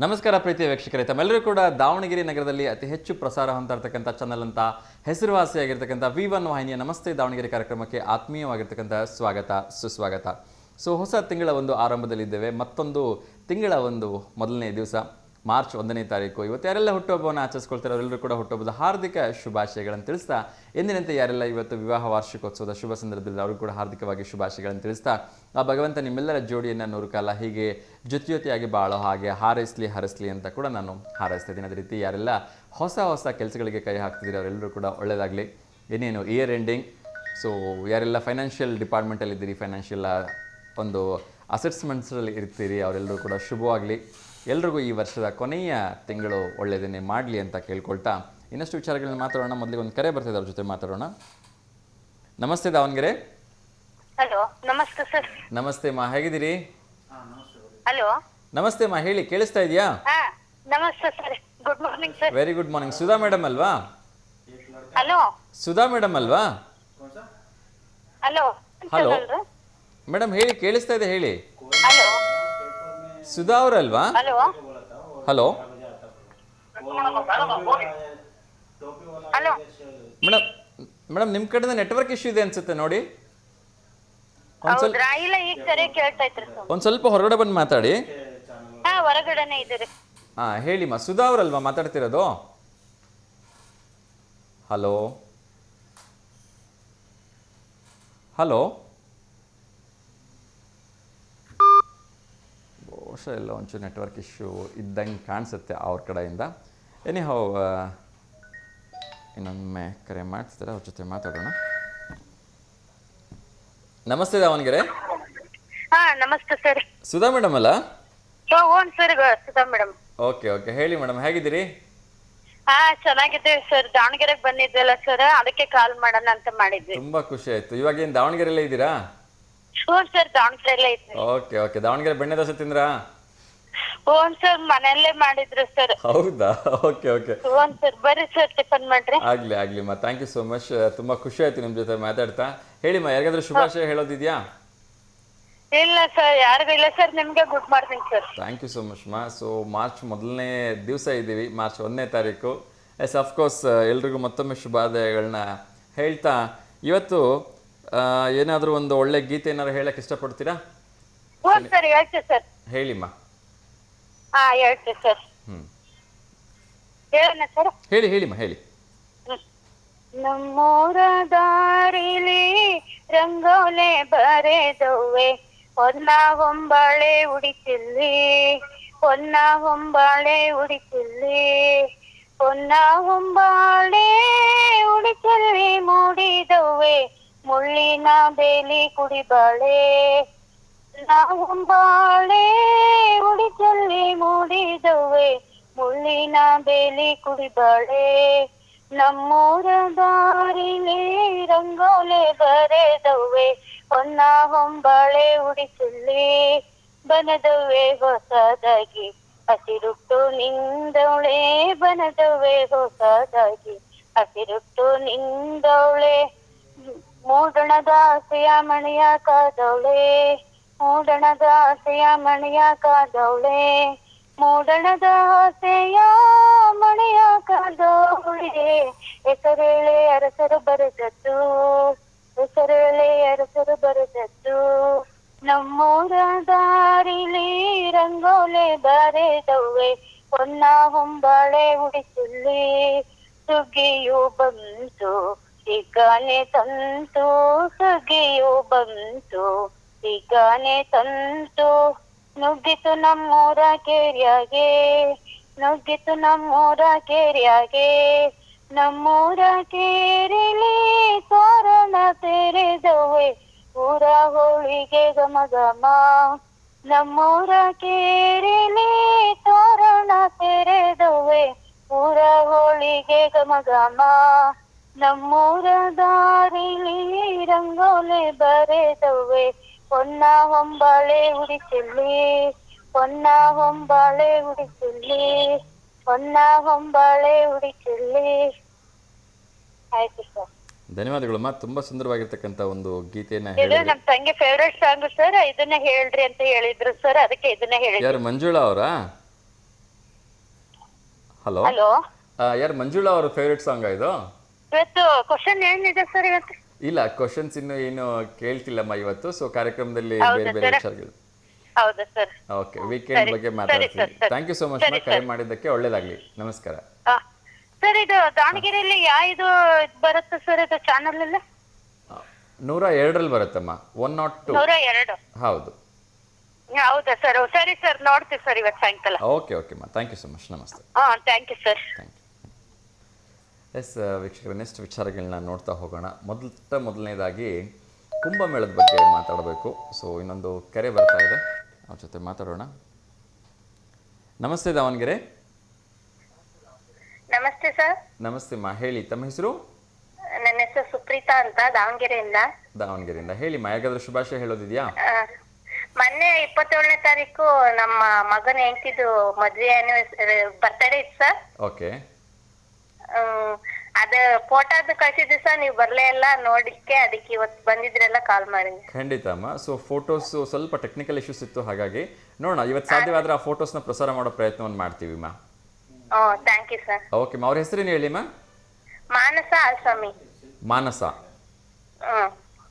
ನಮಸ್ಕಾರ ಪ್ರೀತಿಯ ವೀಕ್ಷಕರೇ, ತಮ್ಮೆಲ್ಲರೂ ಕೂಡ ದಾವಣಗೆರೆ ನಗರದಲ್ಲಿ ಅತಿ ಹೆಚ್ಚು ಪ್ರಸಾರ ಹೊಂದ್ತಾ ಇರ್ತಕ್ಕಂಥ ಚಾನಲ್ ಅಂತ ಹೆಸರುವಾಸಿಯಾಗಿರ್ತಕ್ಕಂಥ V1 ವಾಹಿನಿಯ ನಮಸ್ತೆ ದಾವಣಗೆರೆ ಕಾರ್ಯಕ್ರಮಕ್ಕೆ ಆತ್ಮೀಯವಾಗಿರ್ತಕ್ಕಂಥ ಸ್ವಾಗತ ಸುಸ್ವಾಗತ. ಹೊಸ ತಿಂಗಳ ಒಂದು ಆರಂಭದಲ್ಲಿದ್ದೇವೆ. ಮತ್ತೊಂದು ತಿಂಗಳ ಒಂದು ಮೊದಲನೇ ದಿವಸ ಮಾರ್ಚ್ 1ನೇ ತಾರೀಕು. ಇವತ್ತು ಯಾರೆಲ್ಲ ಹುಟ್ಟುಹಬ್ಬವನ್ನು ಆಚರಿಸ್ಕೊಳ್ತಾರೆ ಅವರೆಲ್ಲರೂ ಕೂಡ ಹುಟ್ಟುಹಬ್ಬದ ಹಾರ್ದಿಕ ಶುಭಾಶಯಗಳನ್ನು ತಿಳಿಸ್ತಾ, ಎಂದಿನಂತೆ ಯಾರೆಲ್ಲ ಇವತ್ತು ವಿವಾಹ ವಾರ್ಷಿಕೋತ್ಸವದ ಶುಭ ಸಂದರ್ಭದಲ್ಲಿ ಅವರು ಕೂಡ ಹಾರ್ದಿಕವಾಗಿ ಶುಭಾಶಯಗಳನ್ನು ತಿಳಿಸ್ತಾ, ಆ ಭಗವಂತ ನಿಮ್ಮೆಲ್ಲರ ಜೋಡಿಯನ್ನು 100 ಕಾಲ ಹೀಗೆ ಜೊತೆಯಾಗಿ ಬಾಳೋ ಹಾಗೆ ಹರಸಲಿ ಅಂತ ಕೂಡ ನಾನು ಹಾರೈಸ್ತಾ ಇದ್ದೀನಿ. ಅದೇ ರೀತಿ ಯಾರೆಲ್ಲ ಹೊಸ ಕೆಲಸಗಳಿಗೆ ಕೈ ಹಾಕ್ತಿದ್ದೀರಿ ಅವರೆಲ್ಲರೂ ಕೂಡ ಒಳ್ಳೆಯದಾಗಲಿ. ಏನೇನು ಇಯರ್ ಎಂಡಿಂಗ್, ಸೊ ಯಾರೆಲ್ಲ ಫೈನಾನ್ಷಿಯಲ್ ಡಿಪಾರ್ಟ್ಮೆಂಟಲ್ಲಿದ್ದೀರಿ, ಫೈನಾನ್ಷಿಯಲ್ ಒಂದು ಅಸೆಸ್ಮೆಂಟ್ಸಲ್ಲಿ ಇರ್ತೀರಿ, ಅವರೆಲ್ಲರೂ ಕೂಡ ಶುಭವಾಗಲಿ. ಎಲ್ರಿಗೂ ಈ ವರ್ಷದ ಕೊನೆಯ ತಿಂಗಳು ಒಳ್ಳೆಯದನ್ನೇ ಮಾಡಲಿ ಅಂತ ಕೇಳ್ಕೊಳ್ತಾ ಇನ್ನಷ್ಟು ವಿಚಾರಗಳನ್ನ ಮಾತಾಡೋಣ. ಮೊದಲಿಗೆ ಒಂದು ಕರೆ ಬರ್ತಿದೆ, ಅವ್ರ ಜೊತೆ ಮಾತಾಡೋಣ. ನಮಸ್ತೆ ದಾವಣಗೆರೆ. ಹಲೋ, ನಮಸ್ತೆ ಸರ್. ನಮಸ್ತೆ ಮಾ, ಹೇಗಿದ್ದೀರಿ? ಹಲೋ, ನಮಸ್ತೆ ಮಾ, ಹೇಳಿ, ಕೇಳಿಸ್ತಾ ಇದೆಯಾ? ನಮಸ್ತೆ sir, good morning sir. Very good morning. Sudha madam ಅಲ್ವಾ? ಹಲೋ, ಸುಧಾ ಮೇಡಮ್ ಅಲ್ವಾ? ಹಲೋ ಹಲೋ ಮೇಡಮ್, ಹೇಳಿ, ಕೇಳಿಸ್ತಾ ಇದೆ, ಹೇಳಿ. ಹಲೋ, ಸುಧಾ ಅವರಲ್ವಾ? ಹಲೋ, ಹಲೋ ಹಲೋ ಮೇಡಮ್, ನಿಮ್ಮ ಕಡೆಯಿಂದ ನೆಟ್ವರ್ಕ್ ಇಶ್ಯೂ ಇದೆ ಅನ್ಸುತ್ತೆ ನೋಡಿ. ಹೌದ್ರಾ? ಇಲ್ಲ, ಈಗ ಸರಿ ಕೇಳ್ತಾ ಇದ್ರಿ ಸರ್. ಒಂದು ಸ್ವಲ್ಪ ಹೊರಗಡೆ ಬಂದು ಮಾತಾಡಿ. ಹೊರಗಡೆನೆ ಇದ್ದೀರಿ. ಹೇಳಿ ಮಾ, ಸುಧಾ ಅವರಲ್ವಾ ಮಾತಾಡ್ತಿರೋದು? ಹಲೋ ಹಲೋ ಬಹುಶಃ ಎಲ್ಲ ಒಂಚೂರು ನೆಟ್ವರ್ಕ್ ಇಶ್ಯೂ ಇದ್ದಂಗೆ ಕಾಣಿಸುತ್ತೆ ಅವ್ರ ಕಡೆಯಿಂದ. ಎನಿಹೌ, ಇನ್ನೊಮ್ಮೆ ಕರೆ ಮಾಡ್ತಿದ್ದಾರೆ, ಅವ್ರ ಜೊತೆ ಮಾತಾಡೋಣ. ನಮಸ್ತೆ ದಾವಣಗೆರೆ. ನಮಸ್ತೆ ಸರ್. ಸುಧಾ ಮೇಡಮ್ ಅಲ್ಲ? Own sir, Sudha madam. Okay, ಹೇಳಿ ಮೇಡಮ್, ಹೇಗಿದ್ದೀರಿ? ಚೆನ್ನಾಗಿದ್ದೀವಿ ಸರ್. ದಾವಣಗೆರೆಗೆ ಬಂದಿದ್ವಲ್ಲ ಸರ್, ಅದಕ್ಕೆ ಕಾಲ್ ಮಾಡೋಣ ಅಂತ ಮಾಡಿದ್ವಿ. ತುಂಬಾ ಖುಷಿ ಆಯ್ತು. ಇವಾಗ ಏನು ದಾವಣಗೆರೆಲ್ಲೇ ಇದ್ದೀರಾ? ಸರ್, ದಾವಣಗೆರೆಲ್ಲೇ ಇದ್ವಿ. ಓಕೆ, ದಾವಣಗೆರೆ ಬೆಣ್ಣೆ ದೋಸೆ ತಿಂದ್ರಾ? ಸರ್, ಮನೆಯಲ್ಲೇ ಮಾಡಿದ್ರು ಸರ್. ಹೌದಾ? ಓಕೆ. ಸರ್, ಬರ್ರಿ ಸರ್, ಟಿಫನ್ ಮಾಡ್ರಿ. ಆಗ್ಲಿ ಮಾ, ಥ್ಯಾಂಕ್ ಯು ಸೋ ಮಚ್. ತುಂಬಾ ಖುಷಿ ಆಯ್ತು ನಿಮ್ಮ ಜೊತೆ ಮಾತಾಡ್ತಾ. ಹೇಳಿ ಮಾ, ಯಾರಿಗಾದ್ರೂ ಶುಭಾಶಯ ಹೇಳೋದಿದ್ಯಾ? ಇಲ್ಲ ಸರ್, ಯಾರಿಗೂ ಇಲ್ಲ ಸರ್. ನಿಮ್ಗೆ good morning sir. Thank you so much ಮಾ. ಸೊ ಮಾರ್ಚ್ ಮೊದಲನೇ ದಿವಸ ಇದ್ದೀವಿ, ಮಾರ್ಚ್ 1ನೇ ತಾರೀಕು. ಅಫ್ಕೋರ್ಸ್ ಎಲ್ರಿಗೂ ಮತ್ತೊಮ್ಮೆ ಶುಭಾದಯಗಳನ್ನ ಹೇಳ್ತಾ, ಇವತ್ತು ಏನಾದರೂ ಒಂದು ಒಳ್ಳೆ ಗೀತೆ ಏನಾದ್ರು ಹೇಳಕ್ಕೆ ಇಷ್ಟಪಡ್ತೀರಾ? ಸರ್, ಹೇಳ್ತೀವಿ ಸರ್. ಹೇಳಿ ಮಾ. ಹೇಳ್ತೀವಿ ಸರ್. ಹೇಳೋಣ ಸರ್? ಹೇಳಿ ಮಾ, ಹೇಳಿ. ನಮ್ಮೂರ ದಾರಿಲಿ ರಂಗೋಲೆ ಬರೆದವ್ವೆ, ಹೊನ್ನ ಹೊಂಬಾಳೆ ಉಡಿತಿಲ್ಲಿ, ಹೊನ್ನ ಹೊಂಬಾಳೆ ಉಡಿತಿಲ್ಲಿ, ಹೊನ್ನ ಹೊಂಬಾಳೆ ಉಡಿತಿಲ್ಲಿ ಮೂಡಿದವ್ವೆ, ಮುಳ್ಳಿನ ಬೇಲಿ ಕುಡಿಬಾಳೆ, ಹೊಂಬಾಳೆ ಉಡಿತಿಲ್ಲಿ ಮೂಡಿದವ್ವೆ, ಮುಳ್ಳಿನ ಬೇಲಿ ಕುಡಿಬಾಳೆ. ನಮ್ಮೂರ ದಾರಿಲಿ ರಂಗೋಲೆ ಬರೆದವ್ವೆ, ಹೊನ್ನ ಹೊಂಬಾಳೆ ಉಡಿಸಿಲ್ಲಿ, ಬನದವ್ವೆ ಹೊಸದಾಗಿ ಹಸಿರುಟ್ಟು ನಿಂದವಳೆ, ಬನದವ್ವೆ ಹೊಸದಾಗಿ ಹಸಿರುಟ್ಟು ನಿಂದವಳೆ, ಮೂಡಣದ ಆಸೆಯ ಮಣಿಯ ಕಾದವಳೆ, ಮೂಡಣದ ಆಸೆಯ ಮಣಿಯ ಕಾದವಳೆ, ಮೂಡಣದ ಆಸೆಯ ಮಣಿಯ ಕಾದವಳೆ, ಹೆಸರೇಳೆ ಅರಸರು ಬರೆದದ್ದು, ಹೆಸರೇಳೆ ಅರಸರು ಬರೆದದ್ದು, ನಮ್ಮೂರ ದಾರಿಲಿ ರಂಗೋಲೆ ಬರೆದವ್ವೆ, ಹೊನ್ನ ಹೊಂಬಾಳೆ ಉಡಿಸಿಲ್ಲಿ, ಸುಗ್ಗಿಯು ಬಂತು ಸಿಗ್ಗಾನೆ ತಂತು, ಸುಗ್ಗಿಯು ಬಂತು ಸಿಗ್ಗಾನೆ ತಂತು, ನುಗ್ಗಿತು ನಮ್ಮೂರ ಕೇರಿಯಾಗೆ, ನುಗ್ಗಿತು ನಮ್ಮೂರ ಕೇರಿಯಾಗೆ, ನಮ್ಮೂರ ಕೇರಿಲಿ ತೋರಣ ತೆರೆದವ್ವೆ, ಊರ ಹೋಳಿಗೆ ಘಮ ಘಮ, ನಮ್ಮೂರ ಕೇರಿಲಿ ತೋರಣ ತೆರೆದವ್ವೆ, ಊರ ಹೋಳಿಗೆ ಘಮ ಘಮ, ನಮ್ಮೂರ ದಾರಿಲಿ ರಂಗೋಲೆ ಬರೆದವ್ವೆ, ಹೊನ್ನ ಹೊಂಬಾಳೆ ಉಡಿಸಿಲ್ಲಿ, ಹೊನ್ನ ಹೊಂಬಾಳೆ ಉಡಿಸಿಲ್ಲಿ, ಹೊನ್ನ ಹೊಂಬಾಳೆ ಉಡಿಸಿಲ್ಲಿ. ಆಯ್ತು ಸರ್. ಧನ್ಯವಾದಗಳಮ್ಮ. ತುಂಬಾ ಸುಂದರವಾಗಿರ್ತಕ್ಕಂಥ ಒಂದು ಗೀತೆಯನ್ನ ಇದು ಹೇಳಿದ್ರಿ. ನಮ್ಮ ತಂಗಿ ಫೇವರೇಟ್ ಸಾಂಗ್ ಸರ್. ಇದನ್ನ ಹೇಳ್ರಿ ಅಂತ ಹೇಳಿದ್ರು ಸರ್, ಅದಕ್ಕೆ ಇದನ್ನ ಹೇಳಿದ್ರು. ಯಾರು, ಮಂಜುಳಾ ಅವರಾ? Hello hello. ಯಾರು ಮಂಜುಳಾ ಅವ್ರ ಫೇವ್ರೆಟ್ ಸಾಂಗ್ ಇದು? ಇವತ್ತು ಕ್ವಶನ್ ಏನಿದೆ ಸರ್ ಇವತ್ತು? ಇಲ್ಲ, ಕ್ವಶನ್ಸ್ ಇನ್ನು ಏನು ಕೇಳ್ತಿಲ್ಲಮ್ಮ ಇವತ್ತು. ಸೊ ಕಾರ್ಯಕ್ರಮದಲ್ಲಿ ಬೇರೆ ಹೌದಾ ಬೇರೆ ಸರ್? ವಿಚಾರಗಳು. ಹೌದಾ ಸರ್? ಓಕೆ, ವೀಕೆಂಡ್ ಬಗ್ಗೆ ಸರಿ ಮಾತಾಡ್ತೀನಿ. Sir. Thank you so much ಸರಿ ಕರೆ ಸರ್. ಮಾಡಿದ್ದಕ್ಕೆ. ಒಳ್ಳೇದಾಗ್ಲಿ, ನಮಸ್ಕಾರ. ಸರ್ ಇದು ದಾವಣಗೆರೆಯಲ್ಲಿ ಇದು ಬರುತ್ತೆ ಸರ್ ಇದು ಚಾನಲ್ ಅಲ್ಲಿ? 102ರಲ್ಲಿ ಬರುತ್ತಮ್ಮ. 102. 102. ಹೌದು. ಹೌದಾ ಸರ್? ಸರಿ ಸರ್, ನೋಡ್ತೀವಿ ಸರ್ ಇವತ್ತು ಸಾಯಂಕಾಲ. ಓಕೆ ಓಕೆಮ್ಮ, ಥ್ಯಾಂಕ್ ಯು ಸೊ ಮಚ್. ನಮಸ್ತೆ. Thank you sir. Thank you. Yes ವೀಕ್ಷಕರ, ನೆಕ್ಸ್ಟ್ ವಿಚಾರಗಳನ್ನ ನೋಡ್ತಾ ಹೋಗೋಣ. ಮೊದಲನೇದಾಗಿ ಕುಂಭಮೇಳದ ಬಗ್ಗೆ ಮಾತಾಡಬೇಕು. ಸೊ ಇನ್ನೊಂದು ಕರೆ ಬರ್ತಾ ಇದೆ, ಅವ್ರ ಜೊತೆ ಮಾತಾಡೋಣ. ನಮಸ್ತೆ ದಾವಣಗೆರೆ. ನಮಸ್ತೆ ಸರ್. ನಮಸ್ತೆಮ್ಮ, ಹೇಳಿ ತಮ್ಮ ಹೆಸರು? ನನ್ನ ಹೆಸರು ಸುಪ್ರೀತಾ ಅಂತ, ದಾವಣಗೆರೆಯಿಂದ. ದಾವಣಗೆರೆಯಿಂದ. ಹೇಳಿಮ್ಮ, ಯಾಕಾದ್ರೂ ಶುಭಾಶಯ ಹೇಳೋದಿದೆಯಾ? ಮೊನ್ನೆ 27ನೇ ತಾರೀಕು ನಮ್ಮ ಮಗನ ಹೆಂಡತಿದು ಮದ್ವೆ ಬರ್ತಡೇ ಇತ್ತು ಸರ್. ಓಕೆ. ಅದ ಫೋಟೋದು ಕಳ್ಸಿದ್ವಿ ಸರ್, ನೀವು ಬರ್ಲೇ ಇಲ್ಲ ನೋಡಿಕ್ಕೆ, ಅದಕ್ಕೆ ಇವತ್ತು ಬಂದಿದ್ರೆಲ್ಲ ಕಾಲ್ ಮಾಡಿದ್ವಿ. ಖಂಡಿತ ಅಮ್ಮ. ಸೊ ಫೋಟೋಸ್ ಸ್ವಲ್ಪ ಟೆಕ್ನಿಕಲ್ ಇಶ್ಯೂಸ್ ಇತ್ತು, ಹಾಗಾಗಿ ನೋಡೋಣ ಇವತ್ತು ಸಾಧ್ಯವಾದ್ರೆ ಆ ಫೋಟೋಸ್ನ ಪ್ರಸಾರ ಮಾಡೋ ಪ್ರಯತ್ನವನ್ನು ಮಾಡ್ತೀವಿ ಮಾ. Thank you sir. ಓಕೆ ಮಾ, ಅವ್ರ ಹೆಸರೇನು ಹೇಳಿಮ್ಮ? ಮಾನಸ ಆಲ್ಸ್ವಾಮಿ. ಮಾನಸ.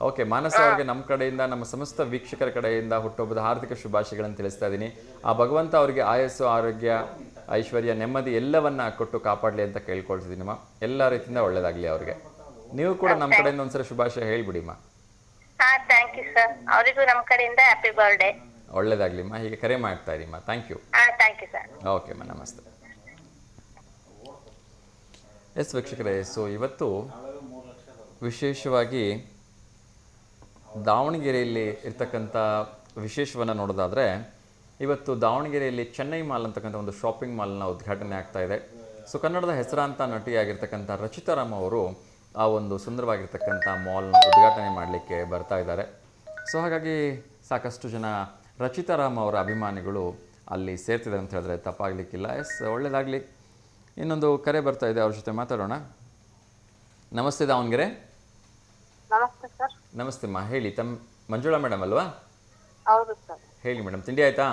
ಓಕೆ, ಮಾನಸ ಅವ್ರಿಗೆ ನಮ್ಮ ಕಡೆಯಿಂದ, ನಮ್ಮ ಸಮಸ್ತ ವೀಕ್ಷಕರ ಕಡೆಯಿಂದ ಹುಟ್ಟುಹಬ್ಬದ ಹಾರ್ದಿಕ ಶುಭಾಶಯಗಳನ್ನು ತಿಳಿಸ್ತಾ ಇದ್ದೀನಿ. ಆ ಭಗವಂತ ಅವರಿಗೆ ಆಯಸ್ಸು, ಆರೋಗ್ಯ, ಐಶ್ವರ್ಯ, ನೆಮ್ಮದಿ ಎಲ್ಲವನ್ನ ಕೊಟ್ಟು ಕಾಪಾಡಲಿ ಅಂತ ಕೇಳ್ಕೊಳ್ತಿದ್ದೀನಮ್ಮ. ಎಲ್ಲ ರೀತಿಯಿಂದ ಒಳ್ಳೇದಾಗಲಿ ಅವ್ರಿಗೆ. ನೀವು ಕೂಡ ನಮ್ಮ ಕಡೆಯಿಂದ ಒಂದ್ಸರಿ ಶುಭಾಶಯ ಹೇಳ್ಬಿಡಿಮ್ಮ. Thank you sir. ಅವರಿಗೂ ನಮ್ಮ ಕಡೆಯಿಂದ ಹ್ಯಾಪಿ ಬರ್ಡೇ. ಒಳ್ಳೇದಾಗ್ಲಿಮ್ಮ, ಹೀಗೆ ಕರೆ ಮಾಡ್ತಾ ಇರಿಮ್ಮ. Thank you. Thank you sir. ಓಕೆಮ್ಮ, ನಮಸ್ತೆ. ಎಸ್ ವೀಕ್ಷಕರೇ, ಸೊ ಇವತ್ತು ವಿಶೇಷವಾಗಿ ದಾವಣಗೆರೆಯಲ್ಲಿ ಇರ್ತಕ್ಕಂಥ ವಿಶೇಷವನ್ನು ನೋಡೋದಾದರೆ, ಇವತ್ತು ದಾವಣಗೆರೆಯಲ್ಲಿ ಚೆನ್ನೈ ಮಾಲ್ ಅಂತಕ್ಕಂಥ ಒಂದು ಶಾಪಿಂಗ್ ಮಾಲ್ನ ಉದ್ಘಾಟನೆ ಆಗ್ತಾ ಇದೆ. ಸೊ ಕನ್ನಡದ ಹೆಸರಾಂತ ನಟಿಯಾಗಿರ್ತಕ್ಕಂಥ ರಚಿತಾ ರಾಮ್ ಅವರು ಆ ಒಂದು ಸುಂದರವಾಗಿರ್ತಕ್ಕಂಥ ಮಾಲ್ನ ಉದ್ಘಾಟನೆ ಮಾಡಲಿಕ್ಕೆ ಬರ್ತಾ ಇದ್ದಾರೆ. ಸೊ ಹಾಗಾಗಿ ಸಾಕಷ್ಟು ಜನ ರಚಿತಾ ರಾಮ್ ಅವರ ಅಭಿಮಾನಿಗಳು ಅಲ್ಲಿ ಸೇರ್ತಿದ್ದಾರೆ ಅಂತ ಹೇಳಿದ್ರೆ ತಪ್ಪಾಗಲಿಕ್ಕಿಲ್ಲ. ಎಸ್, ಒಳ್ಳೆಯದಾಗಲಿ. ಇನ್ನೊಂದು ಕರೆ ಬರ್ತಾ ಇದೆ, ಅವ್ರ ಜೊತೆ ಮಾತಾಡೋಣ. ನಮಸ್ತೆ ದಾವಣಗೆರೆ. ನಮಸ್ತೆ ಸರ್. ನಮಸ್ತೆಮ್ಮ, ಹೇಳಿ ತಮ್ಮ ಮಂಜುಳಾ ಮೇಡಮ್ ಅಲ್ವಾ? ಹೌದು ಸರ್. ಹೇಳಿ ಮೇಡಮ್, ತಿಂಡಿ ಆಯಿತಾ?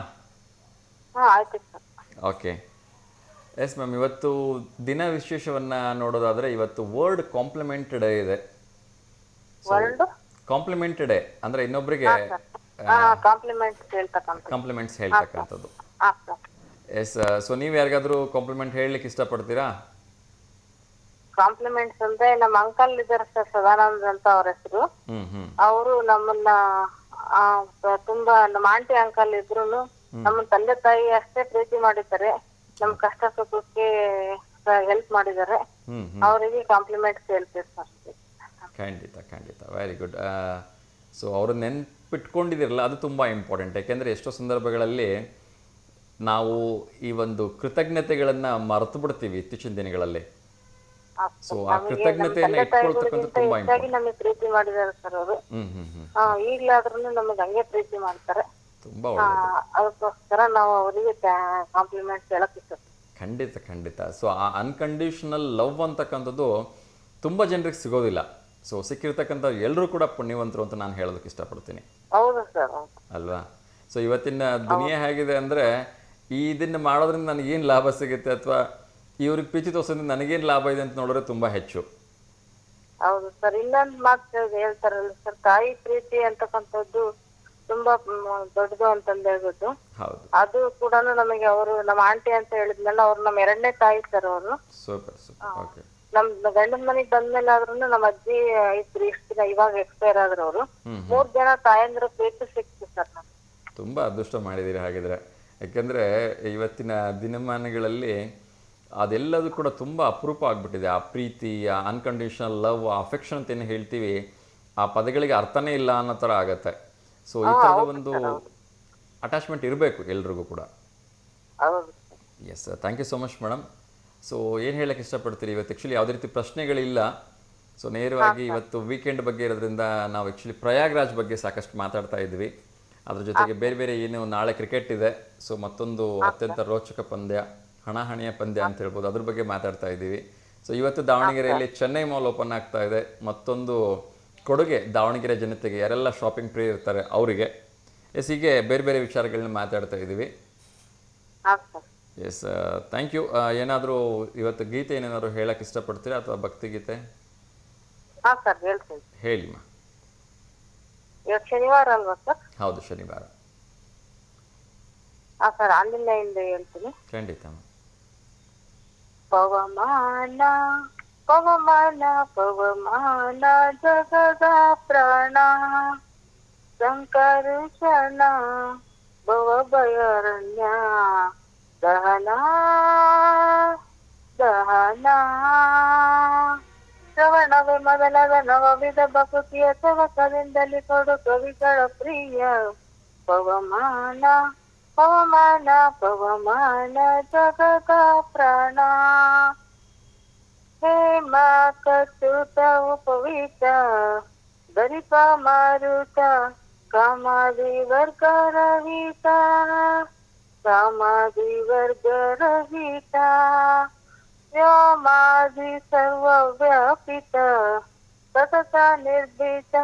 ಆಯ್ತು ಸರ್. ಓಕೆ. ಎಸ್ ಮ್ಯಾಮ್, ಇವತ್ತು ದಿನ ವಿಶೇಷವನ್ನು ನೋಡೋದಾದರೆ ಇವತ್ತು ವರ್ಲ್ಡ್ ಕಾಂಪ್ಲಿಮೆಂಟ್ ಡೇ ಇದೆ. ಕಾಂಪ್ಲಿಮೆಂಟ್ ಡೇ ಅಂದರೆ ಇನ್ನೊಬ್ಬರಿಗೆ ಕಾಂಪ್ಲಿಮೆಂಟ್ಸ್ ಹೇಳ್ತಕ್ಕಂಥದ್ದು. ಎಸ್, ಸೊ ನೀವು ಯಾರಿಗಾದ್ರೂ ಕಾಂಪ್ಲಿಮೆಂಟ್ ಹೇಳಲಿಕ್ಕೆ ಇಷ್ಟಪಡ್ತೀರಾ? ಕಾಂಪ್ಲಿಮೆಂಟ್ಸ್ ಅಂದ್ರೆ ನಮ್ಮ ಅಂಕಲ್ ಇದಾರೆ ಸರ್, ಸದಾನಂದ್ ಅಂತ ಅವ್ರ ಹೆಸರು. ಅವರು ನಮ್ಮನ್ನ ತುಂಬಾ, ನಮ್ಮ ಆಂಟಿ ಅಂಕಲ್ ಇದ್ರು ನಮ್ಮ ತಂದೆ ತಾಯಿ ಅಷ್ಟೇ ಪ್ರೀತಿ ಮಾಡಿದ್ದಾರೆ. ನಮ್ ಕಷ್ಟ ಸುಖಕ್ಕೆ ಹೆಲ್ಪ್ ಮಾಡಿದ್ದಾರೆ. ಅವರಿಗೆ ಕಾಂಪ್ಲಿಮೆಂಟ್ಸ್ ಹೇಳ್ತೀವಿ ಸರ್. ಖಂಡಿತ ಖಂಡಿತ, ವೆರಿ ಗುಡ್. ಸೊ ಅವರು ನೆನ್ಪಿಟ್ಕೊಂಡಿದಿರಲ್ಲ, ಅದು ತುಂಬ ಇಂಪಾರ್ಟೆಂಟ್. ಯಾಕೆಂದರೆ ಎಷ್ಟೋ ಸಂದರ್ಭಗಳಲ್ಲಿ ನಾವು ಈ ಒಂದು ಕೃತಜ್ಞತೆಗಳನ್ನು ಮರೆತು ಬಿಡ್ತೀವಿ ಇತ್ತೀಚಿನ ದಿನಗಳಲ್ಲಿ. ಸೊ ಆ ಕೃತಜ್ಞತೆಯನ್ನು ಇಟ್ಕೊಳ್ತಕ್ಕಂಥ ತುಂಬಾ ಇಂಪಾರ್ಟೆಂಟ್. ನಮಗೆ ಪ್ರೀತಿ ಮಾಡಿದ್ದಾರೆ ಸರ್ ಅವರು. ಈಗ್ಲಾದ್ರೂ ನಮಗೆ ಹಂಗೆ ಪ್ರೀತಿ ಮಾಡ್ತಾರೆ. ತುಂಬಾ ಒಳ್ಳೆಯದು. ಅದಕ್ಕೋಸ್ಕರ ನಾವು ಅವರಿಗೆ ಕಾಂಪ್ಲಿಮೆಂಟ್ಸ್ ಹೇಳಕ್ ಇಷ್ಟಪಡ್ತೀವಿ. ಖಂಡಿತ ಖಂಡಿತ. ಸೊ ಆ ಅನ್ಕಂಡೀಷನಲ್ ಲವ್ ಅಂತಕ್ಕಂಥದ್ದು ತುಂಬ ಜನರಿಗೆ ಸಿಗೋದಿಲ್ಲ. ಸೊ ಸಿಕ್ಕಿರ್ತಕ್ಕಂಥ ಎಲ್ಲರೂ ಕೂಡ ಪುಣ್ಯವಂತರು ಅಂತ ನಾನು ಹೇಳೋದಕ್ಕೆ ಇಷ್ಟಪಡ್ತೀನಿ. ಹೌದು ಸರ್. ಅಲ್ವಾ? ಸೊ ಇವತ್ತಿನ ದುನಿಯಾ ಹೇಗಿದೆ ಅಂದರೆ, ಇದನ್ನು ಮಾಡೋದ್ರಿಂದ ನನಗೇನು ಲಾಭ ಸಿಗುತ್ತೆ ಅಥವಾ ಇವ್ರಿಗೆ ಪ್ರೀತಿ ತೋರಿಸೋದ್ರಿಂದ ನನಗೇನು ಲಾಭ ಇದೆ ಅಂತ ನೋಡಿದ್ರೆ ತುಂಬ ಹೆಚ್ಚು. ಹೌದು ಸರ್. ಇನ್ನೊಂದು ಮಾತು ಹೇಳ್ತಾರಲ್ಲ ಸರ್, ತಾಯಿ ಪ್ರೀತಿ ಅಂತಕ್ಕಂಥದ್ದು ತುಂಬಾ ದೊಡ್ಡದು ಅಂತಂದು ಹೇಳ್ಬಿಟ್ಟು. ಹೌದು. ಅದು ಕೂಡ ನಮಗೆ ಅವರು, ನಮ್ಮ ಆಂಟಿ ಅಂತ ಹೇಳಿದ್ಮೇಲೆ ಅವ್ರು ನಮ್ಮ ಎರಡನೇ ತಾಯಿ ಸರ್ ಅವರು. Super super. ಓಕೆ. ನಮ್ ಗಂಡನ ಮನೆಗ್ ಬಂದ್ಮೇಲೆ ಆದ್ರೂ ನಮ್ಮ ಅಜ್ಜಿ ಇದ್ರು, ಇಷ್ಟು ದಿನ ಇವಾಗ ಎಕ್ಸ್ಪೈರ್ ಆದ್ರು ಅವರು. 3 ಜನ ತಾಯಂದ್ರ ಪ್ರೀತಿ ಸಿಕ್ತು ಸರ್ ನಮ್ಗೆ. ತುಂಬ ಅದೃಷ್ಟ ಮಾಡಿದ್ದೀರಿ ಹಾಗಿದ್ರೆ. ಯಾಕೆಂದರೆ ಇವತ್ತಿನ ದಿನಮಾನಗಳಲ್ಲಿ ಅದೆಲ್ಲದೂ ಕೂಡ ತುಂಬ ಅಪರೂಪ ಆಗಿಬಿಟ್ಟಿದೆ. ಆ ಪ್ರೀತಿ, ಆ ಅನ್ಕಂಡೀಷನಲ್ ಲವ್, ಆ ಅಫೆಕ್ಷನ್ ಅಂತ ಏನು ಹೇಳ್ತೀವಿ, ಆ ಪದಗಳಿಗೆ ಅರ್ಥನೇ ಇಲ್ಲ ಅನ್ನೋ ಥರ ಆಗತ್ತೆ. ಸೊ ಈ ಥರದ ಒಂದು ಅಟ್ಯಾಚ್ಮೆಂಟ್ ಇರಬೇಕು ಎಲ್ರಿಗೂ ಕೂಡ. Yes, thank you so much madam. So ಏನು ಹೇಳಕ್ಕೆ ಇಷ್ಟಪಡ್ತೀರಿ? ಇವತ್ತು ಆ್ಯಕ್ಚುಲಿ ಯಾವುದೇ ರೀತಿ ಪ್ರಶ್ನೆಗಳಿಲ್ಲ. ಸೊ ನೇರವಾಗಿ ಇವತ್ತು ವೀಕೆಂಡ್ ಬಗ್ಗೆ ಇರೋದ್ರಿಂದ ನಾವು ಆ್ಯಕ್ಚುಲಿ ಪ್ರಯಾಗ್ರಾಜ್ ಬಗ್ಗೆ ಸಾಕಷ್ಟು ಮಾತಾಡ್ತಾ ಇದ್ವಿ. ಅದ್ರ ಜೊತೆಗೆ ಬೇರೆ ಬೇರೆ ಏನು ನಾಳೆ ಕ್ರಿಕೆಟ್ ಇದೆ, ಸೊ ಮತ್ತೊಂದು ಅತ್ಯಂತ ರೋಚಕ ಪಂದ್ಯ, ಹಣಾಹಣಿಯ ಪಂದ್ಯ ಅಂತ ಹೇಳ್ಬೋದು, ಅದ್ರ ಬಗ್ಗೆ ಮಾತಾಡ್ತಾ ಇದ್ದೀವಿ. ಸೊ ಇವತ್ತು ದಾವಣಗೆರೆಯಲ್ಲಿ ಚೆನ್ನೈ ಮಾಲ್ ಓಪನ್ ಆಗ್ತಾ ಇದೆ. ಮತ್ತೊಂದು ಕೊಡುಗೆ ದಾವಣಗೆರೆ ಜನತೆಗೆ, ಯಾರೆಲ್ಲ ಶಾಪಿಂಗ್ ಪ್ರಿಯ ಇರ್ತಾರೆ ಅವರಿಗೆ. ಎಸ್, ಹೀಗೆ ಬೇರೆ ಬೇರೆ ವಿಚಾರಗಳನ್ನ ಮಾತಾಡ್ತಾ ಇದ್ದೀವಿ. Yes, thank you. ಏನಾದರೂ ಇವತ್ತು ಗೀತೆ ಏನೇನಾದ್ರು ಹೇಳಕ್ಕೆ ಇಷ್ಟಪಡ್ತೀರಾ ಅಥವಾ ಭಕ್ತಿಗೀತೆ? ಹಾ ಸರ್ ಹೇಳ್ತೀನಿ. ಹೇಳಿಮ್ಮ. ಇವತ್ತು ಶನಿವಾರ ಅಲ್ವಾ ಸರ್? ಹೌದು, ಶನಿವಾರ. ಹಾ ಸರ್, ಆಂಜನೇಯಿಂದ ಹೇಳ್ತೀನಿ. ಖಂಡಿತ. ಪವಮಾನ ಪವಮಾನ ಪವಮಾನ ಜಗದ ಪ್ರಾಣ ಸಂಕರುಷಣ ಭವಭಯಾರಣ್ಯ ದಹನ ದಹನ ಶ್ರವಣವೇ ಮೊದಲಾದ ನವವಿಧ ಭಕುತಿಯ ಸವಕದಿಂದಲೇ ಕೊಡು ಕವಿಗಳ ಪ್ರಿಯ ಪವಮಾನ ಪವಮಾನ ಪವಮಾನ ಜಗದ ಪ್ರಾಣ ಹೇಮ ಕಚ್ಚುತ ಉಪವೀತ ದರಿಪ ಮಾರುತ ಕಾಮಾದಿ ವರ್ಗ ರಹಿತ ಕಾಮಾದಿ ವರ್ಗ ರಹಿತ ವ್ಯೋಮಾದಿ ಸರ್ವವ್ಯಾಪಿತ ಸತತ ನಿರ್ಭೀತ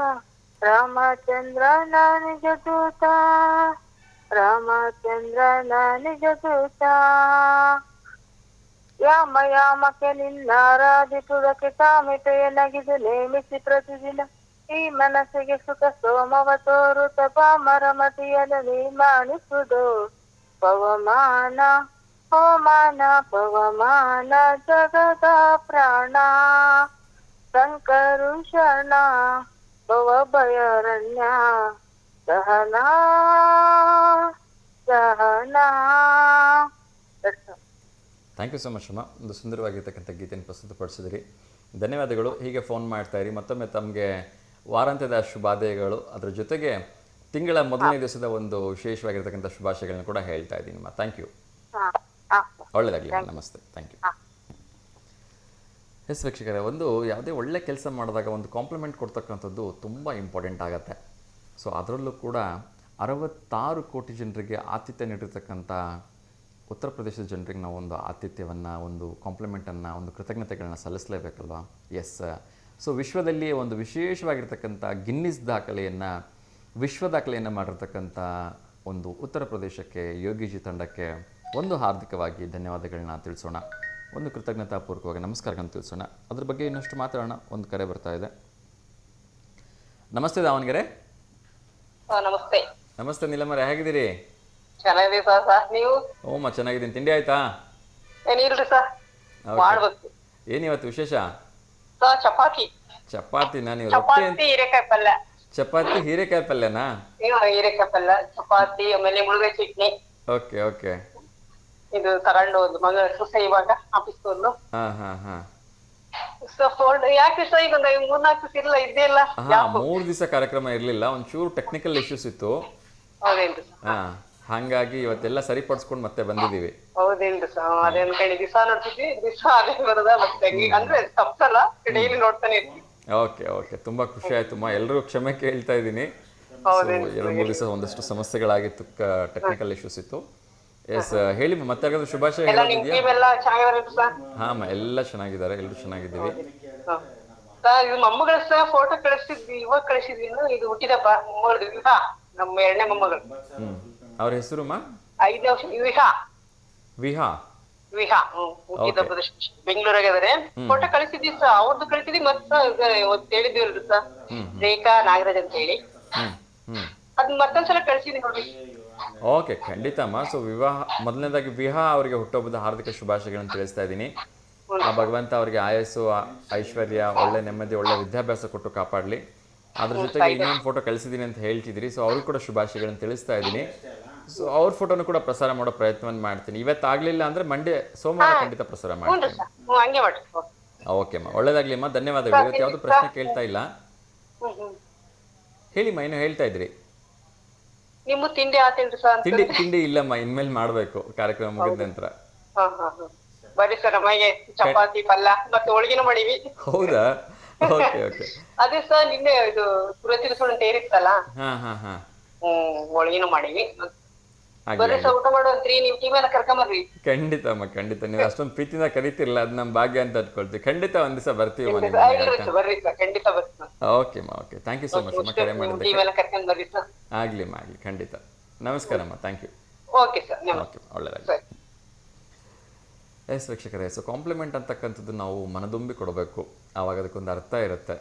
ರಾಮಚಂದ್ರ ನಿಜ ದೂತ ರಾಮಚಂದ್ರ ನಿಜ ದೂತ ಯಾಮ ಯಾಮಕ್ಕೆ ನಿನ್ನಾರಾಧಿಸುವುದಕ್ಕೆ ಕಾಮಿತೆಯ ನಗಿದು ನೇಮಿಸಿ ಪ್ರತಿದಿನ ಈ ಮನಸ್ಸಿಗೆ ಸುಖ ಸೋಮವ ತೋರುತ ಪಾಮರಮತಿಯನ್ನು ನೀಮಾಣಿಸುವುದು ಪವಮಾನ ಪವಮಾನ ಪವಮಾನ ಜಗದ ಪ್ರಾಣ ಸಂಕರುಷಣ ಭವಭಯಾರಣ್ಯ ಸಹನ ಸಹನ. ಥ್ಯಾಂಕ್ ಯು ಸೊ ಮಚ್ ಅಮ್ಮ. ಒಂದು ಸುಂದರವಾಗಿರ್ತಕ್ಕಂಥ ಗೀತೆಯನ್ನು ಪ್ರಸ್ತುತಪಡಿಸಿದಿರಿ. ಧನ್ಯವಾದಗಳು. ಹೀಗೆ ಫೋನ್ ಮಾಡ್ತಾ ಇರಿ. ಮತ್ತೊಮ್ಮೆ ತಮಗೆ ವಾರಾಂತ್ಯದ ಶುಭಾದಯಗಳು, ಅದರ ಜೊತೆಗೆ ತಿಂಗಳ ಮೊದಲನೇ ದಿವಸದ ಒಂದು ವಿಶೇಷವಾಗಿರ್ತಕ್ಕಂಥ ಶುಭಾಶಯಗಳನ್ನು ಕೂಡ ಹೇಳ್ತಾ ಇದ್ದೀನಿ ಅಮ್ಮ. Thank you. ಒಳ್ಳೆಯದಾಗಲಿ. ನಮಸ್ತೆ. Thank you. ಎಸ್ ವೀಕ್ಷಕರೇ, ಒಂದು ಯಾವುದೇ ಒಳ್ಳೆ ಕೆಲಸ ಮಾಡಿದಾಗ ಒಂದು ಕಾಂಪ್ಲಿಮೆಂಟ್ ಕೊಡ್ತಕ್ಕಂಥದ್ದು ತುಂಬ ಇಂಪಾರ್ಟೆಂಟ್ ಆಗುತ್ತೆ. ಸೊ ಅದರಲ್ಲೂ ಕೂಡ 66 ಕೋಟಿ ಜನರಿಗೆ ಆತಿಥ್ಯ ನೀಡಿರ್ತಕ್ಕಂಥ ಉತ್ತರ ಪ್ರದೇಶದ ಜನರಿಗೆ ನಾವು ಒಂದು ಆತಿಥ್ಯವನ್ನು, ಒಂದು ಕಾಂಪ್ಲಿಮೆಂಟನ್ನು, ಒಂದು ಕೃತಜ್ಞತೆಗಳನ್ನ ಸಲ್ಲಿಸಲೇಬೇಕಲ್ವ. ಎಸ್. ಸೊ ವಿಶ್ವದಲ್ಲಿಯೇ ಒಂದು ವಿಶೇಷವಾಗಿರ್ತಕ್ಕಂಥ ಗಿನ್ನಿಸ್ ದಾಖಲೆಯನ್ನು, ವಿಶ್ವ ದಾಖಲೆಯನ್ನು ಮಾಡಿರ್ತಕ್ಕಂಥ ಒಂದು ಉತ್ತರ ಪ್ರದೇಶಕ್ಕೆ, ಯೋಗಿಜಿ ತಂಡಕ್ಕೆ ಒಂದು ಹಾರ್ದಿಕವಾಗಿ ಧನ್ಯವಾದಗಳನ್ನ ತಿಳಿಸೋಣ. ಒಂದು ಕೃತಜ್ಞತಾಪೂರ್ವಕವಾಗಿ ನಮಸ್ಕಾರಗಳನ್ನು ತಿಳಿಸೋಣ. ಅದ್ರ ಬಗ್ಗೆ ಇನ್ನಷ್ಟು ಮಾತಾಡೋಣ. ಒಂದು ಕರೆ ಬರ್ತಾ ಇದೆ. ನಮಸ್ತೆ ದಾವಣಗೆರೆ. ನಮಸ್ತೆ. ನಮಸ್ತೆ ನೀಲಮ್ಮರೆ, ಹೇಗಿದ್ದೀರಿ? ಚೆನ್ನಾಗಿದೆ ಸರ್. ನೀವು? ಓಮ್ಮ ಚೆನ್ನಾಗಿದ್ದೀನಿ. ತಿಂಡಿ ಆಯ್ತಾ? ಏನಿಲ್ರಿ ಸರ್, ಮಾಡ್ಬೇಕು. ಏನಿವತ್ತು ವಿಶೇಷ? ಸರ್ ಚಪಾತಿ. ಚಪಾತಿನಾ? ನೀವು ಚಪಾತಿ ಹೀರೆಕಾಯಿ ಪಲ್ಯ. ಚಪಾತಿ ಹೀರೆಕಾಯಿ ಪಲ್ಯನಾ? ಹೀರೆಕಾಯಿ ಪಲ್ಯ, ಚಪಾತಿ, ಆಮೇಲೆ ಮುಳುಗೈ ಚಟ್ನಿ. Okay okay. ಇದು ತಗೊಂಡು ಹೋದ್ ಮಗ ಸೊಸೆ ಇವಾಗ ಆಫೀಸ್ ಹೋದ್ಲು. ಯಾಕೆ ಸರ್ ಈಗ ಒಂದು 3-4 ದಿವಸ ಇಲ್ಲ ಇದ್ದೇ ಇಲ್ಲ. 3 ದಿವಸ ಕಾರ್ಯಕ್ರಮ ಇರ್ಲಿಲ್ಲ, ಒಂಚೂರು ಟೆಕ್ನಿಕಲ್ ಇಶ್ಯೂಸ್ ಇತ್ತು. ಹೌದೇನ್ರಿ ಸರ್? ಹಂಗಾಗಿ ಇವತ್ತೆಲ್ಲ ಸರಿಪಡಿಸ್ಕೊಂಡು ಮತ್ತೆ ಬಂದಿದೀವಿ. ಹೌದೇನ್ರಿ ಸರ್? ಅದೇ ಅನ್ಕಂಡು ದಿವಸ ನೋಡ್ತಿದ್ವಿ, ದಿವಸ ಅದೇ ಬರೋದ ಮತ್ತೆ ಅಂದ್ರೆ ತಪ್ಪಲ್ಲ, ಡೈಲಿ ನೋಡ್ತಾನೆ ಇರ್ತೀವಿ. ಓಕೆ ಓಕೆ, ತುಂಬಾ ಖುಷಿ ಆಯ್ತಮ್ಮ. ಎಲ್ಲರೂ ಕ್ಷಮೆ ಕೇಳ್ತಾ ಇದ್ದೀನಿ. 2-3 ದಿವಸ ಒಂದಷ್ಟು ಸಮಸ್ಯೆಗಳಾಗಿತ್ತು, ಟೆಕ್ನಿಕಲ್ ಇಶ್ಯೂಸ್ ಇತ್ತು. ಎಸ್, ಹೇಳಿ ಮತ್ತೆ ಯಾರಾದ್ರೂ ಶುಭಾಶಯ ಹೇಳೋದಿದೆಯಾ? ಹಾಂ, ಎಲ್ಲ ಚೆನ್ನಾಗಿದ್ದಾರೆ, ಎಲ್ಲರೂ ಚೆನ್ನಾಗಿದ್ದೀವಿ. ಇದು ಮೊಮ್ಮಗಳ ಫೋಟೋ ಕಳಿಸಿದ್ವಿ, ಇವಾಗ ಕಳಿಸಿದ್ವಿ. ಇದು ಹುಟ್ಟಿದಪ್ಪ ಮೊಮ್ಮಗಳದು, ನಮ್ಮ 2ನೇ ಮೊಮ್ಮಗಳು. ಅವ್ರ ಹೆಸರುಮ್ಮ? 5ನೇ ವರ್ಷ ವಿಹಾ. ವಿಹಾ ವಿಹಾ ಹುಟ್ಟಿದ ಬೆಂಗಳೂರಾಗ ಇದಾರೆ. ಫೋಟೋ ಕಳಿಸಿದ್ವಿ ಸರ್, ಅವ್ರದ್ದು ಕಳಿಸಿದ್ವಿ. ಮತ್ತೆ ಹೇಳಿದ್ವಿ ಸರ್, ರೇಖಾ ನಾಗರಾಜ್ ಅಂತ ಹೇಳಿ. ಅದ್ ಮತ್ತೊಂದ್ಸಲ ಕಳಿಸಿದ್ವಿ ನೋಡಿ. ಓಕೆ, ಖಂಡಿತ ಅಮ್ಮ. ಸೊ ಮೊದಲನೇದಾಗಿ ವಿಹಾ ಅವರಿಗೆ ಹುಟ್ಟುಹಬ್ಬದ ಹಾರ್ದಿಕ ಶುಭಾಶಯಗಳನ್ನು ತಿಳಿಸ್ತಾ ಇದ್ದೀನಿ. ಆ ಭಗವಂತ ಅವರಿಗೆ ಆಯಸ್ಸು, ಐಶ್ವರ್ಯ, ಒಳ್ಳೆ ನೆಮ್ಮದಿ, ಒಳ್ಳೆ ವಿದ್ಯಾಭ್ಯಾಸ ಕೊಟ್ಟು ಕಾಪಾಡಲಿ. ಅದ್ರ ಜೊತೆಗೆ ಇನ್ನೊಂದು ಫೋಟೋ ಕಳಿಸಿದ್ದೀನಿ ಅಂತ ಹೇಳ್ತಿದ್ದೀರಿ. ಸೊ ಅವ್ರಿಗೆ ಕೂಡ ಶುಭಾಶಯಗಳನ್ನು ತಿಳಿಸ್ತಾ ಇದ್ದೀನಿ. ಸೊ ಅವ್ರ ಫೋಟೋನು ಕೂಡ ಪ್ರಸಾರ ಮಾಡೋ ಪ್ರಯತ್ನವನ್ನು ಮಾಡ್ತೀನಿ. ಇವತ್ತಾಗಲಿಲ್ಲ ಅಂದರೆ ಸೋಮವಾರ ಖಂಡಿತ ಪ್ರಸಾರ ಮಾಡ್ತೀನಿ. ಓಕೆ ಅಮ್ಮ, ಒಳ್ಳೇದಾಗ್ಲಿ ಅಮ್ಮ, ಧನ್ಯವಾದಗಳು. ಇವತ್ತು ಯಾವುದು ಪ್ರಶ್ನೆ ಕೇಳ್ತಾ ಇಲ್ಲ. ಹೇಳಿಮ್ಮ, ಏನು ಹೇಳ್ತಾ ಇದ್ರಿ? ನಿಮ್ಮ ತಿಂಡಿ ಆತೇನ್ರಿ ಸರ್? ತಿಂಡಿ ಇಲ್ಲಮ್ಮ, ಇನ್ಮೇಲೆ ಮಾಡ್ಬೇಕು ಕಾರ್ಯಕ್ರಮ ಮುಗಿದ ನಂತರ. ಬರೀ ಸರ್ ನಮಗೆ ಚಪಾತಿ ಪಲ್ಯ ಮತ್ತೆ ಹೋಳಿಗೆನೂ ಮಾಡೀವಿ. ಹೌದಾ? Okay okay. ಅದೇ ಸರ್ ನಿನ್ನೆ ಇದು ಪುರತಿರಿಸೋಣ ತೇರಿತ್ತಲ್ಲ, ಹೋಳಿಗೆನೂ ಮಾಡೀವಿ. ಬರೀ ಸರ್ ಊಟ ಮಾಡುವಂತ್ರಿ, ನೀವು ಟೀಮ್ ಎಲ್ಲ ಕರ್ಕೊಂಬರ್ರಿ. ಖಂಡಿತ ಅಮ್ಮ, ಖಂಡಿತ. ನೀವು ಅಷ್ಟೊಂದು ಪ್ರೀತಿಯಿಂದ ಕರಿತಿರಲ್ಲ, ಅದು ನಮ್ಮ ಭಾಗ್ಯ ಅಂತ ಅನ್ಕೊಳ್ತೀವಿ. ಖಂಡಿತ ಒಂದ್ ದಿವಸ ಬರ್ತೀವಿ. ಬರ್ರಿ ಸರ್, ಖಂಡಿತ ಬರ್ತೀವಿ. ಓಕೆ ಅಮ್ಮ, okay. Thank you so much ಅಮ್ಮ, ಕರೆ ಮಾಡಿದ್ದಕ್ಕೆ. ಆಗ್ಲಿ ಅಮ್ಮ, ಆಗ್ಲಿ, ಖಂಡಿತ. ನಮಸ್ಕಾರ ಅಮ್ಮ, thank you. Okay sir, okay, ಒಳ್ಳೆದಾಗಿ. ಎಸ್ ವೀಕ್ಷಕರೇ, ಸೊ ಕಾಂಪ್ಲಿಮೆಂಟ್ ಅಂತಕ್ಕಂಥದ್ದು ನಾವು ಮನದುಂಬಿ ಕೊಡಬೇಕು, ಆವಾಗ ಅದಕ್ಕೊಂದು ಅರ್ಥ ಇರುತ್ತೆ.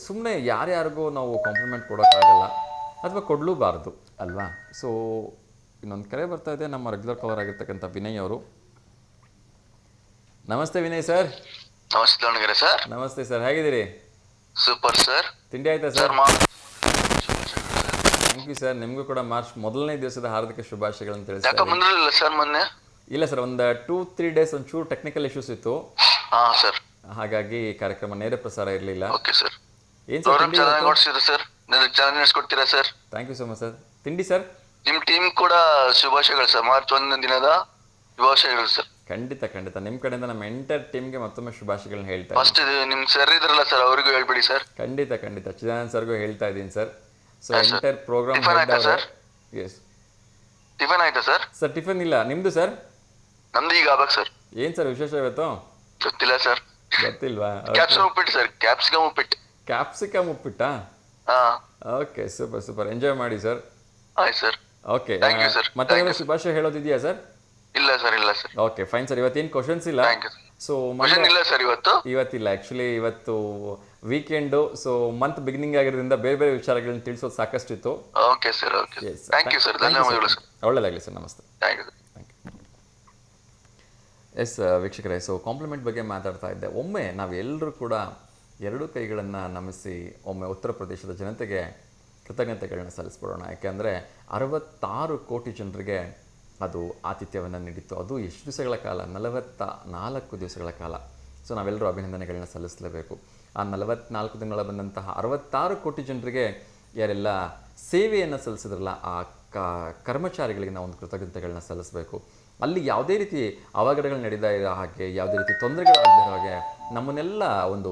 ಸುಮ್ಮನೆ ಯಾರ್ಯಾರಿಗೂ ನಾವು ಕಾಂಪ್ಲಿಮೆಂಟ್ ಕೊಡೋಕ್ಕಾಗಲ್ಲ ಅಥವಾ ಕೊಡಲೂಬಾರ್ದು ಅಲ್ವಾ. ಸೊ ಇನ್ನೊಂದು ಕರೆ ಬರ್ತಾ ಇದೆ, ನಮ್ಮ ರೆಗ್ಯುಲರ್ ಕವರ್ ಆಗಿರ್ತಕ್ಕಂಥ ವಿನಯ್ ಅವರು. ನಮಸ್ತೆ ವಿನಯ್ ಸರ್. ನಮಸ್ತೆ ದಾವಣಗೆರೆ ಸರ್. ನಮಸ್ತೆ ಸರ್, ಹೇಗಿದ್ದೀರಿ? Super sir. ತಿಂಡಿ ಆಯ್ತಾ ಸರ್? Thank you sir. ನಿಮಗೂ ಕೂಡ ಮಾರ್ಚ್ ಮೊದಲನೇ ದಿವಸದ ಹಾರ್ದಿಕ ಶುಭಾಶಯಗಳನ್ನು ತಿಳಿಸ್ತಾ ಬಂದಿರಲಿಲ್ಲ ಸರ್ ಮೊನ್ನೆ? ಇಲ್ಲ ಸರ್, ಒಂದು 2-3 ಡೇಸ್ ಒಂಚೂರು ಟೆಕ್ನಿಕಲ್ ಇಶ್ಯೂಸ್ ಇತ್ತು, ಸರ್. ಹಾಗಾಗಿ ಕಾರ್ಯಕ್ರಮ ನೇರ ಪ್ರಸಾರ ಇರಲಿಲ್ಲ. Okay sir. ಏನು ಸರ್ ತಿಂಡಿ? ಚೆನ್ನಾಗಿ ನೋಡ್ಸಿದ್ರು ಸರ್, ಚೆನ್ನಾಗಿ ನಡೆಸ್ಕೊಡ್ತೀರಾ sir? Thank you so much sir. ತಿಂಡಿ ಸರ್? ನಿಮ್ಮ ಟೀಮ್ ಕೂಡ ಶುಭಾಶಯಗಳು ಸರ್, ಮಾರ್ಚ್ 1 ದಿನದ ಶುಭಾಶಯಗಳು ಸರ್. ಖಂಡಿತ ಖಂಡಿತ, ನಿಮ್ಮ ಕಡೆಯಿಂದ ನಮ್ಮ ಎಂಟರ್ ಟೀಮ್ಗೆ ಮತ್ತೊಮ್ಮೆ ಶುಭಾಶಯಗಳನ್ನ ಹೇಳ್ತಾ ಫಸ್ಟ್ ನಿಮ್ ಸರ್ ಇದ್ರಲ್ಲ ಸರ್, ಅವರಿಗೂ ಹೇಳ್ಬಿಡಿ ಸರ್. ಖಂಡಿತ ಖಂಡಿತ, ಚಿದಾನಂದ್ ಸರ್ಗೂ ಹೇಳ್ತಾ ಇದ್ದೀನಿ ಸರ್. ಸೊ ಎಂಟರ್ ಟಿಫನ್ ಪ್ರೋಗ್ರಾಮ್ ಆಯ್ತಾ ಸರ್? ಎಸ್ ಟಿಫನ್ ಆಯ್ತಾ ಸರ್? ಸರ್, ಟಿಫನ್ ಇಲ್ಲ, ನಿಮ್ಮದು ಸರ್? ನಮ್ದು ಈಗ ಆಗ್ಬೇಕು ಸರ್. ಏನು ಸರ್ ವಿಶೇಷ ಇವತ್ತು? ಗೊತ್ತಿಲ್ಲ ಸರ್. ಗೊತ್ತಿಲ್ವಾ? ಕ್ಯಾಪ್ಸಿಕಮ್ ಉಪ್ಪಿಟ್ಟು ಸರ್, ಕ್ಯಾಪ್ಸಿಕಮ್ ಉಪ್ಪಿಟ್ಟು. ಕ್ಯಾಪ್ಸಿಕಮ್ ಉಪ್ಪಿಟ್ಟಾ? ಹಾ, ಓಕೆ, ಸೂಪರ್ ಸೂಪರ್, ಎಂಜಾಯ್ ಮಾಡಿ ಸರ್. ಆಯ್ತು sir. Okay, Thank you, sir. ಮತ್ತೆ Thank you, ಶುಭಾಶಯ ಹೇಳೋದಿದೆಯಾ ಸರ್? ಇಲ್ಲ ಸರ್, ಇಲ್ಲ ಸರ್. ಓಕೆ ಫೈನ್ ಸರ್, ಇವತ್ತೇನು ಕ್ವಶನ್ಸ್ ಇಲ್ಲ. Thank you. ಸೊ ಕ್ವಶನ್ ಇಲ್ಲ ಸರ್ ಇವತ್ತು? ಇವತ್ತಿಲ್ಲ, ಆ್ಯಕ್ಚುಲಿ ಇವತ್ತು ವೀಕೆಂಡು, ಸೊ ಮಂತ್ ಬಿಗಿನಿಂಗ್ ಆಗಿರೋದ್ರಿಂದ ಬೇರೆ ಬೇರೆ ವಿಚಾರಗಳನ್ನ ತಿಳಿಸೋದು ಸಾಕಷ್ಟು ಇತ್ತು. Okay sir, okay. Thank you sir, ಧನ್ಯವಾದಗಳು ಸರ್. ಒಳ್ಳೆಯದಾಗಲಿ ಸರ್, ನಮಸ್ತೆ. Thank you sir. ಎಸ್ ವೀಕ್ಷಕರೇ, ಸೊ ಕಾಂಪ್ಲಿಮೆಂಟ್ ಬಗ್ಗೆ ಮಾತಾಡ್ತಾ ಇದ್ದೆ. ಒಮ್ಮೆ ನಾವೆಲ್ಲರೂ ಕೂಡ ಎರಡೂ ಕೈಗಳನ್ನು ನಮಿಸಿ ಒಮ್ಮೆ ಉತ್ತರ ಪ್ರದೇಶದ ಜನತೆಗೆ ಕೃತಜ್ಞತೆಗಳನ್ನ ಸಲ್ಲಿಸ್ಬಿಡೋಣ. ಯಾಕೆಂದರೆ 66 ಕೋಟಿ ಜನರಿಗೆ ಅದು ಆತಿಥ್ಯವನ್ನು ನೀಡಿತ್ತು. ಅದು ಎಷ್ಟು ದಿವಸಗಳ ಕಾಲ? 44 ದಿವಸಗಳ ಕಾಲ. ಸೊ ನಾವೆಲ್ಲರೂ ಅಭಿನಂದನೆಗಳನ್ನ ಸಲ್ಲಿಸಲೇಬೇಕು. ಆ 44 ದಿನಗಳ ಬಂದಂತಹ 66 ಕೋಟಿ ಜನರಿಗೆ ಯಾರೆಲ್ಲ ಸೇವೆಯನ್ನು ಸಲ್ಲಿಸಿದ್ರಲ್ಲ, ಆ ಕರ್ಮಚಾರಿಗಳಿಗೆ ನಾವು ಒಂದು ಕೃತಜ್ಞತೆಗಳನ್ನ ಸಲ್ಲಿಸಬೇಕು. ಅಲ್ಲಿ ಯಾವುದೇ ರೀತಿ ಅವಘಡಗಳು ನಡೀತಾ ಇರೋ ಹಾಗೆ, ಯಾವುದೇ ರೀತಿ ತೊಂದರೆಗಳಾಗದಿರೋ ಹಾಗೆ ನಮ್ಮನ್ನೆಲ್ಲ ಒಂದು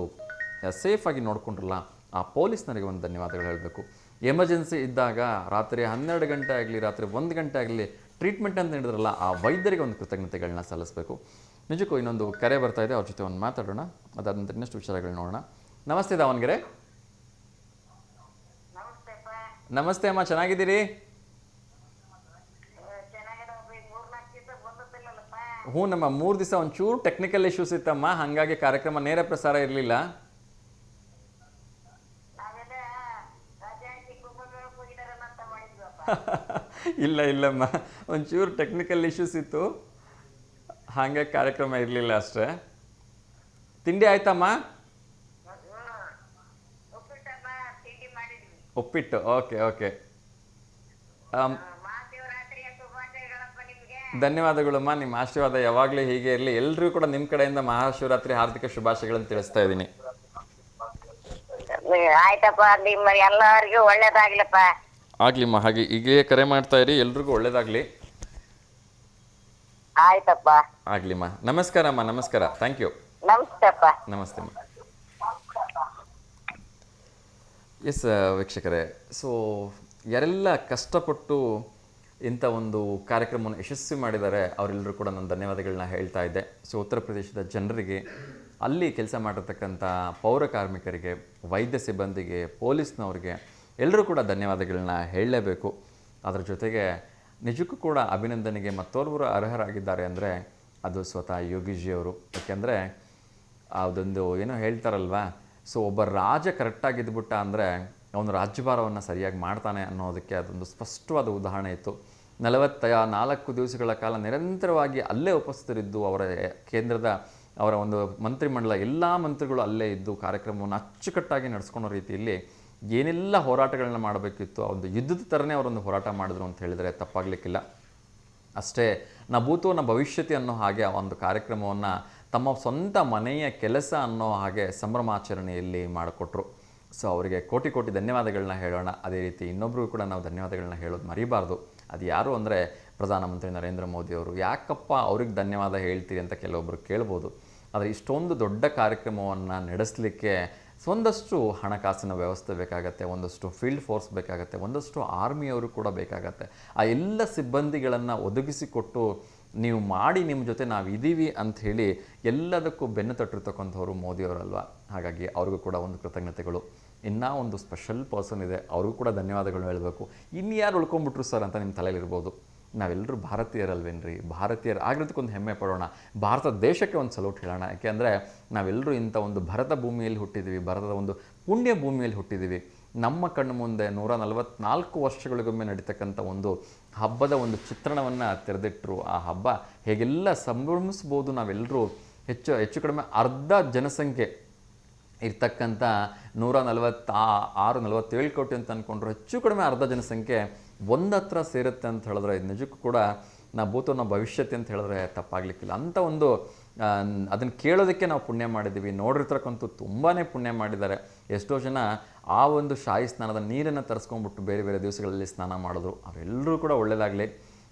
ಸೇಫಾಗಿ ನೋಡ್ಕೊಂಡ್ರಲ್ಲ, ಆ ಪೊಲೀಸ್ನರಿಗೆ ಒಂದು ಧನ್ಯವಾದಗಳು ಹೇಳಬೇಕು. ಎಮರ್ಜೆನ್ಸಿ ಇದ್ದಾಗ ರಾತ್ರಿ 12 ಗಂಟೆ ಆಗಲಿ, ರಾತ್ರಿ 1 ಗಂಟೆ ಆಗಲಿ ಟ್ರೀಟ್ಮೆಂಟ್ ಅಂತ ನೀಡಿದ್ರಲ್ಲ, ಆ ವೈದ್ಯರಿಗೆ ಒಂದು ಕೃತಜ್ಞತೆಗಳನ್ನ ಸಲ್ಲಿಸಬೇಕು. ನಿಜಕ್ಕೂ ಇನ್ನೊಂದು ಕರೆ ಬರ್ತಾ ಇದೆ, ಅವ್ರ ಜೊತೆ ಒಂದು ಮಾತಾಡೋಣ. ಅದಾದ ನಂತರ ಇನ್ನಷ್ಟು ವಿಚಾರಗಳು ನೋಡೋಣ. ನಮಸ್ತೆ ದಾವಣಗೆರೆ. ನಮಸ್ತೆ ಅಮ್ಮ, ಚೆನ್ನಾಗಿದ್ದೀರಿ? ಹ್ಞೂ ನಮ್ಮ 3 ದಿವಸ ಒಂಚೂರು ಟೆಕ್ನಿಕಲ್ ಇಶ್ಯೂಸ್ ಇತ್ತಮ್ಮ, ಹಾಗಾಗಿ ಕಾರ್ಯಕ್ರಮ ನೇರ ಪ್ರಸಾರ ಇರಲಿಲ್ಲ. ಇಲ್ಲ ಇಲ್ಲಮ್ಮ, ಒಂಚೂರು ಟೆಕ್ನಿಕಲ್ ಇಶ್ಯೂಸ್ ಇತ್ತು, ಹಾಗಾಗಿ ಕಾರ್ಯಕ್ರಮ ಇರಲಿಲ್ಲ ಅಷ್ಟೇ. ತಿಂಡಿ ಆಯ್ತಮ್ಮ? ಉಪ್ಪಿಟ್ಟು, ಓಕೆ ಓಕೆ. ಧನ್ಯವಾದಗಳಮ್ಮ, ನಿಮ್ಮ ಆಶೀರ್ವಾದ ಯಾವಾಗಲೂ ಹೀಗೆ ಇರಲಿ. ಎಲ್ಲರಿಗೂ ಕೂಡ ನಿಮ್ಮ ಕಡೆಯಿಂದ ಮಹಾಶಿವರಾತ್ರಿ ಹಾರ್ದಿಕ ಶುಭಾಶಯಗಳನ್ನು ತಿಳಿಸ್ತಾ ಇದ್ದೀನಿ. ಆಯ್ತಪ್ಪ, ನಿಮ್ಮ ಎಲ್ಲರಿಗೂ ಒಳ್ಳೇದಾಗ್ಲಪ್ಪ. ಆಗ್ಲಿಮ್ಮ, ಹಾಗೆ ಈಗಲೇ ಕರೆ ಮಾಡ್ತಾ ಇರಿ, ಎಲ್ರಿಗೂ ಒಳ್ಳೇದಾಗ್ಲಿ. ಆಯ್ತಪ್ಪ, ಆಗ್ಲಿಮ್ಮ. ನಮಸ್ಕಾರ ಅಮ್ಮ, ನಮಸ್ಕಾರ, ಥ್ಯಾಂಕ್ ಯು. ನಮಸ್ತೆಪ್ಪ. ನಮಸ್ತೆ ಅಮ್ಮ. ಎಸ್ ವೀಕ್ಷಕರೇ, ಸೊ ಯಾರೆಲ್ಲ ಕಷ್ಟಪಟ್ಟು ಇಂಥ ಒಂದು ಕಾರ್ಯಕ್ರಮವನ್ನು ಯಶಸ್ವಿ ಮಾಡಿದ್ದಾರೆ ಅವರೆಲ್ಲರೂ ಕೂಡ ನಾನು ಧನ್ಯವಾದಗಳನ್ನ ಹೇಳ್ತಾ ಇದ್ದೆ. ಸೊ ಉತ್ತರ ಪ್ರದೇಶದ ಜನರಿಗೆ, ಅಲ್ಲಿ ಕೆಲಸ ಮಾಡಿರ್ತಕ್ಕಂಥ ಪೌರ ಕಾರ್ಮಿಕರಿಗೆ, ವೈದ್ಯ ಸಿಬ್ಬಂದಿಗೆ, ಪೊಲೀಸ್ನವ್ರಿಗೆ ಎಲ್ಲರೂ ಕೂಡ ಧನ್ಯವಾದಗಳನ್ನ ಹೇಳಲೇಬೇಕು. ಅದರ ಜೊತೆಗೆ ನಿಜಕ್ಕೂ ಕೂಡ ಅಭಿನಂದನೆಗೆ ಮತ್ತೋರ್ವರು ಅರ್ಹರಾಗಿದ್ದಾರೆ ಅಂದರೆ ಅದು ಸ್ವತಃ ಯೋಗಿಜಿಯವರು. ಯಾಕೆಂದರೆ ಅದೊಂದು ಏನೋ ಹೇಳ್ತಾರಲ್ವ, ಸೊ ಒಬ್ಬ ರಾಜ ಕರೆಕ್ಟಾಗಿದ್ದುಬಿಟ್ಟ ಅಂದರೆ ಅವನು ರಾಜ್ಯಭಾರವನ್ನು ಸರಿಯಾಗಿ ಮಾಡ್ತಾನೆ ಅನ್ನೋದಕ್ಕೆ ಅದೊಂದು ಸ್ಪಷ್ಟವಾದ ಉದಾಹರಣೆ ಇತ್ತು. 44 ದಿವಸಗಳ ಕಾಲ ನಿರಂತರವಾಗಿ ಅಲ್ಲೇ ಉಪಸ್ಥಿತರಿದ್ದು, ಅವರ ಕೇಂದ್ರದ ಅವರ ಒಂದು ಮಂತ್ರಿಮಂಡಲ ಎಲ್ಲ ಮಂತ್ರಿಗಳು ಅಲ್ಲೇ ಇದ್ದು ಕಾರ್ಯಕ್ರಮವನ್ನು ಅಚ್ಚುಕಟ್ಟಾಗಿ ನಡೆಸ್ಕೊಳ್ಳೋ ರೀತಿಯಲ್ಲಿ ಏನೆಲ್ಲ ಹೋರಾಟಗಳನ್ನ ಮಾಡಬೇಕಿತ್ತು, ಆ ಒಂದು ಯುದ್ಧದ ಥರನೇ ಅವರೊಂದು ಹೋರಾಟ ಮಾಡಿದ್ರು ಅಂತ ಹೇಳಿದರೆ ತಪ್ಪಾಗಲಿಕ್ಕಿಲ್ಲ. ಅಷ್ಟೇ ನ ಭೂತೋ ನ ಭವಿಷ್ಯತಿ ಅನ್ನೋ ಹಾಗೆ ಆ ಒಂದು ಕಾರ್ಯಕ್ರಮವನ್ನು ತಮ್ಮ ಸ್ವಂತ ಮನೆಯ ಕೆಲಸ ಅನ್ನೋ ಹಾಗೆ ಸಂಭ್ರಮಾಚರಣೆಯಲ್ಲಿ ಮಾಡಿಕೊಟ್ರು. ಸೊ ಅವರಿಗೆ ಕೋಟಿ ಕೋಟಿ ಧನ್ಯವಾದಗಳನ್ನ ಹೇಳೋಣ. ಅದೇ ರೀತಿ ಇನ್ನೊಬ್ರಿಗೂ ಕೂಡ ನಾವು ಧನ್ಯವಾದಗಳನ್ನ ಹೇಳೋದು ಮರಿಬಾರ್ದು. ಅದು ಯಾರು ಅಂದರೆ ಪ್ರಧಾನಮಂತ್ರಿ ನರೇಂದ್ರ ಮೋದಿಯವರು. ಯಾಕಪ್ಪ ಅವ್ರಿಗೆ ಧನ್ಯವಾದ ಹೇಳ್ತೀರಿ ಅಂತ ಕೆಲವೊಬ್ಬರು ಕೇಳ್ಬೋದು. ಆದರೆ ಇಷ್ಟೊಂದು ದೊಡ್ಡ ಕಾರ್ಯಕ್ರಮವನ್ನು ನಡೆಸಲಿಕ್ಕೆ ಒಂದಷ್ಟು ಹಣಕಾಸಿನ ವ್ಯವಸ್ಥೆ ಬೇಕಾಗತ್ತೆ, ಒಂದಷ್ಟು ಫೀಲ್ಡ್ ಫೋರ್ಸ್ ಬೇಕಾಗತ್ತೆ, ಒಂದಷ್ಟು ಆರ್ಮಿಯವರು ಕೂಡ ಬೇಕಾಗತ್ತೆ. ಆ ಎಲ್ಲ ಸಿಬ್ಬಂದಿಗಳನ್ನು ಒದಗಿಸಿಕೊಟ್ಟು ನೀವು ಮಾಡಿ, ನಿಮ್ಮ ಜೊತೆ ನಾವು ಇದ್ದೀವಿ ಅಂಥೇಳಿ ಎಲ್ಲದಕ್ಕೂ ಬೆನ್ನು ತಟ್ಟಿರ್ತಕ್ಕಂಥವ್ರು ಮೋದಿಯವರಲ್ವ. ಹಾಗಾಗಿ ಅವ್ರಿಗೂ ಕೂಡ ಒಂದು ಕೃತಜ್ಞತೆಗಳು. ಇನ್ನೂ ಒಂದು ಸ್ಪೆಷಲ್ ಪರ್ಸನ್ ಇದೆ, ಅವ್ರಿಗೂ ಕೂಡ ಧನ್ಯವಾದಗಳು ಹೇಳಬೇಕು. ಇನ್ಯಾರು ಉಳ್ಕೊಂಬಿಟ್ರು ಸರ್ ಅಂತ ನಿಮ್ಮ ತಲೆಯಲ್ಲಿರ್ಬೋದು. ನಾವೆಲ್ಲರೂ ಭಾರತೀಯರಲ್ವೇನ್ರಿ, ಭಾರತೀಯರು ಆಗಿರೋದಕ್ಕೊಂದು ಹೆಮ್ಮೆ ಪಡೋಣ, ಭಾರತ ದೇಶಕ್ಕೆ ಒಂದು ಸಲೂಟ್ ಹೇಳೋಣ. ಯಾಕೆಂದರೆ ನಾವೆಲ್ಲರೂ ಇಂಥ ಒಂದು ಭರತ ಭೂಮಿಯಲ್ಲಿ ಹುಟ್ಟಿದ್ದೀವಿ, ಭಾರತದ ಒಂದು ಪುಣ್ಯ ಭೂಮಿಯಲ್ಲಿ ಹುಟ್ಟಿದ್ದೀವಿ. ನಮ್ಮ ಕಣ್ಣು ಮುಂದೆ 144 ವರ್ಷಗಳಿಗೊಮ್ಮೆ ನಡೀತಕ್ಕಂಥ ಒಂದು ಹಬ್ಬದ ಒಂದು ಚಿತ್ರಣವನ್ನು ತೆರೆದಿಟ್ಟರು. ಆ ಹಬ್ಬ ಹೇಗೆಲ್ಲ ಸಂಭ್ರಮಿಸ್ಬೋದು, ನಾವೆಲ್ಲರೂ ಹೆಚ್ಚು ಕಡಿಮೆ ಅರ್ಧ ಜನಸಂಖ್ಯೆ ಇರ್ತಕ್ಕಂಥ 147 ಕೋಟಿ ಅಂತ ಅಂದ್ಕೊಂಡ್ರು, ಹೆಚ್ಚು ಕಡಿಮೆ ಅರ್ಧ ಜನಸಂಖ್ಯೆ ಒಂದತ್ರ ಸೇರುತ್ತೆ ಅಂತ ಹೇಳಿದ್ರೆ ಇದು ನಿಜಕ್ಕೂ ಕೂಡ ಭೂತೋ ಭವಿಷ್ಯತೆ ಅಂತ ಹೇಳಿದ್ರೆ ತಪ್ಪಾಗಲಿಕ್ಕಿಲ್ಲ. ಅಂಥ ಒಂದು ಅದನ್ನು ಕೇಳೋದಕ್ಕೆ ನಾವು ಪುಣ್ಯ ಮಾಡಿದ್ದೀವಿ. ನೋಡಿರ್ತಕ್ಕಂತೂ ತುಂಬಾ ಪುಣ್ಯ ಮಾಡಿದ್ದಾರೆ. ಎಷ್ಟೋ ಜನ ಆ ಒಂದು ಶಾಹಿ ಸ್ನಾನದ ನೀರನ್ನು ತರಿಸ್ಕೊಂಡ್ಬಿಟ್ಟು ಬೇರೆ ಬೇರೆ ದಿವಸಗಳಲ್ಲಿ ಸ್ನಾನ ಮಾಡಿದ್ರು. ಅವರೆಲ್ಲರೂ ಕೂಡ ಒಳ್ಳೆಯದಾಗಲಿ.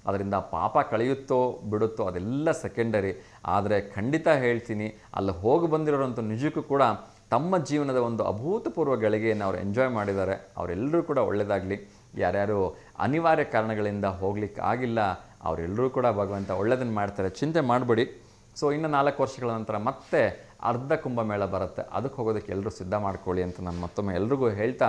ಅದರಿಂದ ಪಾಪ ಕಳೆಯುತ್ತೋ ಬಿಡುತ್ತೋ ಅದೆಲ್ಲ ಸೆಕೆಂಡರಿ. ಆದರೆ ಖಂಡಿತ ಹೇಳ್ತೀನಿ, ಅಲ್ಲಿ ಹೋಗಿ ಬಂದಿರೋರಂತೂ ನಿಜಕ್ಕೂ ಕೂಡ ತಮ್ಮ ಜೀವನದ ಒಂದು ಅಭೂತಪೂರ್ವ ಗಳಿಗೆಯನ್ನು ಅವ್ರು ಎಂಜಾಯ್ ಮಾಡಿದ್ದಾರೆ. ಅವರೆಲ್ಲರೂ ಕೂಡ ಒಳ್ಳೆಯದಾಗಲಿ. ಯಾರ್ಯಾರು ಅನಿವಾರ್ಯ ಕಾರಣಗಳಿಂದ ಹೋಗ್ಲಿಕ್ಕೆ ಆಗಿಲ್ಲ ಅವರೆಲ್ಲರೂ ಕೂಡ ಭಗವಂತ ಒಳ್ಳೆಯದನ್ನು ಮಾಡ್ತಾರೆ, ಚಿಂತೆ ಮಾಡಬೇಡಿ. ಸೊ ಇನ್ನು 4 ವರ್ಷಗಳ ನಂತರ ಮತ್ತೆ ಅರ್ಧ ಕುಂಭಮೇಳ ಬರುತ್ತೆ, ಅದಕ್ಕೆ ಹೋಗೋದಕ್ಕೆ ಎಲ್ಲರೂ ಸಿದ್ಧ ಮಾಡ್ಕೊಳ್ಳಿ ಅಂತ ನಾನು ಮತ್ತೊಮ್ಮೆ ಎಲ್ರಿಗೂ ಹೇಳ್ತಾ,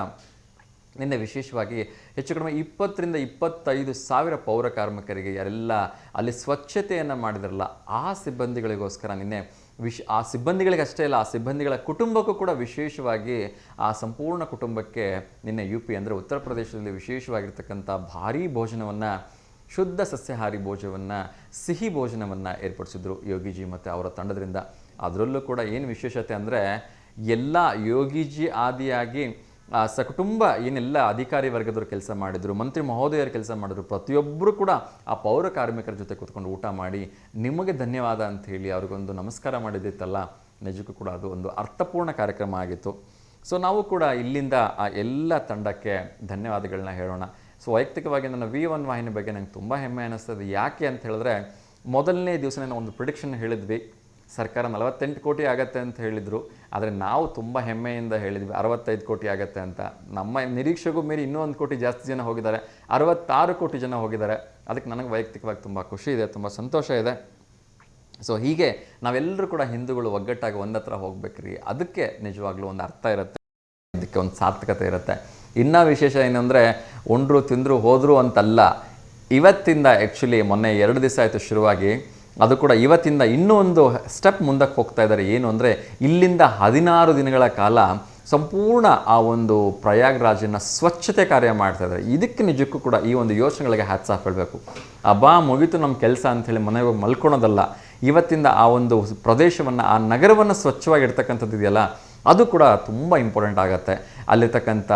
ನಿನ್ನೆ ವಿಶೇಷವಾಗಿ ಹೆಚ್ಚು ಕಡಿಮೆ 20 ರಿಂದ 25 ಸಾವಿರ ಪೌರ ಕಾರ್ಮಿಕರಿಗೆ ಯಾರೆಲ್ಲ ಅಲ್ಲಿ ಸ್ವಚ್ಛತೆಯನ್ನು ಮಾಡಿದ್ರಲ್ಲ ಆ ಸಿಬ್ಬಂದಿಗಳಿಗೋಸ್ಕರ ನಿನ್ನೆ ಆ ಸಿಬ್ಬಂದಿಗಳಿಗೆ ಅಷ್ಟೇ ಅಲ್ಲ, ಆ ಸಿಬ್ಬಂದಿಗಳ ಕುಟುಂಬಕ್ಕೂ ಕೂಡ ವಿಶೇಷವಾಗಿ ಆ ಸಂಪೂರ್ಣ ಕುಟುಂಬಕ್ಕೆ ನಿನ್ನೆ UP ಅಂದರೆ ಉತ್ತರ ಪ್ರದೇಶದಲ್ಲಿ ವಿಶೇಷವಾಗಿರ್ತಕ್ಕಂಥ ಭಾರೀ ಭೋಜನವನ್ನು, ಶುದ್ಧ ಸಸ್ಯಾಹಾರಿ ಭೋಜನವನ್ನು, ಸಿಹಿ ಭೋಜನವನ್ನು ಏರ್ಪಡಿಸಿದ್ರು ಯೋಗಿಜಿ ಮತ್ತು ಅವರ ತಂಡದಿಂದ. ಅದರಲ್ಲೂ ಕೂಡ ಏನು ವಿಶೇಷತೆ ಅಂದರೆ ಎಲ್ಲ ಯೋಗಿಜಿ ಆದಿಯಾಗಿ ಸಕುಟುಂಬ ಏನೆಲ್ಲ ಅಧಿಕಾರಿ ವರ್ಗದವರು ಕೆಲಸ ಮಾಡಿದರು, ಮಂತ್ರಿ ಮಹೋದಯರು ಕೆಲಸ ಮಾಡಿದ್ರು, ಪ್ರತಿಯೊಬ್ಬರು ಕೂಡ ಆ ಪೌರ ಕಾರ್ಮಿಕರ ಜೊತೆ ಕೂತ್ಕೊಂಡು ಊಟ ಮಾಡಿ ನಿಮಗೆ ಧನ್ಯವಾದ ಅಂಥೇಳಿ ಅವ್ರಿಗೊಂದು ನಮಸ್ಕಾರ ಮಾಡಿದ್ದಿತ್ತಲ್ಲ, ನಿಜಕ್ಕೂ ಕೂಡ ಅದು ಒಂದು ಅರ್ಥಪೂರ್ಣ ಕಾರ್ಯಕ್ರಮ ಆಗಿತ್ತು. ಸೊ ನಾವು ಕೂಡ ಇಲ್ಲಿಂದ ಆ ಎಲ್ಲ ತಂಡಕ್ಕೆ ಧನ್ಯವಾದಗಳನ್ನ ಹೇಳೋಣ. ಸೊ ವೈಯಕ್ತಿಕವಾಗಿ ನನ್ನ V1 ವಾಹಿನಿ ಬಗ್ಗೆ ನಂಗೆ ತುಂಬ ಹೆಮ್ಮೆ ಅನ್ನಿಸ್ತದೆ. ಯಾಕೆ ಅಂತ ಹೇಳಿದ್ರೆ ಮೊದಲನೇ ದಿವಸನೇ ನಾವು ಒಂದು ಪ್ರಿಡಿಕ್ಷನ್ ಹೇಳಿದ್ವಿ, ಸರ್ಕಾರ 48 ಕೋಟಿ ಆಗತ್ತೆ ಅಂತ ಹೇಳಿದರು. ಆದರೆ ನಾವು ತುಂಬ ಹೆಮ್ಮೆಯಿಂದ ಹೇಳಿದ್ವಿ 65 ಕೋಟಿ ಆಗತ್ತೆ ಅಂತ. ನಮ್ಮ ನಿರೀಕ್ಷೆಗೂ ಮೀರಿ ಇನ್ನೂ 1 ಕೋಟಿ ಜಾಸ್ತಿ ಜನ ಹೋಗಿದ್ದಾರೆ, 66 ಕೋಟಿ ಜನ ಹೋಗಿದ್ದಾರೆ. ಅದಕ್ಕೆ ನನಗೆ ವೈಯಕ್ತಿಕವಾಗಿ ತುಂಬ ಖುಷಿ ಇದೆ, ತುಂಬ ಸಂತೋಷ ಇದೆ. ಸೊ ಹೀಗೆ ನಾವೆಲ್ಲರೂ ಕೂಡ ಹಿಂದೂಗಳು ಒಗ್ಗಟ್ಟಾಗಿ ಒಂದತ್ರ ಹೋಗ್ಬೇಕ್ರಿ. ಅದಕ್ಕೆ ನಿಜವಾಗ್ಲೂ ಒಂದು ಅರ್ಥ ಇರುತ್ತೆ, ಅದಕ್ಕೆ ಒಂದು ಸಾರ್ಥಕತೆ ಇರುತ್ತೆ. ಇನ್ನೂ ವಿಶೇಷ ಏನಂದರೆ ಉಂಡ್ರು ತಿಂದರು ಹೋದರು ಅಂತಲ್ಲ, ಇವತ್ತಿಂದ ಆ್ಯಕ್ಚುಲಿ ಮೊನ್ನೆ 2 ದಿವಸ ಆಯಿತು ಶುರುವಾಗಿ, ಅದು ಕೂಡ ಇವತ್ತಿಂದ ಇನ್ನೂ ಒಂದು ಸ್ಟೆಪ್ ಮುಂದಕ್ಕೆ ಹೋಗ್ತಾ ಇದ್ದಾರೆ. ಏನು ಅಂದರೆ ಇಲ್ಲಿಂದ 16 ದಿನಗಳ ಕಾಲ ಸಂಪೂರ್ಣ ಆ ಒಂದು ಪ್ರಯಾಗ್ರಾಜನ್ನು ಸ್ವಚ್ಛತೆ ಕಾರ್ಯ ಮಾಡ್ತಾಯಿದ್ದಾರೆ. ಇದಕ್ಕೆ ನಿಜಕ್ಕೂ ಕೂಡ ಈ ಒಂದು ಯೋಚನೆಗಳಿಗೆ ಹ್ಯಾಟ್ಸ್ ಆಫ್ ಹೇಳಬೇಕು. ಅಬ್ಬಾ ಮುಗೀತು ನಮ್ಮ ಕೆಲಸ ಅಂಥೇಳಿ ಮನೆಗೆ ಹೋಗಿ ಮಲ್ಕೊಳೋದಲ್ಲ. ಇವತ್ತಿಂದ ಆ ಒಂದು ಪ್ರದೇಶವನ್ನು, ಆ ನಗರವನ್ನು ಸ್ವಚ್ಛವಾಗಿರ್ತಕ್ಕಂಥದ್ದು ಇದೆಯಲ್ಲ, ಅದು ಕೂಡ ತುಂಬ ಇಂಪಾರ್ಟೆಂಟ್ ಆಗುತ್ತೆ. ಅಲ್ಲಿರ್ತಕ್ಕಂಥ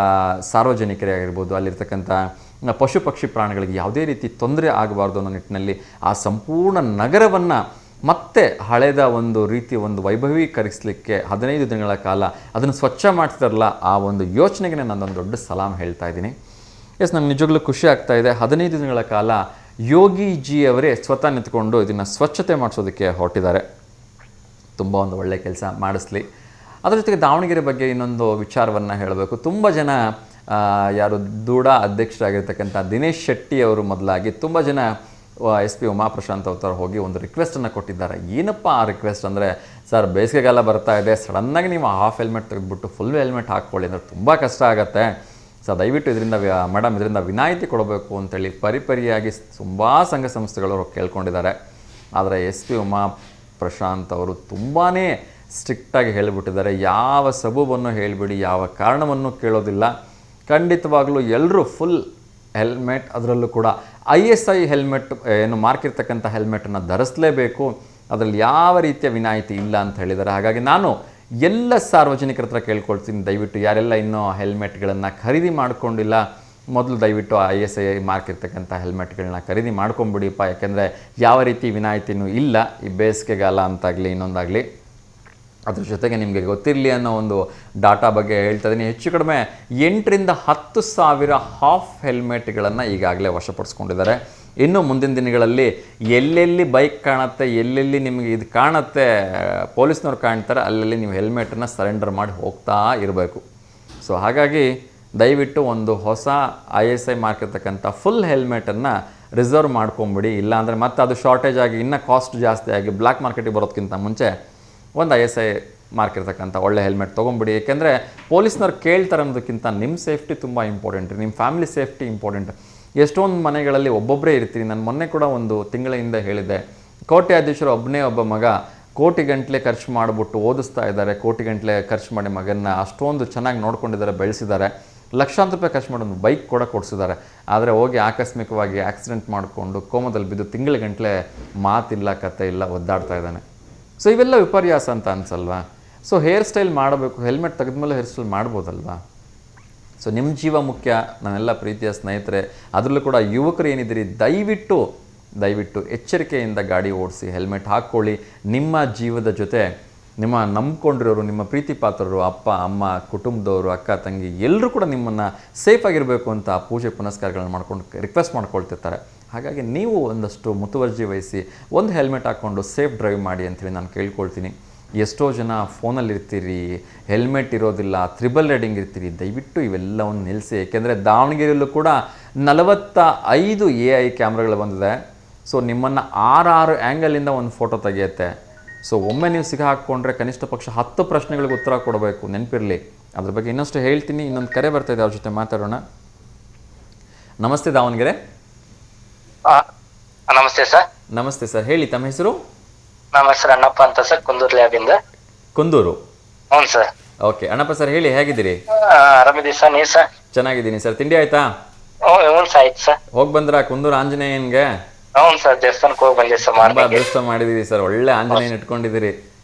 ಸಾರ್ವಜನಿಕರೇ ಆಗಿರ್ಬೋದು, ಅಲ್ಲಿರ್ತಕ್ಕಂಥ ಪಶು ಪಕ್ಷಿ ಪ್ರಾಣಿಗಳಿಗೆ ಯಾವುದೇ ರೀತಿ ತೊಂದರೆ ಆಗಬಾರ್ದು ಅನ್ನೋ ನಿಟ್ಟಿನಲ್ಲಿ ಆ ಸಂಪೂರ್ಣ ನಗರವನ್ನು ಮತ್ತೆ ಹಳೆದ ಒಂದು ರೀತಿ ಒಂದು ವೈಭವೀಕರಿಸಲಿಕ್ಕೆ 15 ದಿನಗಳ ಕಾಲ ಅದನ್ನು ಸ್ವಚ್ಛ ಮಾಡ್ತಿದಾರಲ್ಲ, ಆ ಒಂದು ಯೋಚನೆಗೆ ನಾನೊಂದು ದೊಡ್ಡ ಸಲಾಮ್ ಹೇಳ್ತಾ ಇದ್ದೀನಿ. ನಂಗೆ ನಿಜವಾಗ್ಲೂ ಖುಷಿ ಆಗ್ತಾ ಇದೆ. 15 ದಿನಗಳ ಕಾಲ ಯೋಗಿಜಿಯವರೇ ಸ್ವತಃ ನಿಂತ್ಕೊಂಡು ಇದನ್ನು ಸ್ವಚ್ಛತೆ ಮಾಡಿಸೋದಕ್ಕೆ ಹೊರಟಿದ್ದಾರೆ. ತುಂಬ ಒಂದು ಒಳ್ಳೆಯ ಕೆಲಸ ಮಾಡಿಸ್ಲಿ. ಅದರ ಜೊತೆಗೆ ದಾವಣಗೆರೆ ಬಗ್ಗೆ ಇನ್ನೊಂದು ವಿಚಾರವನ್ನು ಹೇಳಬೇಕು. ತುಂಬ ಜನ ಯಾರು ದೂಡ ಅಧ್ಯಕ್ಷರಾಗಿರ್ತಕ್ಕಂಥ ದಿನೇಶ್ ಶೆಟ್ಟಿ ಅವರು ಮೊದಲಾಗಿ ತುಂಬ ಜನ SP ಉಮಾಪ್ರಶಾಂತ್ ಅವತಾರ ಹೋಗಿ ಒಂದು ರಿಕ್ವೆಸ್ಟನ್ನು ಕೊಟ್ಟಿದ್ದಾರೆ. ಏನಪ್ಪ ಆ ರಿಕ್ವೆಸ್ಟ್ ಅಂದರೆ, ಸರ್ ಬೇಸಿಗೆಗಾಲ ಬರ್ತಾ ಇದೆ, ಸಡನ್ನಾಗಿ ನೀವು ಹಾಫ್ ಹೆಲ್ಮೆಟ್ ತೆಗೆದುಬಿಟ್ಟು ಫುಲ್ ಹೆಲ್ಮೆಟ್ ಹಾಕ್ಕೊಳ್ಳಿ ಅಂದರೆ ತುಂಬ ಕಷ್ಟ ಆಗುತ್ತೆ. ಸೊ ದಯವಿಟ್ಟು ಇದರಿಂದ ವಿನಾಯಿತಿ ಕೊಡಬೇಕು ಅಂತೇಳಿ ಪರಿಯಾಗಿ ತುಂಬ ಸಂಘ ಸಂಸ್ಥೆಗಳು ಕೇಳ್ಕೊಂಡಿದ್ದಾರೆ. ಆದರೆ SP ಉಮಾಪ್ರಶಾಂತ್ ಅವರು ತುಂಬಾ ಸ್ಟ್ರಿಕ್ಟಾಗಿ ಹೇಳಿಬಿಟ್ಟಿದ್ದಾರೆ, ಯಾವ ಸಬೂಬನ್ನು ಹೇಳಿಬಿಡಿ, ಯಾವ ಕಾರಣವನ್ನು ಕೇಳೋದಿಲ್ಲ. ಖಂಡಿತವಾಗಲೂ ಎಲ್ಲರೂ ಫುಲ್ ಹೆಲ್ಮೆಟ್, ಅದರಲ್ಲೂ ಕೂಡ ISI ಹೆಲ್ಮೆಟ್ ಏನು ಮಾರ್ಕಿರ್ತಕ್ಕಂಥ ಹೆಲ್ಮೆಟನ್ನು ಧರಿಸಲೇಬೇಕು. ಅದರಲ್ಲಿ ಯಾವ ರೀತಿಯ ವಿನಾಯಿತಿ ಇಲ್ಲ ಅಂತ ಹೇಳಿದ್ದಾರೆ. ಹಾಗಾಗಿ ನಾನು ಎಲ್ಲ ಸಾರ್ವಜನಿಕರ ಹತ್ರ ಕೇಳ್ಕೊಳ್ತೀನಿ, ದಯವಿಟ್ಟು ಯಾರೆಲ್ಲ ಇನ್ನೂ ಹೆಲ್ಮೆಟ್ಗಳನ್ನು ಖರೀದಿ ಮಾಡ್ಕೊಂಡಿಲ್ಲ, ಮೊದಲು ದಯವಿಟ್ಟು ISI ಮಾರ್ಕಿರ್ತಕ್ಕಂಥ ಹೆಲ್ಮೆಟ್ಗಳನ್ನ ಖರೀದಿ ಮಾಡ್ಕೊಂಬಿಡಿಪ್ಪ. ಯಾಕೆಂದರೆ ಯಾವ ರೀತಿ ವಿನಾಯಿತಿನೂ ಇಲ್ಲ ಈ ಬೇಸಿಗೆಗಾಲ ಅಂತಾಗಲಿ ಇನ್ನೊಂದಾಗಲಿ. ಅದ್ರ ಜೊತೆಗೆ ನಿಮಗೆ ಗೊತ್ತಿರಲಿ ಅನ್ನೋ ಒಂದು ಡಾಟಾ ಬಗ್ಗೆ ಹೇಳ್ತಾ ಇದ್ದೀನಿ. ಹೆಚ್ಚು ಕಡಿಮೆ 8 ರಿಂದ 10 ಸಾವಿರ ಹಾಫ್ ಹೆಲ್ಮೆಟ್ಗಳನ್ನು ಈಗಾಗಲೇ ವಶಪಡಿಸ್ಕೊಂಡಿದ್ದಾರೆ. ಇನ್ನು ಮುಂದಿನ ದಿನಗಳಲ್ಲಿ ಎಲ್ಲೆಲ್ಲಿ ಬೈಕ್ ಕಾಣುತ್ತೆ, ಎಲ್ಲೆಲ್ಲಿ ನಿಮಗೆ ಇದು ಕಾಣುತ್ತೆ, ಪೊಲೀಸ್ನವ್ರು ಕಾಣ್ತಾರೆ, ಅಲ್ಲೆಲ್ಲಿ ನೀವು ಹೆಲ್ಮೆಟನ್ನು ಸರೆಂಡರ್ ಮಾಡಿ ಹೋಗ್ತಾ ಇರಬೇಕು. ಸೊ ಹಾಗಾಗಿ ದಯವಿಟ್ಟು ಒಂದು ಹೊಸ ISI ಮಾರ್ಕಿರ್ತಕ್ಕಂಥ ಫುಲ್ ಹೆಲ್ಮೆಟನ್ನು ರಿಸರ್ವ್ ಮಾಡ್ಕೊಂಬಿಡಿ. ಇಲ್ಲಾಂದರೆ ಮತ್ತೆ ಅದು ಶಾರ್ಟೇಜ್ ಆಗಿ ಇನ್ನೂ ಕಾಸ್ಟ್ ಜಾಸ್ತಿ ಆಗಿ ಬ್ಲ್ಯಾಕ್ ಮಾರ್ಕೆಟಿಗೆ ಬರೋದಕ್ಕಿಂತ ಮುಂಚೆ ಒಂದು ISI ಮಾರ್ಕಿರ್ತಕ್ಕಂಥ ಒಳ್ಳೆ ಹೆಲ್ಮೆಟ್ ತೊಗೊಂಬಿಡಿ. ಏಕೆಂದರೆ ಪೊಲೀಸ್ನವ್ರು ಕೇಳ್ತಾರೆ ಅನ್ನೋದಕ್ಕಿಂತ ನಿಮ್ಮ ಸೇಫ್ಟಿ ತುಂಬ ಇಂಪಾರ್ಟೆಂಟ್, ನಿಮ್ಮ ಫ್ಯಾಮಿಲಿ ಸೇಫ್ಟಿ ಇಂಪಾರ್ಟೆಂಟ್. ಎಷ್ಟೊಂದು ಮನೆಗಳಲ್ಲಿ ಒಬ್ಬೊಬ್ಬರೇ ಇರ್ತೀರಿ. ನಾನು ಮೊನ್ನೆ ಕೂಡ ಒಂದು ತಿಂಗಳ ಹಿಂದೆ ಹೇಳಿದ್ದೆ, ಕೋಟ್ಯಾಧೀಶರು ಒಬ್ಬನೇ ಒಬ್ಬ ಮಗ ಕೋಟಿಗಟ್ಟಲೆ ಖರ್ಚು ಮಾಡಿಬಿಟ್ಟು ಓದಿಸ್ತಾ ಇದ್ದಾರೆ, ಕೋಟಿಗಟ್ಟಲೆ ಖರ್ಚು ಮಾಡಿ ಮಗನ್ನ ಅಷ್ಟೊಂದು ಚೆನ್ನಾಗಿ ನೋಡ್ಕೊಂಡಿದ್ದಾರೆ, ಬೆಳೆಸಿದ್ದಾರೆ, ಲಕ್ಷಾಂತರ ರೂಪಾಯಿ ಖರ್ಚು ಮಾಡಿ ಒಂದು ಬೈಕ್ ಕೂಡ ಕೊಡಿಸಿದ್ದಾರೆ. ಆದರೆ ಹೋಗಿ ಆಕಸ್ಮಿಕವಾಗಿ ಆಕ್ಸಿಡೆಂಟ್ ಮಾಡಿಕೊಂಡು ಕೋಮದಲ್ಲಿ ಬಿದ್ದು ತಿಂಗಳ ಮಾತಿಲ್ಲ, ಕತೆ ಇಲ್ಲ, ಒದ್ದಾಡ್ತಾ ಇದ್ದಾನೆ. ಸೊ ಇವೆಲ್ಲ ವಿಪರ್ಯಾಸ ಅಂತ ಅನ್ಸಲ್ವಾ? ಸೊ ಹೇರ್ ಸ್ಟೈಲ್ ಮಾಡಬೇಕು, ಹೆಲ್ಮೆಟ್ ತೆಗೆದ್ಮೇಲೆ ಹೇರ್ ಸ್ಟೈಲ್ ಮಾಡ್ಬೋದಲ್ವಾ? ಸೊ ನಿಮ್ಮ ಜೀವ ಮುಖ್ಯ ನನ್ನೆಲ್ಲ ಪ್ರೀತಿಯ ಸ್ನೇಹಿತರೆ. ಅದರಲ್ಲೂ ಕೂಡ ಯುವಕರು ಏನಿದ್ದೀರಿ, ದಯವಿಟ್ಟು ಎಚ್ಚರಿಕೆಯಿಂದ ಗಾಡಿ ಓಡಿಸಿ, ಹೆಲ್ಮೆಟ್ ಹಾಕ್ಕೊಳ್ಳಿ. ನಿಮ್ಮ ಜೀವದ ಜೊತೆ ನಿಮ್ಮ ನಂಬ್ಕೊಂಡಿರೋರು, ನಿಮ್ಮ ಪ್ರೀತಿ ಪಾತ್ರರು, ಅಪ್ಪ ಅಮ್ಮ, ಕುಟುಂಬದವರು, ಅಕ್ಕ ತಂಗಿ ಎಲ್ಲರೂ ಕೂಡ ನಿಮ್ಮನ್ನು ಸೇಫಾಗಿರಬೇಕು ಅಂತ ಪೂಜೆ ಪುನಸ್ಕಾರಗಳನ್ನ ಮಾಡ್ಕೊಂಡು ರಿಕ್ವೆಸ್ಟ್ ಮಾಡ್ಕೊಳ್ತಿರ್ತಾರೆ. ಹಾಗಾಗಿ ನೀವು ಒಂದಷ್ಟು ಮುತುವರ್ಜಿ ವಹಿಸಿ ಒಂದು ಹೆಲ್ಮೆಟ್ ಹಾಕ್ಕೊಂಡು ಸೇಫ್ ಡ್ರೈವ್ ಮಾಡಿ ಅಂಥೇಳಿ ನಾನು ಕೇಳ್ಕೊಳ್ತೀನಿ. ಎಷ್ಟೋ ಜನ ಫೋನಲ್ಲಿರ್ತೀರಿ, ಹೆಲ್ಮೆಟ್ ಇರೋದಿಲ್ಲ, ತ್ರಿಬಲ್ ರೈಡಿಂಗ್ ಇರ್ತೀರಿ. ದಯವಿಟ್ಟು ಇವೆಲ್ಲವನ್ನು ನಿಲ್ಲಿಸಿ. ಏಕೆಂದರೆ ದಾವಣಗೆರೆಯಲ್ಲೂ ಕೂಡ 45 AI ಕ್ಯಾಮ್ರಾಗಳು ಬಂದಿದೆ. ಸೊ ನಿಮ್ಮನ್ನು 6 ಆ್ಯಂಗಲಿಂದ ಒಂದು ಫೋಟೋ ತೆಗೆಯುತ್ತೆ. ಸೊ ಒಮ್ಮೆ ನೀವು ಸಿಗ ಹಾಕ್ಕೊಂಡ್ರೆ ಕನಿಷ್ಠ ಪಕ್ಷ 10 ಪ್ರಶ್ನೆಗಳಿಗೆ ಉತ್ತರ ಕೊಡಬೇಕು, ನೆನಪಿರಲಿ. ಅದ್ರ ಬಗ್ಗೆ ಇನ್ನಷ್ಟು ಹೇಳ್ತೀನಿ. ಇನ್ನೊಂದು ಕರೆ ಬರ್ತಾ ಇದೆ, ಅವ್ರ ಜೊತೆ ಮಾತಾಡೋಣ. ನಮಸ್ತೆ ದಾವಣಗೆರೆ. ನಮಸ್ತೆ ಸರ್. ನಮಸ್ತೆ ಸರ್, ಹೇಳಿ ತಮ್ಮ ಹೆಸರು? ನಮ್ಮ ಹೆಸರು ಅಣ್ಣಪ್ಪ ಅಂತ ಸರ್, ಕುಂದೂರು ಲ್ಯಾಬಿಂದ. ಕುಂದೂರು? ಹ್ಞೂ ಸರ್. ಓಕೆ ಅಣ್ಣಪ್ಪ ಸರ್, ಹೇಳಿ, ಹೇಗಿದ್ದೀರಿ? ಆರಾಮಿದ್ದೀವಿ ಸರ್, ನೀವು ಸರ್? ಚೆನ್ನಾಗಿದ್ದೀನಿ ಸರ್. ತಿಂಡಿ ಆಯ್ತಾ? ಹ್ಞೂ ಸರ್, ಆಯ್ತು ಸರ್. ಹೋಗಿ ಬಂದ್ರಾ ಕುಂದೂರು ಆಂಜನೇಯನ್ಗೆ? ಹ್ಞೂ ಸರ್, ದೇವಸ್ಥಾನಕ್ಕೆ ಹೋಗಿ ಬಂದಿವಿ ಸರ್. ತುಂಬಾ ಅದೃಷ್ಟ ಮಾಡಿದಿರಿ ಸರ್, ಒಳ್ಳೆ ಆಂಜನೇಯನ್ ಇಟ್ಕೊಂಡಿದ್ದೀರಿ.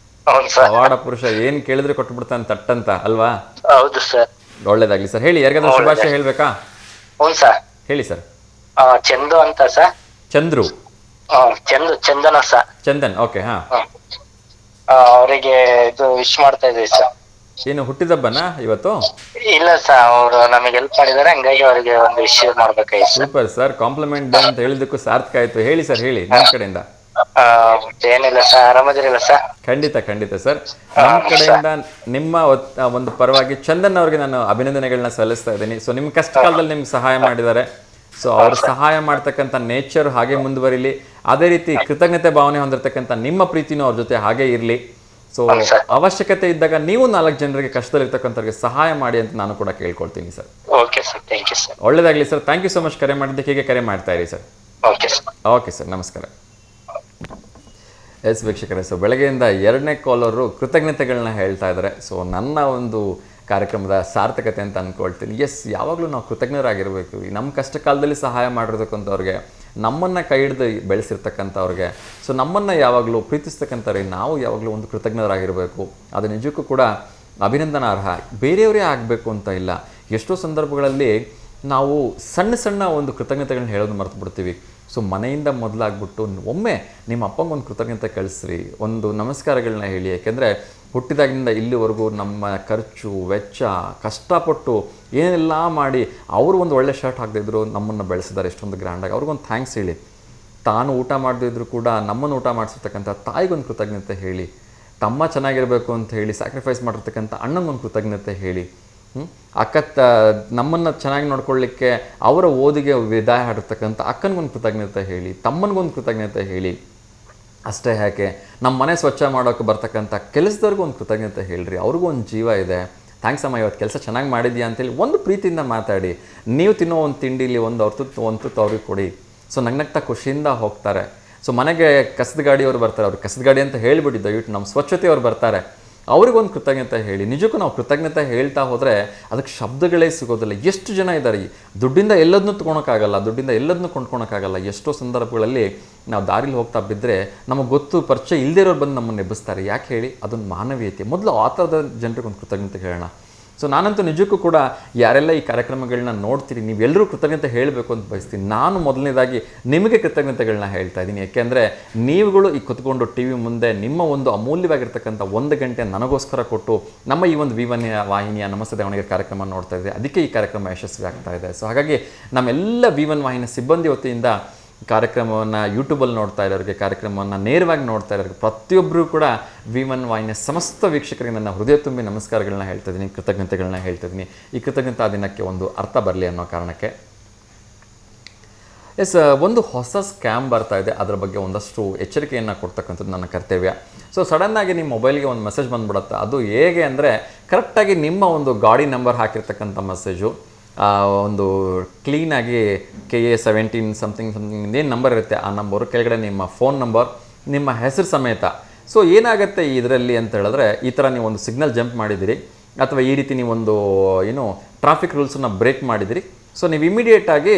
ಹೌದು ಸರ್. ಪವಾಡ ಪುರುಷ, ಏನ್ ಕೇಳಿದ್ರೆ ಕೊಟ್ಬಿಡ್ತಾನೆ ತಟ್ಟಂತ ಅಲ್ವಾ? ಹೌದು ಸರ್. ಒಳ್ಳೇದಾಗ್ಲಿ ಸರ್. ಹೇಳಿ, ಯಾರಿಗಾದ್ರೂ ಶುಭಾಶಯ ಹೇಳ್ಬೇಕಾ? ಹ್ಞೂ ಸರ್. ಹೇಳಿ ಸರ್. ಚಂದು ಅಂತ ಸರ್. ಚಂದ್ರು? ಚಂದನ ಸರ್. ಚಂದನ್, ಓಕೆ. ಹಾ, ಅವರಿಗೆ ಇದು ವಿಶ್ ಮಾಡ್ತಾ ಇದ್ವಿ ಸರ್. ಏನು ಹುಟ್ಟಿದಬ್ಬನಾ ಇವತ್ತು? ಇಲ್ಲ ಸರ್, ಅವರು ನಮಗೆ ಹೆಲ್ಪ್ ಮಾಡಿದಾರೆ, ಹಂಗಾಗಿ ಅವರಿಗೆ ಒಂದು ವಿಶ್ ಮಾಡ್ಬೇಕಾಯ್ತು. ಸೂಪರ್ ಸರ್, ಕಾಂಪ್ಲಿಮೆಂಟ್ ಅಂತ ಹೇಳಿದಕ್ಕೂ ಸಾರ್ಥಕ ಆಯ್ತು. ಹೇಳಿ ಸರ್, ಹೇಳಿ ನಿಮ್ಮ ಕಡೆಯಿಂದ. ಏನಿಲ್ಲ ಸರ್, ಆರಾಮದಿರಲ್ಲ ಸರ್? ಖಂಡಿತ ಸರ್. ನಮ್ಮ ಕಡೆಯಿಂದ ನಿಮ್ಮ ಒಂದು ಪರವಾಗಿ ಚಂದನ್ ಅವ್ರಿಗೆ ನಾನು ಅಭಿನಂದನೆಗಳನ್ನ ಸಲ್ಲಿಸ್ತಾ ಇದ್ದೀನಿ. ಸೊ ನಿಮ್ಮ ಕಷ್ಟ ಕಾಲದಲ್ಲಿ ನಿಮ್ಗೆ ಸಹಾಯ ಮಾಡಿದ್ದಾರೆ. ಸೊ ಅವ್ರು ಸಹಾಯ ಮಾಡ್ತಕ್ಕಂಥ ನೇಚರ್ ಹಾಗೆ ಮುಂದುವರಿಲಿ. ಅದೇ ರೀತಿ ಕೃತಜ್ಞತೆ ಭಾವನೆ ಹೊಂದಿರತಕ್ಕಂಥ ನಿಮ್ಮ ಪ್ರೀತಿನೂ ಅವ್ರ ಜೊತೆ ಹಾಗೆ ಇರಲಿ. ಸೊ ಅವಶ್ಯಕತೆ ಇದ್ದಾಗ ನೀವು 4 ಜನರಿಗೆ ಕಷ್ಟದಲ್ಲಿರ್ತಕ್ಕಂಥವ್ರಿಗೆ ಸಹಾಯ ಮಾಡಿ ಅಂತ ನಾನು ಕೂಡ ಕೇಳ್ಕೊಳ್ತೀನಿ sir. Okay sir, thank you sir. ಒಳ್ಳೇದಾಗಲಿ sir. Thank you so much ಕರೆ ಮಾಡಿದ್ದಕ್ಕೆ. ಹೀಗೆ ಕರೆ ಮಾಡ್ತಾ ಇರಿ sir. Okay sir. Okay sir, ನಮಸ್ಕಾರ. ಎಸ್ ವೀಕ್ಷಕರೇ, ಸೊ ಬೆಳಗ್ಗೆಯಿಂದ 2ನೇ ಕಾಲರು ಕೃತಜ್ಞತೆಗಳನ್ನ ಹೇಳ್ತಾ ಇದ್ದಾರೆ. ಸೊ ನನ್ನ ಒಂದು ಕಾರ್ಯಕ್ರಮದ ಸಾರ್ಥಕತೆ ಅಂತ ಅಂದ್ಕೊಳ್ತೀನಿ. ಎಸ್, ಯಾವಾಗಲೂ ನಾವು ಕೃತಜ್ಞರಾಗಿರಬೇಕು. ನಮ್ಮ ಕಷ್ಟ ಕಾಲದಲ್ಲಿ ಸಹಾಯ ಮಾಡಿರ್ತಕ್ಕಂಥವ್ರಿಗೆ, ನಮ್ಮನ್ನು ಕೈ ಹಿಡಿದು ಬೆಳೆಸಿರ್ತಕ್ಕಂಥವ್ರಿಗೆ, ಸೊ ನಮ್ಮನ್ನು ಯಾವಾಗಲೂ ಪ್ರೀತಿಸ್ತಕ್ಕಂಥವ್ರಿಗೆ ನಾವು ಯಾವಾಗಲೂ ಒಂದು ಕೃತಜ್ಞರಾಗಿರಬೇಕು. ಅದು ನಿಜಕ್ಕೂ ಕೂಡ ಅಭಿನಂದನಾರ್ಹ. ಬೇರೆಯವರೇ ಆಗಬೇಕು ಅಂತ ಇಲ್ಲ. ಎಷ್ಟೋ ಸಂದರ್ಭಗಳಲ್ಲಿ ನಾವು ಸಣ್ಣ ಒಂದು ಕೃತಜ್ಞತೆಗಳನ್ನ ಹೇಳೋದು ಮರೆತು ಬಿಡ್ತೀವಿ. ಸೊ ಮನೆಯಿಂದ ಮೊದಲಾಗ್ಬಿಟ್ಟು ಒಮ್ಮೆ ನಿಮ್ಮ ಅಪ್ಪಂಗೊಂದು ಕೃತಜ್ಞತೆ ಕಳಿಸ್ರಿ, ಒಂದು ನಮಸ್ಕಾರಗಳನ್ನ ಹೇಳಿ. ಯಾಕೆಂದರೆ ಹುಟ್ಟಿದಾಗಿನಿಂದ ಇಲ್ಲಿವರೆಗೂ ನಮ್ಮ ಖರ್ಚು ವೆಚ್ಚ ಕಷ್ಟಪಟ್ಟು ಏನೆಲ್ಲ ಮಾಡಿ ಅವರು ಒಂದು ಒಳ್ಳೆ ಶರ್ಟ್ ಹಾಕದಿದ್ರು ನಮ್ಮನ್ನು ಬೆಳೆಸಿದ್ದಾರೆ ಎಷ್ಟೊಂದು ಗ್ರ್ಯಾಂಡಾಗಿ. ಅವ್ರಿಗೊಂದು ಥ್ಯಾಂಕ್ಸ್ ಹೇಳಿ. ತಾನು ಊಟ ಮಾಡದಿದ್ರು ಕೂಡ ನಮ್ಮನ್ನು ಊಟ ಮಾಡಿಸಿರ್ತಕ್ಕಂಥ ತಾಯಿಗೊಂದು ಕೃತಜ್ಞತೆ ಹೇಳಿ. ತಮ್ಮ ಚೆನ್ನಾಗಿರಬೇಕು ಅಂತ ಹೇಳಿ ಸ್ಯಾಕ್ರಿಫೈಸ್ ಮಾಡಿರ್ತಕ್ಕಂಥ ಅಣ್ಣಂಗೊಂದು ಕೃತಜ್ಞತೆ ಹೇಳಿ. ನಮ್ಮನ್ನು ಚೆನ್ನಾಗಿ ನೋಡ್ಕೊಳ್ಳಿಕ್ಕೆ ಅವರ ಓದಿಗೆ ವಿದಾಯ ಹಾಡಿರ್ತಕ್ಕಂಥ ಅಕ್ಕನಿಗೊಂದು ಕೃತಜ್ಞತೆ ಹೇಳಿ, ತಮ್ಮನಿಗೊಂದು ಕೃತಜ್ಞತೆ ಹೇಳಿ. ಅಷ್ಟೇ ಯಾಕೆ, ನಮ್ಮ ಮನೆ ಸ್ವಚ್ಛ ಮಾಡೋಕ್ಕೆ ಬರ್ತಕ್ಕಂಥ ಕೆಲಸದವ್ರಿಗೂ ಒಂದು ಕೃತಜ್ಞತೆ ಹೇಳ್ರಿ. ಅವ್ರಿಗೂ ಒಂದು ಜೀವ ಇದೆ. ಥ್ಯಾಂಕ್ಸ್ ಅಮ್ಮ, ಇವತ್ತು ಕೆಲಸ ಚೆನ್ನಾಗಿ ಮಾಡಿದ್ಯಾ ಅಂತೇಳಿ ಒಂದು ಪ್ರೀತಿಯಿಂದ ಮಾತಾಡಿ. ನೀವು ತಿನ್ನೋ ಒಂದು ತಿಂಡಿಲಿ ಒಂದು ತುತ್ತು ಅವ್ರಿಗೆ ಕೊಡಿ. ಸೊ ನಗ್ನಗ್ತಾ ಖುಷಿಯಿಂದ ಹೋಗ್ತಾರೆ. ಸೊ ಮನೆಗೆ ಕಸದ ಗಾಡಿಯವರು ಬರ್ತಾರೆ, ಅವ್ರಿಗೆ ಕಸದ ಗಾಡಿ ಅಂತ ಹೇಳಿಬಿಟ್ಟು ದಯವಿಟ್ಟು ನಮ್ಮ ಸ್ವಚ್ಛತೆಯವ್ರು ಬರ್ತಾರೆ, ಅವ್ರಿಗೊಂದು ಕೃತಜ್ಞತೆ ಹೇಳಿ. ನಿಜಕ್ಕೂ ನಾವು ಕೃತಜ್ಞತೆ ಹೇಳ್ತಾ ಹೋದರೆ ಅದಕ್ಕೆ ಶಬ್ದಗಳೇ ಸಿಗೋದಿಲ್ಲ. ಎಷ್ಟು ಜನ ಇದ್ದಾರೆ, ದುಡ್ಡಿಂದ ಎಲ್ಲದನ್ನೂ ತೊಗೊಳಕ್ಕಾಗಲ್ಲ, ದುಡ್ಡಿಂದ ಎಲ್ಲದನ್ನೂ ಕೊಂಡ್ಕೊಳಕ್ಕಾಗಲ್ಲ. ಎಷ್ಟೋ ಸಂದರ್ಭಗಳಲ್ಲಿ ನಾವು ದಾರಿಲಿ ಹೋಗ್ತಾ ಬಿದ್ದರೆ ನಮಗೆ ಗೊತ್ತು ಪರಿಚಯ ಇಲ್ಲದೇ ಇರೋರು ಬಂದು ನಮ್ಮನ್ನು ಎಬ್ಬಿಸ್ತಾರೆ. ಯಾಕೆ ಹೇಳಿ? ಅದೊಂದು ಮಾನವೀಯತೆ. ಮೊದಲು ಆ ಥರದ ಜನರಿಗೊಂದು ಕೃತಜ್ಞತೆ ಹೇಳೋಣ. ಸೊ ನಾನಂತೂ ನಿಜಕ್ಕೂ ಕೂಡ ಯಾರೆಲ್ಲ ಈ ಕಾರ್ಯಕ್ರಮಗಳನ್ನ ನೋಡ್ತೀರಿ, ನೀವೆಲ್ಲರೂ ಕೃತಜ್ಞತೆ ಹೇಳಬೇಕು ಅಂತ ಬಯಸ್ತೀನಿ. ನಾನು ಮೊದಲನೇದಾಗಿ ನಿಮಗೆ ಕೃತಜ್ಞತೆಗಳನ್ನ ಹೇಳ್ತಾ ಇದ್ದೀನಿ. ಯಾಕೆಂದರೆ ನೀವುಗಳು ಈ ಕುತ್ಕೊಂಡು ಟಿ ವಿ ಮುಂದೆ ನಿಮ್ಮ ಒಂದು ಅಮೂಲ್ಯವಾಗಿರ್ತಕ್ಕಂಥ 1 ಗಂಟೆ ನನಗೋಸ್ಕರ ಕೊಟ್ಟು ನಮ್ಮ ಈ ಒಂದು V1 ವಾಹಿನಿಯ ನಮಸ್ತೆ ದಾವಣಗೆರೆ ಕಾರ್ಯಕ್ರಮ ನೋಡ್ತಾ ಇದ್ದೆ. ಅದಕ್ಕೆ ಈ ಕಾರ್ಯಕ್ರಮ ಯಶಸ್ವಿ ಆಗ್ತಾ ಇದೆ. ಸೊ ಹಾಗಾಗಿ ನಮ್ಮೆಲ್ಲ V1 ವಾಹಿನಿಯ ಸಿಬ್ಬಂದಿ ವತಿಯಿಂದ ಕಾರ್ಯಕ್ರಮವನ್ನು ಯೂಟ್ಯೂಬಲ್ಲಿ ನೋಡ್ತಾ ಇರೋರಿಗೆ, ಕಾರ್ಯಕ್ರಮವನ್ನು ನೇರವಾಗಿ ನೋಡ್ತಾ ಇರೋರಿಗೆ ಪ್ರತಿಯೊಬ್ಬರೂ ಕೂಡ V1 ವಾಹಿನಿಯ ಸಮಸ್ತ ವೀಕ್ಷಕರಿಗೆ ನನ್ನ ಹೃದಯ ತುಂಬಿ ನಮಸ್ಕಾರಗಳನ್ನ ಹೇಳ್ತಾ ಇದ್ದೀನಿ, ಕೃತಜ್ಞತೆಗಳನ್ನ ಹೇಳ್ತಾ ಇದ್ದೀನಿ. ಈ ಕೃತಜ್ಞತಾ ದಿನಕ್ಕೆ ಒಂದು ಅರ್ಥ ಬರಲಿ ಅನ್ನೋ ಕಾರಣಕ್ಕೆ. ಎಸ್, ಒಂದು ಹೊಸ ಸ್ಕ್ಯಾಮ್ ಬರ್ತಾ ಇದೆ. ಅದರ ಬಗ್ಗೆ ಒಂದಷ್ಟು ಎಚ್ಚರಿಕೆಯನ್ನು ಕೊಡ್ತಕ್ಕಂಥದ್ದು ನನ್ನ ಕರ್ತವ್ಯ. ಸೊ ಸಡನ್ನಾಗಿ ನಿಮ್ಮ ಮೊಬೈಲ್ಗೆ ಒಂದು ಮೆಸೇಜ್ ಬಂದುಬಿಡುತ್ತೆ. ಅದು ಹೇಗೆ ಅಂದರೆ ಕರೆಕ್ಟಾಗಿ ನಿಮ್ಮ ಒಂದು ಗಾಡಿ ನಂಬರ್ ಹಾಕಿರ್ತಕ್ಕಂಥ ಮೆಸೇಜು. ಒಂದು ಕ್ಲೀನಾಗಿ KA17 ಸಮಥಿಂಗ್ ಏನು ನಂಬರ್ ಇರುತ್ತೆ ಆ ನಂಬರು ಕೆಳಗಡೆ ನಿಮ್ಮ ಫೋನ್ ನಂಬರ್, ನಿಮ್ಮ ಹೆಸರು ಸಮೇತ. ಸೊ ಏನಾಗುತ್ತೆ ಇದರಲ್ಲಿ ಅಂತ ಹೇಳಿದ್ರೆ, ಈ ಥರ ನೀವು ಒಂದು ಸಿಗ್ನಲ್ ಜಂಪ್ ಮಾಡಿದಿರಿ ಅಥವಾ ಈ ರೀತಿ ನೀವೊಂದು ಏನು ಟ್ರಾಫಿಕ್ ರೂಲ್ಸನ್ನು ಬ್ರೇಕ್ ಮಾಡಿದಿರಿ, ಸೊ ನೀವು ಇಮಿಡಿಯೇಟಾಗಿ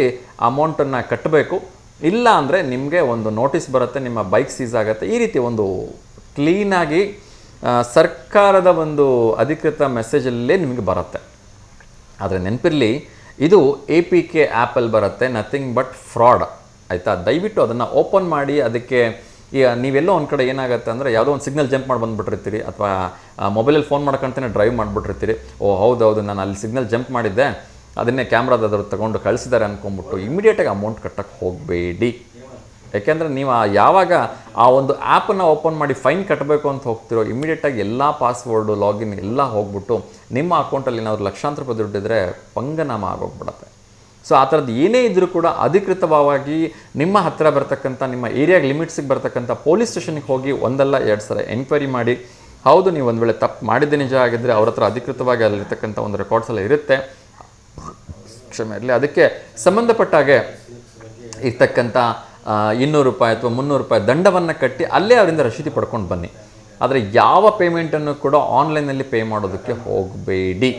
ಅಮೌಂಟನ್ನು ಕಟ್ಟಬೇಕು. ಇಲ್ಲ ಅಂದರೆ ನಿಮಗೆ ಒಂದು ನೋಟಿಸ್ ಬರುತ್ತೆ, ನಿಮ್ಮ ಬೈಕ್ ಸೀಸ್ ಆಗುತ್ತೆ. ಈ ರೀತಿ ಒಂದು ಕ್ಲೀನಾಗಿ ಸರ್ಕಾರದ ಒಂದು ಅಧಿಕೃತ ಮೆಸೇಜಲ್ಲೇ ನಿಮಗೆ ಬರುತ್ತೆ. ಆದರೆ ನೆನಪಿರಲಿ, ಇದು APK ಆ್ಯಪಲ್ಲಿ ಬರುತ್ತೆ, ನಥಿಂಗ್ ಬಟ್ ಫ್ರಾಡ್. ಆಯಿತಾ? ದಯವಿಟ್ಟು ಅದನ್ನು ಓಪನ್ ಮಾಡಿ. ಅದಕ್ಕೆ ಈಗ ನೀವೆಲ್ಲೋ ಒಂದು ಕಡೆ ಏನಾಗುತ್ತೆ ಅಂದರೆ, ಯಾವುದೋ ಒಂದು ಸಿಗ್ನಲ್ ಜಂಪ್ ಮಾಡಿ ಬಂದುಬಿಟ್ಟಿರ್ತೀರಿ ಅಥವಾ ಮೊಬೈಲಲ್ಲಿ ಫೋನ್ ಮಾಡ್ಕೊಂತಾನೆ ಡ್ರೈವ್ ಮಾಡಿಬಿಟ್ಟಿರ್ತೀರಿ. ಓ ಹೌದೌದು, ನಾನು ಅಲ್ಲಿ ಸಿಗ್ನಲ್ ಜಂಪ್ ಮಾಡಿದ್ದೆ, ಅದನ್ನೇ ಕ್ಯಾಮ್ರಾದವರು ತೊಗೊಂಡು ಕಳಿಸಿದ್ದಾರೆ ಅಂದ್ಕೊಂಬಿಟ್ಟು ಇಮಿಡಿಯೇಟಾಗಿ ಅಮೌಂಟ್ ಕಟ್ಟಕ್ಕೆ ಹೋಗಬೇಡಿ. ಯಾಕೆಂದರೆ ನೀವು ಯಾವಾಗ ಆ ಒಂದು ಆ್ಯಪನ್ನು ಓಪನ್ ಮಾಡಿ ಫೈನ್ ಕಟ್ಟಬೇಕು ಅಂತ ಹೋಗ್ತಿರೋ, ಇಮಿಡಿಯೇಟಾಗಿ ಎಲ್ಲ ಪಾಸ್ವರ್ಡು ಲಾಗಿನ್ ಎಲ್ಲ ಹೋಗ್ಬಿಟ್ಟು ನಿಮ್ಮ ಅಕೌಂಟಲ್ಲಿ ಏನಾದ್ರು ಲಕ್ಷಾಂತರ ರೂಪಾಯಿ ದುಡ್ಡಿದ್ರೆ ಪಂಗನಾಮ ಆಗೋಗ್ಬಿಡುತ್ತೆ. ಸೊ ಆ ಥರದ್ದು ಏನೇ ಇದ್ದರೂ ಕೂಡ ಅಧಿಕೃತವಾಗಿ ನಿಮ್ಮ ಹತ್ತಿರ ಬರ್ತಕ್ಕಂಥ, ನಿಮ್ಮ ಏರಿಯಾಗೆ ಲಿಮಿಟ್ಸಿಗೆ ಬರ್ತಕ್ಕಂಥ ಪೊಲೀಸ್ ಸ್ಟೇಷನ್ಗೆ ಹೋಗಿ ಒಂದಲ್ಲ 2 ಸಲ ಎಂಕ್ವೈರಿ ಮಾಡಿ. ಹೌದು, ನೀವು ಒಂದು ವೇಳೆ ತಪ್ಪು ಮಾಡಿದ್ದೆ ನಿಜ ಆಗಿದ್ದರೆ ಅವ್ರ ಹತ್ರ ಅಧಿಕೃತವಾಗಿ ಅಲ್ಲಿರ್ತಕ್ಕಂಥ ಒಂದು ರೆಕಾರ್ಡ್ಸ್ ಎಲ್ಲ ಇರುತ್ತೆ, ಕ್ಷಮೆ ಇರಲಿ, ಅದಕ್ಕೆ ಸಂಬಂಧಪಟ್ಟಾಗೆ ಇರ್ತಕ್ಕಂಥ 200 ರೂಪಾಯಿ ಅಥವಾ 300 ರೂಪಾಯಿ ದಂಡವನ್ನು ಕಟ್ಟಿ ಅಲ್ಲೇ ಅವರಿಂದ ರಸೀದಿ ಪಡ್ಕೊಂಡು ಬನ್ನಿ. ಆದರೆ ಯಾವ ಪೇಮೆಂಟನ್ನು ಕೂಡ ಆನ್ಲೈನಲ್ಲಿ ಪೇ ಮಾಡೋದಕ್ಕೆ ಹೋಗಬೇಡಿ.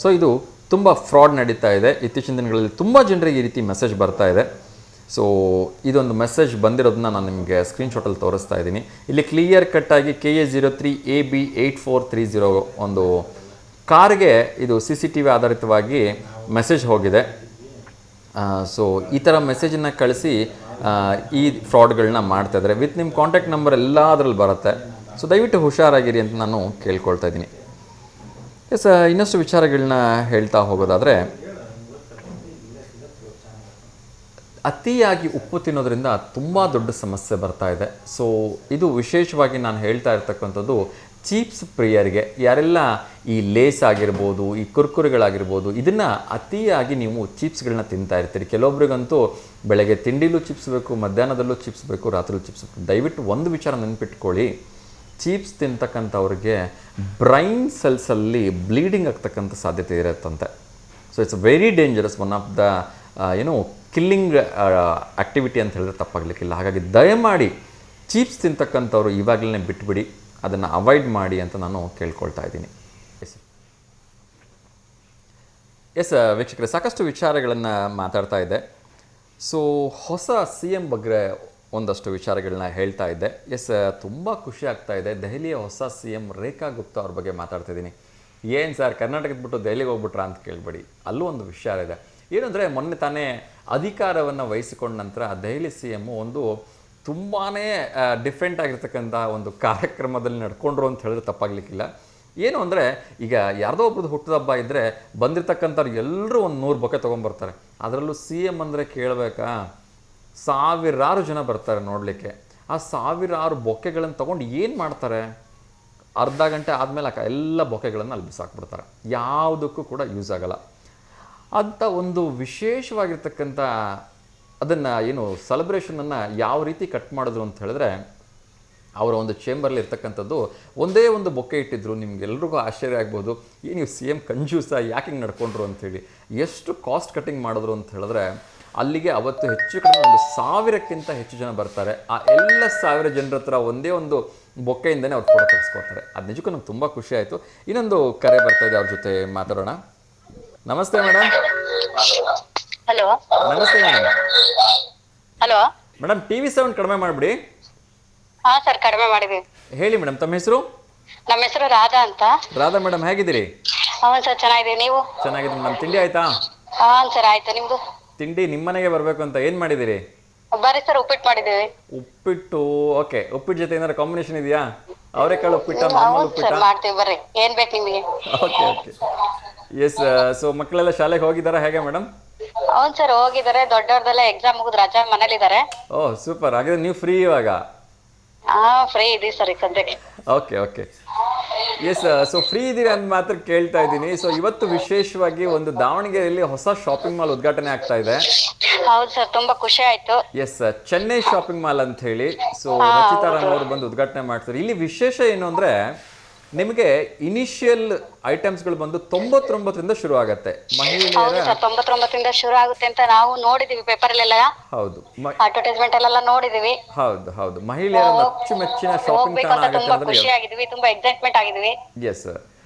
ಸೊ ಇದು ತುಂಬ ಫ್ರಾಡ್ ನಡೀತಾ ಇದೆ. ಇತ್ತೀಚಿನ ದಿನಗಳಲ್ಲಿ ತುಂಬ ಜನರಿಗೆ ಈ ರೀತಿ ಮೆಸೇಜ್ ಬರ್ತಾ ಇದೆ. ಸೊ ಇದೊಂದು ಮೆಸೇಜ್ ಬಂದಿರೋದನ್ನ ನಾನು ನಿಮಗೆ ಸ್ಕ್ರೀನ್ಶಾಟಲ್ಲಿ ತೋರಿಸ್ತಾ ಇದ್ದೀನಿ. ಇಲ್ಲಿ ಕ್ಲಿಯರ್ ಕಟ್ಟಾಗಿ KA03AB8430 ಒಂದು ಕಾರ್ಗೆ ಇದು CCTV ಆಧಾರಿತವಾಗಿ ಮೆಸೇಜ್ ಹೋಗಿದೆ. ಸೊ ಈ ಥರ ಮೆಸೇಜನ್ನು ಕಳಿಸಿ ಈ ಫ್ರಾಡ್ಗಳನ್ನ ಮಾಡ್ತಾಯಿದ್ದಾರೆ. ವಿತ್ ನಿಮ್ಮ ಕಾಂಟ್ಯಾಕ್ಟ್ ನಂಬರ್ ಎಲ್ಲ ಅದರಲ್ಲಿ ಬರುತ್ತೆ. ಸೊ ದಯವಿಟ್ಟು ಹುಷಾರಾಗಿರಿ ಅಂತ ನಾನು ಕೇಳ್ಕೊಳ್ತಾ ಇದ್ದೀನಿ. ಎಸ್, ಇನ್ನಷ್ಟು ವಿಚಾರಗಳನ್ನ ಹೇಳ್ತಾ ಹೋಗೋದಾದರೆ, ಅತಿಯಾಗಿ ಉಪ್ಪು ತಿನ್ನೋದ್ರಿಂದ ತುಂಬ ದೊಡ್ಡ ಸಮಸ್ಯೆ ಬರ್ತಾ ಇದೆ. ಸೊ ಇದು ವಿಶೇಷವಾಗಿ ನಾನು ಹೇಳ್ತಾ ಇರ್ತಕ್ಕಂಥದ್ದು ಚೀಪ್ಸ್ ಪ್ರಿಯರಿಗೆ. ಯಾರೆಲ್ಲ ಈ ಲೇಸ್ ಆಗಿರ್ಬೋದು, ಈ ಕುರ್ಕುರಿಗಳಾಗಿರ್ಬೋದು, ಇದನ್ನು ಅತಿಯಾಗಿ ನೀವು ಚೀಪ್ಸ್ಗಳನ್ನ ತಿಂತಾ ಇರ್ತೀರಿ. ಕೆಲವೊಬ್ರಿಗಂತೂ ಬೆಳಗ್ಗೆ ತಿಂಡಿಲೂ ಚಿಪ್ಸ್ ಬೇಕು, ಮಧ್ಯಾಹ್ನದಲ್ಲೂ ಚಿಪ್ಸ್ ಬೇಕು, ರಾತ್ರಿಲೂ ಚಿಪ್ಸ್ ಬೇಕು. ದಯವಿಟ್ಟು ಒಂದು ವಿಚಾರ ನೆನ್ಪಿಟ್ಕೊಳ್ಳಿ, ಚೀಪ್ಸ್ ತಿಂತಕ್ಕಂಥವ್ರಿಗೆ ಬ್ರೈನ್ ಸೆಲ್ಸಲ್ಲಿ ಬ್ಲೀಡಿಂಗ್ ಆಗ್ತಕ್ಕಂಥ ಸಾಧ್ಯತೆ ಇರುತ್ತಂತೆ. So it's very dangerous, one of the killing activity ಅಂತ ಹೇಳಿದ್ರೆ ತಪ್ಪಾಗಲಿಕ್ಕಿಲ್ಲ. ಹಾಗಾಗಿ ದಯಮಾಡಿ ಚೀಪ್ಸ್ ತಿಂತಕ್ಕಂಥವ್ರು ಇವಾಗಲೇ ಬಿಟ್ಬಿಡಿ, ಅದನ್ನು ಅವಾಯ್ಡ್ ಮಾಡಿ ಅಂತ ನಾನು ಕೇಳ್ಕೊಳ್ತಾ ಇದ್ದೀನಿ. ಎಸ್ ವೀಕ್ಷಕರೇ, ಸಾಕಷ್ಟು ವಿಚಾರಗಳನ್ನು ಮಾತಾಡ್ತಾ ಇದ್ದೆ. ಸೊ ಹೊಸ CM ಬಗ್ಗೆ ಒಂದಷ್ಟು ವಿಚಾರಗಳನ್ನ ಹೇಳ್ತಾ ಇದ್ದೆ. ಎಸ್, ತುಂಬ ಖುಷಿ ಆಗ್ತಾ ಇದೆ. ದೆಹಲಿಯ ಹೊಸ CM ರೇಖಾ ಗುಪ್ತಾ ಅವ್ರ ಬಗ್ಗೆ ಮಾತಾಡ್ತಿದ್ದೀನಿ. ಏನು ಸರ್, ಕರ್ನಾಟಕದ ಬಿಟ್ಟು ದೆಹಲಿಗೆ ಹೋಗ್ಬಿಟ್ರಾ ಅಂತ ಕೇಳಬೇಡಿ, ಅಲ್ಲೂ ಒಂದು ವಿಷಯ ಇದೆ. ಏನಂದರೆ, ಮೊನ್ನೆ ತಾನೇ ಅಧಿಕಾರವನ್ನು ವಹಿಸಿಕೊಂಡ ನಂತರ ದೆಹಲಿ CM ಒಂದು ತುಂಬಾ ಡಿಫ್ರೆಂಟ್ ಆಗಿರ್ತಕ್ಕಂಥ ಒಂದು ಕಾರ್ಯಕ್ರಮದಲ್ಲಿ ನಡ್ಕೊಂಡ್ರು ಅಂತ ಹೇಳಿದ್ರೆ ತಪ್ಪಾಗಲಿಕ್ಕಿಲ್ಲ. ಏನು ಅಂದರೆ, ಈಗ ಯಾರ್ದೋ ಒಬ್ರದ್ದು ಹುಟ್ಟುಹಬ್ಬ ಇದ್ದರೆ ಬಂದಿರತಕ್ಕಂಥವ್ರು ಎಲ್ಲರೂ ಒಂದು 100 ಬೊಕ್ಕೆ ತೊಗೊಂಬರ್ತಾರೆ. ಅದರಲ್ಲೂ CM ಅಂದರೆ ಕೇಳಬೇಕಾ, ಸಾವಿರಾರು ಜನ ಬರ್ತಾರೆ ನೋಡಲಿಕ್ಕೆ. ಆ ಸಾವಿರಾರು ಬೊಕ್ಕೆಗಳನ್ನು ತೊಗೊಂಡು ಏನು ಮಾಡ್ತಾರೆ? ಅರ್ಧ ಗಂಟೆ ಆದಮೇಲೆ ಎಲ್ಲ ಬೊಕ್ಕೆಗಳನ್ನು ಅಲ್ಲಿ ಬಿಸಾಕ್ಬಿಡ್ತಾರೆ. ಯಾವುದಕ್ಕೂ ಕೂಡ ಯೂಸ್ ಆಗಲ್ಲ ಅಂತ ಒಂದು ವಿಶೇಷವಾಗಿರ್ತಕ್ಕಂಥ ಅದನ್ನು ಏನು ಸೆಲೆಬ್ರೇಷನನ್ನು ಯಾವ ರೀತಿ ಕಟ್ ಮಾಡಿದ್ರು ಅಂತ ಹೇಳಿದ್ರೆ, ಅವರ ಒಂದು ಚೇಂಬರ್ಲಿ ಇರ್ತಕ್ಕಂಥದ್ದು ಒಂದೇ ಒಂದು ಬೊಕ್ಕೆ ಇಟ್ಟಿದ್ರು. ನಿಮ್ಗೆಲ್ರಿಗೂ ಆಶ್ಚರ್ಯ ಆಗ್ಬೋದು, ಈ ನೀವು CM ಕಂಜೂಸ ಯಾಕೆ ಹಿಂಗೆ ನಡ್ಕೊಂಡ್ರು ಅಂಥೇಳಿ. ಎಷ್ಟು ಕಾಸ್ಟ್ ಕಟ್ಟಿಂಗ್ ಮಾಡಿದ್ರು ಅಂತ ಹೇಳಿದ್ರೆ, ಅಲ್ಲಿಗೆ ಅವತ್ತು ಹೆಚ್ಚು ಕಡಿಮೆ 1000ಕ್ಕಿಂತ ಹೆಚ್ಚು ಜನ ಬರ್ತಾರೆ. ಆ ಎಲ್ಲ 1000 ಜನರ ಹತ್ರ ಒಂದೇ ಒಂದು ಬೊಕ್ಕೆಯಿಂದನೇ ಅವ್ರು ಫೋಟೋ ತೆಗೆಸ್ಕೊಡ್ತಾರೆ. ಅದು ನಿಜಕ್ಕೂ ನಮ್ಗೆ ತುಂಬ ಖುಷಿ ಆಯಿತು. ಇನ್ನೊಂದು ಕರೆ ಬರ್ತಾ ಇದೆ, ಅವ್ರ ಜೊತೆ ಮಾತಾಡೋಣ. ನಮಸ್ತೆ ಮೇಡಮ್. ಹಲೋ. ನಮಸ್ತೆ madam. Hello madam, TV sound ಕಡಿಮೆ ಮಾಡಿಬಿಡಿ. ಹಾ ಸರ್, ಕಡಿಮೆ ಮಾಡಿದೀವಿ. ಹೇಳಿ ಮೇಡಮ್, ತಮ್ಮ ಹೆಸರು? ನಮ್ಮ ಹೆಸರು ರಾಧಾ ಅಂತ. ರಾಧಾ ಮೇಡಮ್, ಹೇಗಿದ್ದೀರಿ? ಹೌದು ಸರ್, ಚೆನ್ನಾಗಿದ್ದೀವಿ. ನೀವು? ಚೆನ್ನಾಗಿದೆ ಮೇಡಮ್. ತಿಂಡಿ ಆಯ್ತಾ? ಹಾ ಸರ್, ಆಯ್ತು. ನಿಮ್ದು? ತಿಂಡಿ ನಿಮ್ಮನೆಗೆ ಬರಬೇಕು ಅಂತ ಏನು ಮಾಡಿದ್ದೀರಿ? ಬರ್ರಿ ಸರ್, ಉಪ್ಪಿಟ್ಟು ಮಾಡಿದ್ದೀವಿ. ಉಪ್ಪಿಟ್ಟು, ಓಕೆ. ಉಪ್ಪಿಟ್ಟು ಜೊತೆ ಏನಾದ್ರು ಕಾಂಬಿನೇಷನ್ ಇದೆಯಾ? ಅವರೆಕಾಳು ಉಪ್ಪಿಟ್ಟ, ಮಾಮೂಲು ಹೌದು ಉಪ್ಪಿಟ್ಟ? ಸರ್, ಮಾಡ್ತೀವಿ ಬರ್ರಿ. ಏನ್ ಬೇಕು ನಿಮಗೆ? Okay okay. ಎಸ್, ಸೊ ಮಕ್ಕಳೆಲ್ಲ ಶಾಲೆಗೆ ಹೋಗಿದ್ದಾರಾ ಹೇಗೆ ಮೇಡಮ್? ಹೌದು ಸರ್, ಹೋಗಿದ್ದಾರೆ. ದೊಡ್ಡವ್ರದೆಲ್ಲ ಎಕ್ಸಾಮ್ ಮುಗಿದು ರಜಾ ಮನೇಲಿದ್ದಾರೆ. ಓಹ್ ಸೂಪರ್. ಹಾಗಿದ್ರೆ ನೀವು ಫ್ರೀ ಇವಾಗ? ಹಾ, ಫ್ರೀ ಇದೀವಿ ಸರ್ ಈಗ ಸದ್ಯಕ್ಕೆ. Okay okay. Yes, so free ಇದ್ದೀರಿ ಅಂತ ಮಾತ್ರ ಕೇಳ್ತಾ ಇದ್ದೀನಿ. ಸೊ ಇವತ್ತು ವಿಶೇಷವಾಗಿ ಒಂದು ದಾವಣಗೆರೆಯಲ್ಲಿ ಹೊಸ ಶಾಪಿಂಗ್ ಮಾಲ್ ಉದ್ಘಾಟನೆ ಆಗ್ತಾ ಇದೆ. ಹೌದು ಸರ್, ತುಂಬಾ ಖುಷಿ ಆಯ್ತು. ಎಸ್, ಚೆನ್ನೈ ಶಾಪಿಂಗ್ ಮಾಲ್ ಅಂತ ಹೇಳಿ. ಸೊ ರಚಿತಾ ರಾಮ್ ಅವರು ಬಂದು ಉದ್ಘಾಟನೆ ಮಾಡ್ತಾರೆ. ಇಲ್ಲಿ ವಿಶೇಷ ಏನು ಅಂದರೆ, ನಿಮಗೆ ಇನಿಷಿಯಲ್ ಐಟಮ್ಸ್ಗಳು ಬಂದು 99ರಿಂದ ಶುರು ಆಗತ್ತೆ ಹೌದು ಮಹಿಳೆಯರ. ಸರ್ 99ರಿಂದ ಶುರು ಆಗುತ್ತೆ ಅಂತ ನಾವು ನೋಡಿದೀವಿ ಪೇಪರಲ್ಲೆಲ್ಲ, ಹೌದು ಅಡ್ವರ್ಟೈಸ್ಮೆಂಟ್ ಅಲ್ಲೆಲ್ಲ ನೋಡಿದೀವಿ. ಹೌದು ಹೌದು ಮಹಿಳೆಯರ ಅಚ್ಚುಮೆಚ್ಚಿನ ಶಾಪಿಂಗ್ ಹೋಗ್ಬೇಕು ತಾಣ ಅಂತ ಆಗುತ್ತೆ ತುಂಬಾ ಅಂದ್ರೆ ಖುಷಿ ಆಗಿದ್ವಿ, ತುಂಬಾ ಎಕ್ಸೈಟ್ಮೆಂಟ್ ಆಗಿದ್ವಿ. Yes sir.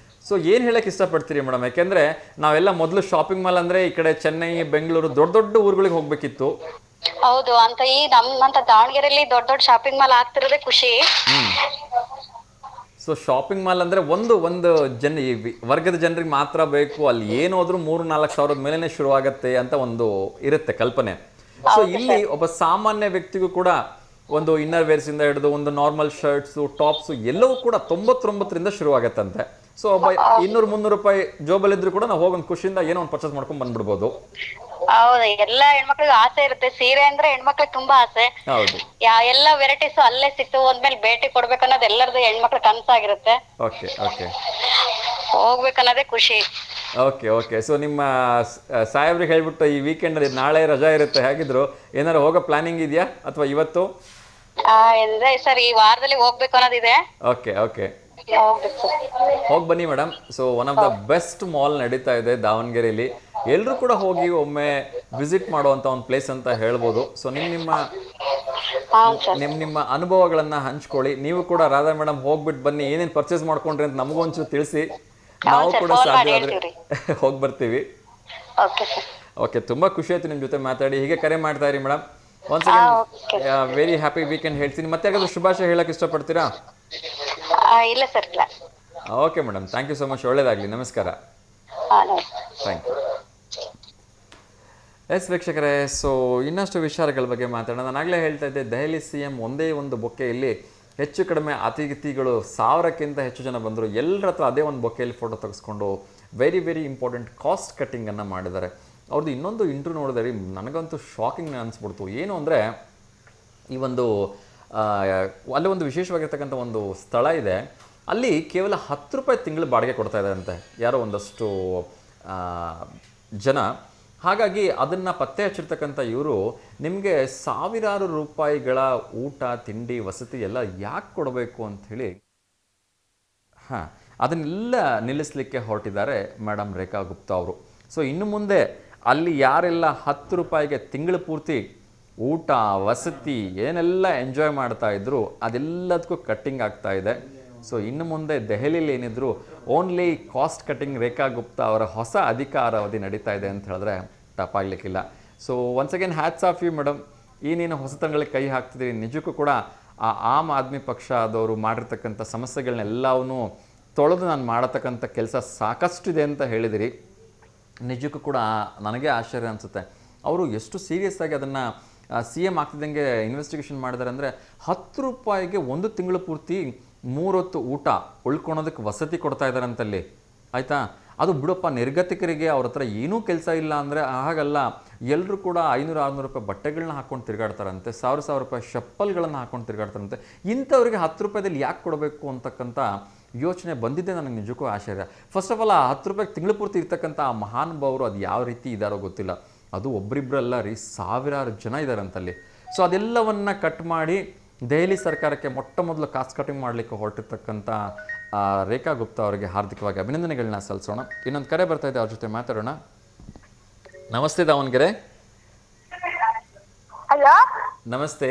ಸೊ ಏನು ಹೇಳಕ್ಕೆ ಇಷ್ಟಪಡ್ತೀರಿ ಮೇಡಮ್? ಯಾಕೆಂದ್ರೆ ನಾವೆಲ್ಲ ಮೊದಲು ಶಾಪಿಂಗ್ ಮಾಲ್ ಅಂದ್ರೆ ಈ ಕಡೆ ಚೆನ್ನೈ, ಬೆಂಗಳೂರು ದೊಡ್ಡ ದೊಡ್ಡ ಊರುಗಳಿಗೆ ಹೋಗ್ಬೇಕಿತ್ತು. ಹೌದು, ಅಂತ ಈ ನಮ್ಮಂತ ದಾವಣಗೆರೆಯಲ್ಲಿ ದೊಡ್ಡ ದೊಡ್ಡ ಶಾಪಿಂಗ್ ಮಾಲ್ ಆಗ್ತಿರೋದೇ ಖುಷಿ. ಸೊ ಶಾಪಿಂಗ್ ಮಾಲ್ ಅಂದ್ರೆ ಒಂದು ಈ ವರ್ಗದ ಜನರಿಗೆ ಮಾತ್ರ ಬೇಕು, ಅಲ್ಲಿ ಏನೋದ್ರೂ 3-4 ಸಾವಿರದ ಮೇಲೆನೆ ಶುರು ಆಗತ್ತೆ ಅಂತ ಒಂದು ಇರುತ್ತೆ ಕಲ್ಪನೆ. ಸೊ ಇಲ್ಲಿ ಒಬ್ಬ ಸಾಮಾನ್ಯ ವ್ಯಕ್ತಿಗೂ ಕೂಡ ಒಂದು ಇನ್ನರ್ ವೇರ್ಸ್ ಇಂದ ಹಿಡಿದು ಒಂದು ನಾರ್ಮಲ್ ಶರ್ಟ್ಸ್, ಟಾಪ್ಸ್ ಎಲ್ಲವೂ ಕೂಡ 99ರಿಂದ ಶುರು ಆಗತ್ತಂತೆ. ಸೊ ಒಬ್ಬ 200-300 ರೂಪಾಯಿ ಜೋಬಲ್ಲಿದ್ರು ಕೂಡ ನಾವು ಹೋಗಿ ಒಂದು ಖುಷಿಯಿಂದ ಏನೋ ಒಂದು ಪರ್ಚೇಸ್ ಮಾಡ್ಕೊಂಡ್ ಬಂದ್ಬಿಡ್ಬೋದು. ಹೌದು, ಎಲ್ಲಾ ಹೆಣ್ಮಕ್ಳಿಗೆ ಆಸೆ ಇರುತ್ತೆ, ಸೀರೆ ಅಂದ್ರೆ ಹೆಣ್ಮಕ್ಳಿಗೆ ತುಂಬಾ ಆಸೆ. ಹೌದು, ಎಲ್ಲಾ ವೆರೈಟೀಸ್ ಅಲ್ಲೇ ಸಿಕ್ತು ಒಂದ್ಮೇಲೆ ಭೇಟಿ ಕೊಡ್ಬೇಕು ಅನ್ನೋದು ಎಲ್ಲರದು ಹೆಣ್ಮಕ್ಳ ಕನಸಾಗಿರುತ್ತೆ. ಓಕೆ ಓಕೆ ಹೋಗ್ಬೇಕನ್ನೋದೇ ಖುಷಿ. ಓಕೆ ಓಕೆ ಸೊ ನಿಮ್ಮ ಸಾಹೇಬ್ರಿಗೆ ಹೇಳ್ಬಿಟ್ಟು ಈ ವೀಕೆಂಡ್ ನಾಳೆ ರಜಾ ಇರುತ್ತೆ, ಹೇಗಿದ್ರು ಏನಾರು ಹೋಗೋ ಪ್ಲಾನಿಂಗ್ ಇದೆಯಾ ಅಥವಾ ಇವತ್ತು? ಎಂದ್ರೆ ಸರ್ ಈ ವಾರದಲ್ಲಿ ಹೋಗ್ಬೇಕು ಅನ್ನೋದಿದೆ. ಓಕೆ ಓಕೆ ಹೋಗ್ಬೇಕು ಸರ್. ಹೋಗಿ ಬನ್ನಿ madam. So one of the best mall ನಡೀತಾ ಇದೆ ದಾವಣಗೆರೆಯಲ್ಲಿ, ಎಲ್ಲರೂ ಕೂಡ ಹೋಗಿ ಒಮ್ಮೆ ವಿಸಿಟ್ ಮಾಡುವಂಥ ಒಂದು ಪ್ಲೇಸ್ ಅಂತ ಹೇಳ್ಬೋದು. ಸೊ ನಿಮ್ಮ ಅನುಭವಗಳನ್ನ ಹಂಚ್ಕೊಳ್ಳಿ. ನೀವು ಕೂಡ ರಾಧಾ ಮೇಡಮ್ ಹೋಗ್ಬಿಟ್ಟು ಬನ್ನಿ, ಏನೇನು ಪರ್ಚೇಸ್ ಮಾಡ್ಕೊಂಡ್ರಿ ಅಂತ ನಮಗೊಂಚೂರು ತಿಳಿಸಿ, ನಾವು ಕೂಡ ಸಾಧ್ಯ ಆದ್ರೆ ಹೋಗಿ ಬರ್ತೀವಿ. ಓಕೆ, ತುಂಬಾ ಖುಷಿ ಆಯ್ತು ನಿಮ್ಮ ಜೊತೆ ಮಾತಾಡಿ. ಹೀಗೆ ಕರೆ ಮಾಡ್ತಾ ಇರಿ madam. Once again very happy weekend ಹೇಳ್ತೀನಿ. ಮತ್ತೆ ಯಾರಾದ್ರೂ ಶುಭಾಶಯ ಹೇಳಕ್ ಇಷ್ಟಪಡ್ತೀರಾ? ಇಲ್ಲ ಸರ್, ಇಲ್ಲ. Okay madam, thank you so much. ಒಳ್ಳೇದಾಗಲಿ, ನಮಸ್ಕಾರ. Thank you. ಎಸ್ ವೀಕ್ಷಕರೇ, ಸೊ ಇನ್ನಷ್ಟು ವಿಚಾರಗಳ ಬಗ್ಗೆ ಮಾತಾಡೋಣ. ನಾನಾಗಲೇ ಹೇಳ್ತಾ ಇದ್ದೆ, ದೆಹಲಿ CM ಒಂದೇ ಒಂದು ಬೊಕ್ಕೆಯಲ್ಲಿ ಹೆಚ್ಚು ಕಡಿಮೆ ಅತಿಥಿಗಳು 1000ಕ್ಕಿಂತ ಹೆಚ್ಚು ಜನ ಬಂದರು. ಎಲ್ಲರ ಹತ್ರ ಅದೇ ಒಂದು ಬೊಕ್ಕೆಯಲ್ಲಿ ಫೋಟೋ ತೆಗೆಸ್ಕೊಂಡು ವೆರಿ ವೆರಿ ಇಂಪಾರ್ಟೆಂಟ್ ಕಾಸ್ಟ್ ಕಟ್ಟಿಂಗನ್ನು ಮಾಡಿದ್ದಾರೆ. ಅವ್ರದ್ದು ಇನ್ನೊಂದು ಇಂಟ್ರ್ಯೂ ನೋಡಿದ್ರೆ ನನಗಂತೂ ಶಾಕಿಂಗ್ ಅನಿಸ್ಬಿಡ್ತು. ಏನು ಅಂದರೆ, ಈ ಒಂದು ಅಲ್ಲಿ ಒಂದು ವಿಶೇಷವಾಗಿರ್ತಕ್ಕಂಥ ಒಂದು ಸ್ಥಳ ಇದೆ, ಅಲ್ಲಿ ಕೇವಲ 10 ರೂಪಾಯಿ ತಿಂಗಳು ಬಾಡಿಗೆ ಕೊಡ್ತಾ ಇದ್ದಾರಂತೆ ಯಾರೋ ಒಂದಷ್ಟು ಜನ. ಹಾಗಾಗಿ ಅದನ್ನು ಪತ್ತೆ ಹಚ್ಚಿರ್ತಕ್ಕಂಥ ಇವರು ನಿಮಗೆ ಸಾವಿರಾರು ರೂಪಾಯಿಗಳ ಊಟ, ತಿಂಡಿ, ವಸತಿ ಎಲ್ಲ ಯಾಕೆ ಕೊಡಬೇಕು ಅಂಥೇಳಿ ಅದನ್ನೆಲ್ಲ ನಿಲ್ಲಿಸಲಿಕ್ಕೆ ಹೊರಟಿದ್ದಾರೆ ಮೇಡಮ್ ರೇಖಾ ಗುಪ್ತಾ ಅವರು. ಸೊ ಇನ್ನು ಮುಂದೆ ಅಲ್ಲಿ ಯಾರೆಲ್ಲ 10 ರೂಪಾಯಿಗೆ ತಿಂಗಳು ಪೂರ್ತಿ ಊಟ, ವಸತಿ ಏನೆಲ್ಲ ಎಂಜಾಯ್ ಮಾಡ್ತಾ ಇದ್ರು ಅದೆಲ್ಲದಕ್ಕೂ ಕಟ್ಟಿಂಗ್ ಆಗ್ತಾ ಇದೆ. ಸೊ ಇನ್ನು ಮುಂದೆ ದೆಹಲಿಯಲ್ಲಿ ಏನಿದ್ರು only cost cutting. Rekha Gupta ಅವರ ಹೊಸ ಅಧಿಕಾರಾವಧಿ ನಡೀತಾ ಇದೆ ಅಂತ ಹೇಳಿದ್ರೆ ತಪ್ಪಾಗಲಿಕ್ಕಿಲ್ಲ. So once again hats off you madam. ನೀನು ಹೊಸತನಗಳಿಗೆ ಕೈ ಹಾಕ್ತಿದ್ದೀರಿ. ನಿಜಕ್ಕೂ ಕೂಡ ಆ ಆಮ್ ಆದ್ಮಿ ಪಕ್ಷ ಆದವರು ಮಾಡಿರ್ತಕ್ಕಂಥ ಸಮಸ್ಯೆಗಳನ್ನೆಲ್ಲವನ್ನೂ ತೊಳೆದು ನಾನು ಮಾಡತಕ್ಕಂಥ ಕೆಲಸ ಸಾಕಷ್ಟಿದೆ ಅಂತ ಹೇಳಿದಿರಿ. ನಿಜಕ್ಕೂ ಕೂಡ ನನಗೆ ಆಶ್ಚರ್ಯ ಅನಿಸುತ್ತೆ. ಅವರು ಎಷ್ಟು ಸೀರಿಯಸ್ ಆಗಿ ಅದನ್ನು CM ಆಗ್ತಿದ್ದಂಗೆ ಇನ್ವೆಸ್ಟಿಗೇಷನ್ ಮಾಡಿದ್ದಾರೆ. ಅಂದರೆ 10 ರೂಪಾಯಿಗೆ ಒಂದು ತಿಂಗಳು ಪೂರ್ತಿ 3 ಹೊತ್ತು ಊಟ, ಉಳ್ಕೊಳೋದಕ್ಕೆ ವಸತಿ ಕೊಡ್ತಾ ಇದ್ದಾರಂತಲ್ಲಿ, ಆಯಿತಾ? ಅದು ಬಿಡಪ್ಪ, ನಿರ್ಗತಿಕರಿಗೆ ಅವ್ರ ಹತ್ರ ಏನೂ ಕೆಲಸ ಇಲ್ಲ ಅಂದರೆ ಹಾಗಲ್ಲ. ಎಲ್ಲರೂ ಕೂಡ 500-600 ರೂಪಾಯಿ ಬಟ್ಟೆಗಳನ್ನ ಹಾಕ್ಕೊಂಡು ತಿರುಗಾಡ್ತಾರಂತೆ, 1000 ರೂಪಾಯಿ ಚಪ್ಪಲ್ಗಳನ್ನು ಹಾಕ್ಕೊಂಡು ತಿರುಗಾಡ್ತಾರಂತೆ. ಇಂಥವ್ರಿಗೆ 10 ರೂಪಾಯಿದಲ್ಲಿ ಯಾಕೆ ಕೊಡಬೇಕು ಅಂತಕ್ಕಂಥ ಯೋಚನೆ ಬಂದಿದ್ದೆ ನನಗೆ ನಿಜಕ್ಕೂ ಆಶ್ಚರ್ಯ. ಫಸ್ಟ್ ಆಫ್ ಆಲ್, ಆ 10 ರೂಪಾಯಿಗೆ ತಿಂಗಳು ಪೂರ್ತಿ ಇರ್ತಕ್ಕಂಥ ಆ ಮಹಾನುಭಾವರು ಅದು ಯಾವ ರೀತಿ ಇದ್ದಾರೋ ಗೊತ್ತಿಲ್ಲ. ಅದು ಒಬ್ಬರಿಬ್ಬರಲ್ಲ ರೀ, ಸಾವಿರಾರು ಜನ ಇದ್ದಾರಂತಲ್ಲಿ. ಸೊ ಅದೆಲ್ಲವನ್ನ ಕಟ್ ಮಾಡಿ ದೆಹಲಿ ಸರ್ಕಾರಕ್ಕೆ ಮೊಟ್ಟ ಮೊದಲು ಕಾಸ್ಟ್ ಕಟಿಂಗ್ ಮಾಡಲಿಕ್ಕೆ ಹೊರಟಿರ್ತಕ್ಕಂಥ ರೇಖಾ ಗುಪ್ತಾ ಅವರಿಗೆ ಹಾರ್ದಿಕವಾಗಿ ಅಭಿನಂದನೆಗಳನ್ನ ಸಲ್ಲಿಸೋಣ. ಇನ್ನೊಂದು ಕರೆ ಬರ್ತಾ ಇದೆ, ಅವ್ರ ಜೊತೆ ಮಾತಾಡೋಣ. ನಮಸ್ತೆ ದಾವಣಗೆರೆ. ಹಲೋ, ನಮಸ್ತೆ.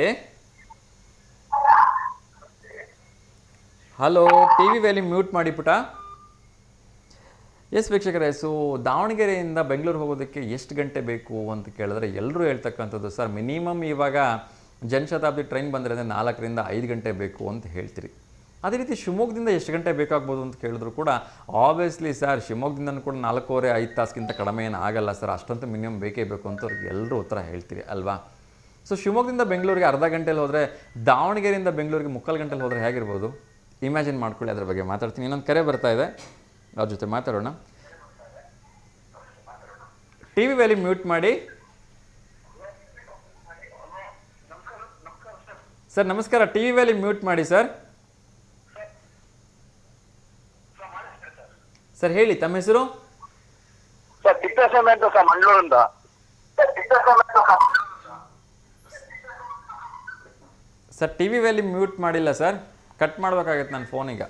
ಹಲೋ, TV ವ್ಯಾಲ್ಯೂಮ್ ಮ್ಯೂಟ್ ಮಾಡಿ ಪುಟ. ಎಸ್ ವೀಕ್ಷಕರೇ, ಸೊ ದಾವಣಗೆರೆಯಿಂದ ಬೆಂಗಳೂರು ಹೋಗೋದಕ್ಕೆ ಎಷ್ಟು ಗಂಟೆ ಬೇಕು ಅಂತ ಕೇಳಿದ್ರೆ ಎಲ್ಲರೂ ಹೇಳ್ತಕ್ಕಂಥದ್ದು, ಸರ್ ಮಿನಿಮಮ್ ಇವಾಗ ಜನಶತಾಬ್ದಿ ಟ್ರೈನ್ ಬಂದರೆ 4ರಿಂದ 5 ಗಂಟೆ ಬೇಕು ಅಂತ ಹೇಳ್ತೀರಿ. ಅದೇ ರೀತಿ ಶಿವಮೊಗ್ಗದಿಂದ ಎಷ್ಟು ಗಂಟೆ ಬೇಕಾಗ್ಬೋದು ಅಂತ ಕೇಳಿದ್ರು ಕೂಡ ಆಬ್ವಿಯಸ್ಲಿ ಸರ್ ಶಿವಮೊಗ್ಗದಿಂದ ಕೂಡ 4.5 ತಾಸಿಗಿಂತ ಕಡಿಮೆ ಏನು ಆಗಲ್ಲ ಸರ್, ಅಷ್ಟಂತೂ ಮಿನಿಮಮ್ ಬೇಕೇ ಬೇಕು ಅಂತ ಅವ್ರಿಗೆ ಎಲ್ಲರೂ ಉತ್ತರ ಹೇಳ್ತೀರಿ ಅಲ್ವಾ. ಸೊ ಶಿವಮೊಗ್ಗದಿಂದ ಬೆಂಗಳೂರಿಗೆ ಅರ್ಧ ಗಂಟೆಯಲ್ಲಿ ಹೋದರೆ, ದಾವಣಗೆರೆಯಿಂದ ಬೆಂಗಳೂರಿಗೆ 3/4 ಗಂಟೆಯಲ್ಲಿ ಹೋದರೆ ಹೇಗಿರ್ಬೋದು ಇಮ್ಯಾಜಿನ್ ಮಾಡ್ಕೊಳ್ಳಿ. ಅದ್ರ ಬಗ್ಗೆ ಮಾತಾಡ್ತೀನಿ. ಇನ್ನೊಂದು ಕರೆ ಬರ್ತಾ ಇದೆ, ಅವ್ರ ಜೊತೆ ಮಾತಾಡೋಣ. TV ವ್ಯಾಲ್ಯೂಮ್ ಮ್ಯೂಟ್ ಮಾಡಿ. ಸರ್ ನಮಸ್ಕಾರ, TV ವ್ಯಾಲ್ಯೂಮ್ ಮ್ಯೂಟ್ ಮಾಡಿ ಸರ್. ಸರ್ ಹೇಳಿ, ತಮ್ಮ ಹೆಸರು? ಸರ್ ತಿಪ್ಪೇಸ್ವಾಮಿ ಅಂತ ಸರ್, ಮಂಗಳೂರಿಂದ. ಸರ್ TV ವ್ಯಾಲ್ಯೂಮ್ ಮ್ಯೂಟ್ ಮಾಡಿಲ್ಲ ಸರ್, ಕಟ್ ಮಾಡ್ಬೇಕಾಗತ್ತೆ ನನ್ನ ಫೋನ್ ಈಗ.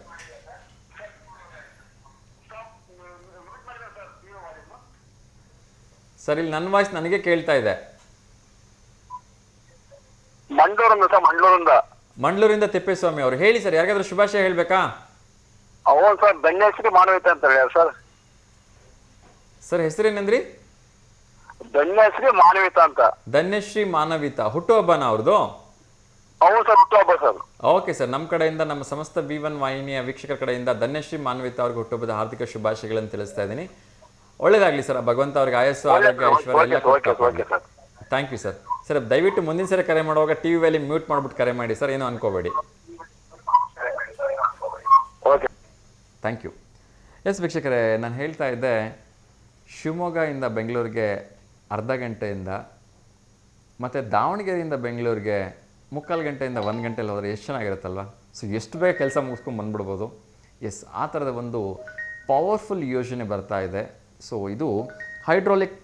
ಸರ್ ಇಲ್ಲಿ ನನ್ನ ವಾಯ್ಸ್ ನನಗೆ ಕೇಳ್ತಾ ಇದೆ. ಮಂಡ್ಳೂರಿಂದ ಸರ್, ಮಂಡ್ಳೂರಿಂದ. ಮಂಡ್ಳೂರಿಂದ ತಿಪ್ಪೇಸ್ವಾಮಿ ಅವರು. ಹೇಳಿ ಸರ್, ಯಾರಿಗಾದ್ರೂ ಶುಭಾಶಯ ಹೇಳ್ಬೇಕಾ? ಹೌದು ಸರ್, ಧನ್ಯಶ್ರೀ ಮಾನವಿತ ಅಂತ ಹೇಳಿ ಸರ್. ಸರ್ ಹೆಸರೇನಂದ್ರಿ? ಧನ್ಯಶ್ರೀ ಮಾನವಿತ ಅಂತ. ಧನ್ಯಶ್ರೀ ಮಾನವಿತ, ಹುಟ್ಟುಹಬ್ಬನ ಅವ್ರದ್ದು? ಹೌದು ಸರ್, ಹುಟ್ಟುಹಬ್ಬ ಸರ್. ಓಕೆ ಸರ್, ನಮ್ಮ ಕಡೆಯಿಂದ, ನಮ್ಮ ಸಮಸ್ತ V1 ವಾಹಿನಿಯ ವೀಕ್ಷಕರ ಕಡೆಯಿಂದ ಧನ್ಯಶ್ರೀ ಮಾನವಿತ ಅವ್ರಿಗೆ ಹುಟ್ಟುಹಬ್ಬದ ಹಾರ್ದಿಕ ಶುಭಾಶಯಗಳನ್ನು ತಿಳಿಸ್ತಾ ಇದ್ದೀನಿ. ಒಳ್ಳೇದಾಗ್ಲಿ ಸರ್, ಭಗವಂತ ಅವ್ರಿಗೆ ಆಯಸ್ಸು, ಆರೋಗ್ಯ, ಐಶ್ವರ್ಯ ಎಲ್ಲ ಕೊಡ್ತಾರೆ. Thank you sir. ಸರ್ ದಯವಿಟ್ಟು ಮುಂದಿನ ಸರಿ ಕರೆ ಮಾಡುವಾಗ ಟಿ ವಿಯಲ್ಲಿ ಮ್ಯೂಟ್ ಮಾಡ್ಬಿಟ್ಟು ಕರೆ ಮಾಡಿ ಸರ್, ಏನೂ ಅನ್ಕೋಬೇಡಿ. Thank you. ಎಸ್ ವೀಕ್ಷಕರೇ, ನಾನು ಹೇಳ್ತಾ ಇದ್ದೆ ಶಿವಮೊಗ್ಗದಿಂದ ಬೆಂಗಳೂರಿಗೆ ಅರ್ಧ ಗಂಟೆಯಿಂದ, ಮತ್ತು ದಾವಣಗೆರೆಯಿಂದ ಬೆಂಗಳೂರಿಗೆ 3/4 ಗಂಟೆಯಿಂದ 1 ಗಂಟೆಯಲ್ಲಿ ಹೋದರೆ ಎಷ್ಟು ಚೆನ್ನಾಗಿರುತ್ತಲ್ವ. ಸೊ ಎಷ್ಟು ಬೇಗ ಕೆಲಸ ಮುಗಿಸ್ಕೊಂಡು ಬಂದ್ಬಿಡ್ಬೋದು. ಎಸ್, ಆ ಥರದ ಒಂದು ಪವರ್ಫುಲ್ ಯೋಜನೆ ಬರ್ತಾ ಇದೆ. ಸೊ ಇದು ಹೈಡ್ರಾಲಿಕ್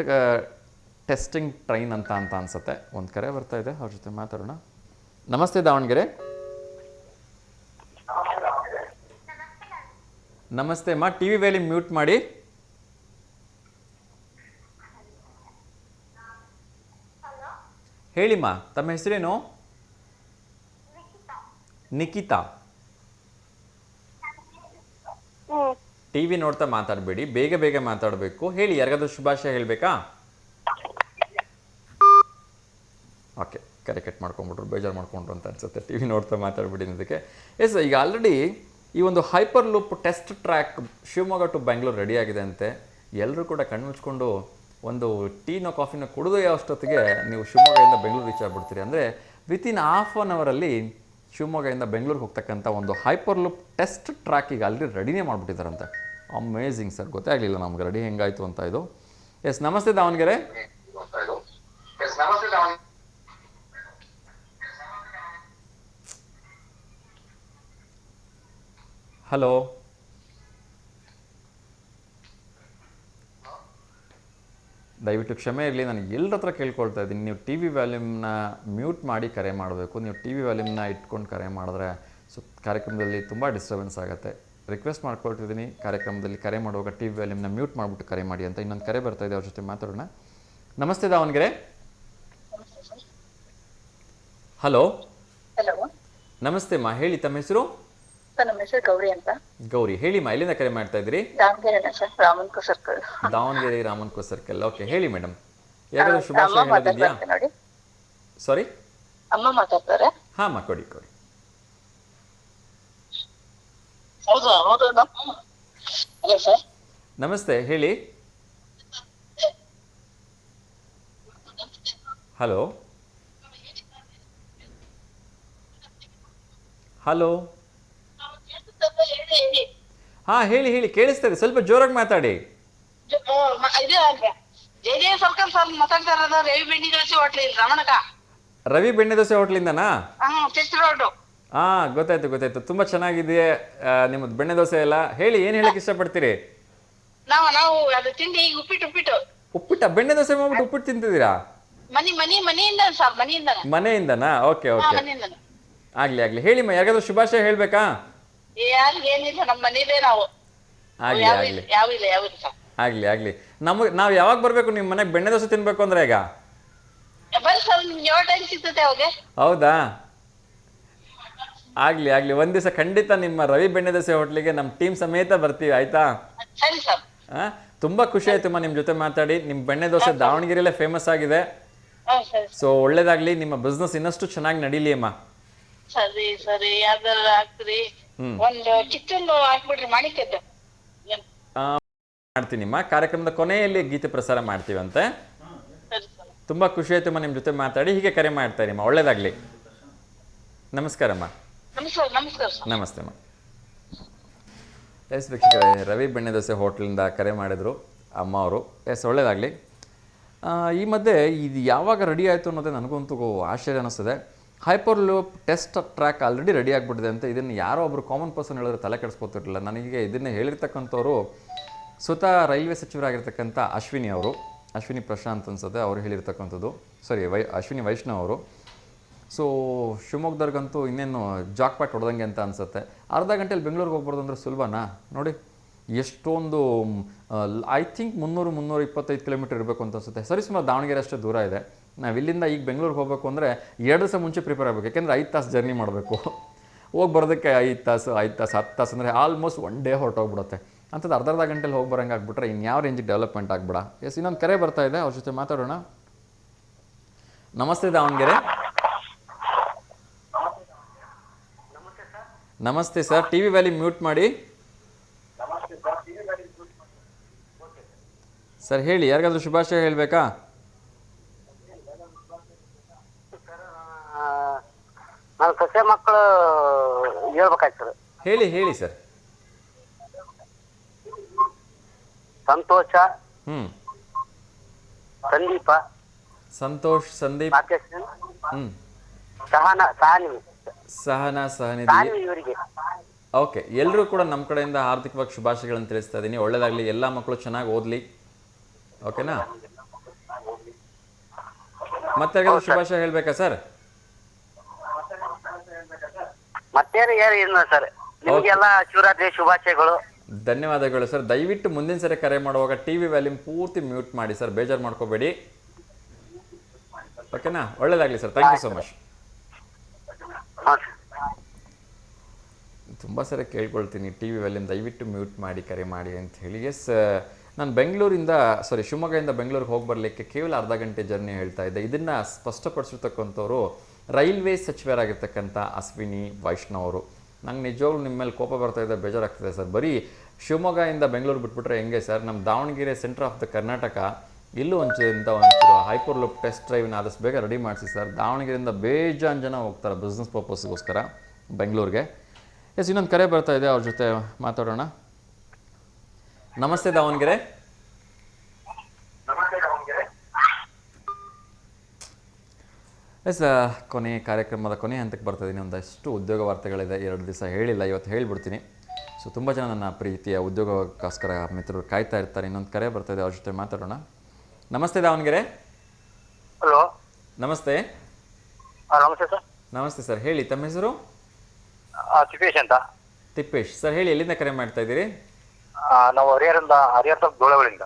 ಟೆಸ್ಟಿಂಗ್ ಟ್ರೈನ್ ಅಂತ ಅನ್ಸುತ್ತೆ. ಒಂದು ಕರೆ ಬರ್ತಾ ಇದೆ, ಅವ್ರ ಜೊತೆ ಮಾತಾಡೋಣ. ನಮಸ್ತೆ ದಾವಣಗೆರೆ. ನಮಸ್ತೆ ಅಮ್ಮ, ಟಿ ವಿ ವ್ಯಾಲಿ ಮ್ಯೂಟ್ ಮಾಡಿ. ಹೇಳಿಮ್ಮ, ತಮ್ಮ ಹೆಸರೇನು? ನಿಖಿತಾ. ಟಿ ವಿ ನೋಡ್ತಾ ಮಾತಾಡಬೇಡಿ, ಬೇಗ ಬೇಗ ಮಾತಾಡಬೇಕು. ಹೇಳಿ, ಯಾರಿಗಾದ್ರೂ ಶುಭಾಶಯ ಹೇಳಬೇಕಾ? ಓಕೆ, ಕರೆ ಕಟ್ ಮಾಡ್ಕೊಂಡ್ಬಿಟ್ರು, ಬೇಜಾರು ಮಾಡ್ಕೊಂಡ್ರು ಅಂತ ಅನ್ಸುತ್ತೆ. ಟಿ ವಿ ನೋಡ್ತಾ ಮಾತಾಡ್ಬಿಡಿ ಅನ್ನೋದಕ್ಕೆ. ಎಸ್, ಈಗ ಆಲ್ರೆಡಿ ಈ ಒಂದು hyperloop test track Shivamogga to Bengaluru ready ಆಗಿದೆ ಅಂತೆ. ಎಲ್ಲರೂ ಕೂಡ ಕಣ್ಣು ಮುಚ್ಕೊಂಡು ಒಂದು ಟೀನೋ ಕಾಫಿನೋ ಕುಡಿದು ಅಷ್ಟೊತ್ತಿಗೆ ನೀವು ಶಿವಮೊಗ್ಗದಿಂದ ಬೆಂಗಳೂರು ರೀಚ್ ಆಗಿಬಿಡ್ತೀರಿ. ಅಂದರೆ ವಿತಿನ್ ½ ಅವರಲ್ಲಿ ಶಿವಮೊಗ್ಗದಿಂದ ಬೆಂಗಳೂರಿಗೆ ಹೋಗ್ತಕ್ಕಂಥ ಒಂದು ಹೈಪರ್ ಲೂಪ್ ಟೆಸ್ಟ್ ಟ್ರ್ಯಾಕ್ ಈಗ ಆಲ್ರೆಡಿ ರೆಡಿನೇ ಮಾಡಿಬಿಟ್ಟಿದ್ದಾರಂತೆ. ಅಮೇಝಿಂಗ್ ಸರ್, ಗೊತ್ತೇ ಆಗಲಿಲ್ಲ ನಮ್ಗೆ ರೆಡಿ ಹೆಂಗಾಯಿತು ಅಂತ ಇದು. ಎಸ್, ನಮಸ್ತೆ ದಾವಣಗೆರೆ. ಹಲೋ, ದಯವಿಟ್ಟು ಕ್ಷಮೆ ಇರಲಿ, ನಾನು ಎಲ್ಲರ ಹತ್ರ ಕೇಳ್ಕೊಳ್ತಾ ಇದ್ದೀನಿ, ನೀವು ಟಿ ವಿ ವ್ಯಾಲ್ಯೂಮ್ನ ಮ್ಯೂಟ್ ಮಾಡಿ ಕರೆ ಮಾಡಬೇಕು. ನೀವು ಟಿ ವಿ ವ್ಯಾಲ್ಯೂಮ್ನ ಇಟ್ಕೊಂಡು ಕರೆ ಮಾಡಿದ್ರೆ ಕಾರ್ಯಕ್ರಮದಲ್ಲಿ ತುಂಬ ಡಿಸ್ಟರ್ಬೆನ್ಸ್ ಆಗುತ್ತೆ. ರಿಕ್ವೆಸ್ಟ್ ಮಾಡ್ಕೊಳ್ತಿದ್ದೀನಿ, ಕಾರ್ಯಕ್ರಮದಲ್ಲಿ ಕರೆ ಮಾಡುವಾಗ ಟಿ ವಿ ವ್ಯಾಲ್ಯೂಮ್ನ ಮ್ಯೂಟ್ ಮಾಡಿಬಿಟ್ಟು ಕರೆ ಮಾಡಿ ಅಂತ. ಇನ್ನೊಂದು ಕರೆ ಬರ್ತಾ ಇದೆ, ಅವ್ರ ಜೊತೆ ಮಾತಾಡೋಣ. ನಮಸ್ತೆ ದಾವಣಗೆರೆ. ಹಲೋ. ನಮಸ್ತೆ ಅಮ್ಮ, ಹೇಳಿ ತಮ್ಮ ಹೆಸರು? ನಮ್ಮ ಹೆಸರು ಗೌರಿ ಅಂತ. ಗೌರಿ, ಹೇಳಿಮ್ಮ, ಎಲ್ಲಿಂದ ಕರೆ ಮಾಡ್ತಾ ಇದ್ದೀರಿ? ದಾವಣಗೆರೆ ಸರ್, ರಾಮನ್ಕೋ ಸರ್ಕಲ್. ದಾವಣಗೆರೆ ರಾಮನ್ಕೋ ಸರ್ಕಲ್. ಓಕೆ, ಹೇಳಿ ಮೇಡಮ್, ಯಾರಾದ್ರೂ ಶುಭಾಶಯ ಹೇಳೋದಿದೆಯಾ? ಸಾರಿ, ಅಮ್ಮ ಮಾತಾಡ್ತಾರೆ. ಹಾಂ ಕೊಡಿ. ನಮಸ್ತೆ, ಹೇಳಿ. Hello hello. ಹಾಂ ಹೇಳಿ, ಕೇಳಿಸ್ತದೆ, ಸ್ವಲ್ಪ ಜೋರಾಗಿ ಮಾತಾಡಿ. ರವಿ ಬೆಣ್ಣೆ ದೋಸೆ ಹೋಟ್ಲಿಂದನಾ? ಹಾಂ, ಗೊತ್ತಾಯ್ತು. ತುಂಬ ಚೆನ್ನಾಗಿದೆ ನಿಮ್ಮದು ಬೆಣ್ಣೆ ದೋಸೆ ಎಲ್ಲ. ಹೇಳಿ, ಏನು ಹೇಳಕ್ಕೆ ಇಷ್ಟಪಡ್ತೀರಿ? ಉಪ್ಪಿಟ್ಟ ಬೆಣ್ಣೆ ದೋಸೆ ಮಾಡ್ಬಿಟ್ಟು ಉಪ್ಪಿಟ್ಟು ತಿಂತಿದ್ದೀರಾ? ಮನೆಯಿಂದನಾ? ಓಕೆ. ಆಗ್ಲಿ. ಹೇಳಿಮ್ಮ, ಯಾರಿಗಾದ್ರೂ ಶುಭಾಶಯ ಹೇಳ್ಬೇಕಾ? ಆಗ್ಲಿ. ನಾವು ಯಾವಾಗ ಬರ್ಬೇಕು ನಿಮ್ಮ ಮನೆಗೆ ಬೆಣ್ಣೆ ದೋಸೆ ತಿನ್ಬೇಕು ಅಂದ್ರೆ? ಈಗ ಹೌದಾ? ಆಗ್ಲಿ. ಒಂದ್ ದಿವಸ ಖಂಡಿತ ನಿಮ್ಮ ರವಿ ಬೆಣ್ಣೆ ದೋಸೆ ಹೋಟ್ಲಿಗೆ ನಮ್ಮ ಟೀಮ್ ಸಮೇತ ಬರ್ತೀವಿ, ಆಯ್ತಾ? ತುಂಬಾ ಖುಷಿ ಆಯ್ತಮ್ಮ ನಿಮ್ ಜೊತೆ ಮಾತಾಡಿ. ನಿಮ್ ಬೆಣ್ಣೆ ದೋಸೆ ದಾವಣಗೆರೆಯಲ್ಲೇ ಫೇಮಸ್ ಆಗಿದೆ. ಸೊ ಒಳ್ಳೇದಾಗ್ಲಿ, ನಿಮ್ಮ ಬಿಸ್ನೆಸ್ ಇನ್ನಷ್ಟು ಚೆನ್ನಾಗಿ ನಡೀಲಿ ಅಮ್ಮ. ಸರಿ ಯಾವ್ದಾರ ಹಾಕ್ರಿ, ಒಂದು ಕಿಚನ್ ಹಾಕ್ಬಿಡ್ರಿ, ಮಾಣಿಕ್ಯದ್ದು ಮಾಡ್ತೀನಿಮ್ಮ. ಕಾರ್ಯಕ್ರಮದ ಕೊನೆಯಲ್ಲಿ ಗೀತೆ ಪ್ರಸಾರ ಮಾಡ್ತೀವಂತೆ. ತುಂಬಾ ಖುಷಿ ಆಯ್ತಮ್ಮ ನಿಮ್ ಜೊತೆ ಮಾತಾಡಿ. ಹೀಗೆ ಕರೆ ಮಾಡ್ತಾ ಇರಿಮ್ಮ, ಒಳ್ಳೇದಾಗ್ಲಿ. ನಮಸ್ಕಾರಮ್ಮ. ನಮಸ್ತೆ ಅಮ್ಮ. ಎಸ್ ವೀಕ್ಷಕರೇ, ರವಿ ಬೆಣ್ಣೆ ದೋಸೆ ಹೋಟ್ಲಿಂದ ಕರೆ ಮಾಡಿದ್ರು ಅಮ್ಮ ಅವರು. ಎಸ್, ಒಳ್ಳೇದಾಗಲಿ. ಈ ಮಧ್ಯೆ ಇದು ಯಾವಾಗ ರೆಡಿ ಆಯಿತು ಅನ್ನೋದೇ ನನಗಂತೂ ಆಶ್ಚರ್ಯ ಅನ್ನಿಸ್ತದೆ. Hyperloop test track already ready ಆಗಿಬಿಟ್ಟಿದೆ ಅಂತ. ಇದನ್ನು ಯಾರೋ ಒಬ್ಬರು ಕಾಮನ್ ಪರ್ಸನ್ ಹೇಳಿದ್ರೆ ತಲೆ ಕೆಡಿಸ್ಕೊತಿರಲಿಲ್ಲ. ನನಗೆ ಇದನ್ನೇ ಹೇಳಿರ್ತಕ್ಕಂಥವ್ರು ಸ್ವತಃ ರೈಲ್ವೆ ಸಚಿವರಾಗಿರ್ತಕ್ಕಂಥ ಅಶ್ವಿನಿ ಪ್ರಶಾಂತ್ ಅನ್ಸುತ್ತೆ, ಅವರು ಹೇಳಿರ್ತಕ್ಕಂಥದ್ದು. ಸಾರಿ, ಅಶ್ವಿನಿ ವೈಷ್ಣವ್ ಅವರು. ಸೊ ಶಿವಮೊಗ್ಗದವ್ರಿಗಂತೂ ಇನ್ನೇನು ಜಾಕ್ ಪಾಟ್ ಹೊಡೆದಂಗೆ ಅಂತ ಅನಿಸುತ್ತೆ. ಅರ್ಧ ಗಂಟೆಯಲ್ಲಿ ಬೆಂಗಳೂರಿಗೆ ಹೋಗ್ಬಾರ್ದು ಅಂದರೆ ಸುಲಭನಾ? ನೋಡಿ, ಎಷ್ಟೊಂದು ಐ ಥಿಂಕ್ 300-325 ಕಿಲೋಮೀಟರ್ ಇರಬೇಕು ಅಂತ ಅನಿಸುತ್ತೆ. ಸರಿ, ಸುಮಾರು ದಾವಣಗೆರೆ ಅಷ್ಟೇ ದೂರ ಇದೆ. ನಾವು ಇಲ್ಲಿಂದ ಈಗ ಬೆಂಗಳೂರಿಗೆ ಹೋಗಬೇಕು ಅಂದರೆ 2 ದಿವಸ ಮುಂಚೆ ಪ್ರಿಪೇರ್ ಆಗಬೇಕು, ಯಾಕೆಂದರೆ 5 ತಾಸು ಜರ್ನಿ ಮಾಡಬೇಕು. ಹೋಗಿ ಬರೋದಕ್ಕೆ 5 ತಾಸು 10 ತಾಸು ಅಂದರೆ ಆಲ್ಮೋಸ್ಟ್ 1 ಡೇ ಹೊರಟೋಗ್ಬಿಡುತ್ತೆ. ಅಂಥದ್ದು ಅರ್ಧ ಗಂಟೆಲಿ ಹೋಗಿ ಬರೋಂಗೆ ಆಗ್ಬಿಟ್ರೆ ಇನ್ಯಾವ ರೇಂಜಿಗೆ ಡೆವಲಪ್ಮೆಂಟ್ ಆಗ್ಬಿಡ. ಎಸ್, ಇನ್ನೊಂದು ಕರೆ ಬರ್ತಾ ಇದೆ, ಅವ್ರ ಜೊತೆ ಮಾತಾಡೋಣ. ನಮಸ್ತೆ ದಾವಣಗೆರೆ. ನಮಸ್ತೆ sir, TV volume mute ಮಾಡಿ ಸರ್. ಹೇಳಿ, ಯಾರಿಗಾದ್ರೂ ಶುಭಾಶಯ ಹೇಳಬೇಕಾ? ನನ್ನ ಸೊಸೆ ಮಕ್ಕಳು ಹೇಳ್ಬೇಕಾಯ್ತದೆ. ಹೇಳಿ ಸರ್. ಸಂತೋಷ, ಸಂತೋಷ್, ಸಂದೀಪ್, ಸಹನಾ, ಇವರಿಗೆ ಓಕೆ, ಎಲ್ಲರೂ ಕೂಡ ನಮ್ಮ ಕಡೆಯಿಂದ ಹಾರ್ದಿಕವಾಗಿ ಶುಭಾಶಯಗಳನ್ನು ತಿಳಿಸ್ತಾ ಇದ್ದೀನಿ. ಒಳ್ಳೇದಾಗಲಿ, ಎಲ್ಲ ಮಕ್ಕಳು ಚೆನ್ನಾಗಿ ಓದಲಿ. ಓಕೆನಾ? ಮತ್ತೆ ಶುಭಾಶಯ ಹೇಳಬೇಕಾ ಸರ್? ಮತ್ತೇನು ಏನು ಸರ್, ನಿಮಗೆಲ್ಲ ಶಿವರಾತ್ರಿ ಶುಭಾಶಯಗಳು. ಧನ್ಯವಾದಗಳು ಸರ್. ದಯವಿಟ್ಟು ಮುಂದಿನ ಸರಿ ಕರೆ ಮಾಡುವಾಗ ಟಿ ವಿ ವ್ಯಾಲ್ಯೂಮ್ ಪೂರ್ತಿ ಮ್ಯೂಟ್ ಮಾಡಿ ಸರ್, ಬೇಜಾರು ಮಾಡ್ಕೋಬೇಡಿ. ಓಕೆನಾ? ಒಳ್ಳೇದಾಗಲಿ sir, thank you so much. ತುಂಬ ಸರಿ ಕೇಳ್ಕೊಳ್ತೀನಿ, ಟಿ ವಿ ವ್ಯಾಲ್ಯೂಮ್ ದಯವಿಟ್ಟು ಮ್ಯೂಟ್ ಮಾಡಿ ಕರೆ ಮಾಡಿ ಅಂತ ಹೇಳಿ. ಎಸ್, ನಾನು ಶಿವಮೊಗ್ಗದಿಂದ ಬೆಂಗಳೂರಿಗೆ ಹೋಗಿ ಬರಲಿಕ್ಕೆ ಕೇವಲ ಅರ್ಧ ಗಂಟೆ ಜರ್ನಿ ಹೇಳ್ತಾ ಇದ್ದೆ. ಇದನ್ನು ಸ್ಪಷ್ಟಪಡಿಸಿರ್ತಕ್ಕಂಥವ್ರು ರೈಲ್ವೇ ಸಚಿವರಾಗಿರ್ತಕ್ಕಂಥ ಅಶ್ವಿನಿ ವೈಷ್ಣವ್ ಅವರು. ನಂಗೆ ನಿಜವಾಗ್ಲೂ ನಿಮ್ಮ ಮೇಲೆ ಕೋಪ ಬರ್ತಾ ಇದೆ, ಬೇಜಾರಾಗ್ತದೆ ಸರ್. ಬರೀ ಶಿವಮೊಗ್ಗದಿಂದ ಬೆಂಗಳೂರು ಬಿಟ್ಬಿಟ್ರೆ ಹೆಂಗೆ ಸರ್? ನಮ್ಮ Davanagere centre of the Karnataka ಇಲ್ಲೂ ಒಂಚೂರು ಹೈಪರ್ ಲೂಪ್ ಟೆಸ್ಟ್ ಡ್ರೈವ್ನ ಆದಷ್ಟು ಬೇಗ ರೆಡಿ ಮಾಡಿಸಿ ಸರ್. ದಾವಣಗೆರೆಯಿಂದ ಬೇಜಾನ್ ಜನ ಹೋಗ್ತಾರೆ ಬಿಸ್ನೆಸ್ ಪರ್ಪಸ್ಗೋಸ್ಕರ ಬೆಂಗಳೂರಿಗೆ. ಎಸ್, ಇನ್ನೊಂದು ಕರೆ ಬರ್ತಾ ಇದೆ, ಅವ್ರ ಜೊತೆ ಮಾತಾಡೋಣ. ನಮಸ್ತೆ ದಾವಣಗೆರೆ. ಎಸ್, ಕಾರ್ಯಕ್ರಮದ ಕೊನೆ ಹಂತಕ್ಕೆ ಬರ್ತಾ ಇದ್ದೀನಿ. ಒಂದಷ್ಟು ಉದ್ಯೋಗ ವಾರ್ತೆಗಳಿದೆ, 2 ದಿವಸ ಹೇಳಿಲ್ಲ, ಇವತ್ತು ಹೇಳಿಬಿಡ್ತೀನಿ. ಸೊ ತುಂಬ ಜನ ನನ್ನ ಪ್ರೀತಿಯ ಉದ್ಯೋಗಕ್ಕೋಸ್ಕರ ಮಿತ್ರರು ಕಾಯ್ತಾ ಇರ್ತಾರೆ. ಇನ್ನೊಂದು ಕರೆ ಬರ್ತಾ ಇದೆ, ಅವ್ರ ಜೊತೆ ಮಾತಾಡೋಣ. ನಮಸ್ತೆ ದಾವಣಗೆರೆ. ಹಲೋ, ನಮಸ್ತೆ. ನಮಸ್ತೆ ಸರ್. ನಮಸ್ತೆ ಸರ್, ಹೇಳಿ, ತಮ್ಮ ಹೆಸರು? ತಿಪ್ಪೇಶ್ ಅಂತ. ತಿಪ್ಪೇಶ್ ಸರ್, ಹೇಳಿ, ಎಲ್ಲಿಂದ ಕರೆ ಮಾಡ್ತಾ ಇದ್ದೀರಿ? ನಾವು ಹರಿಹರ ತಾಲೂಕು ಧೂಳವಳಿಯಿಂದ.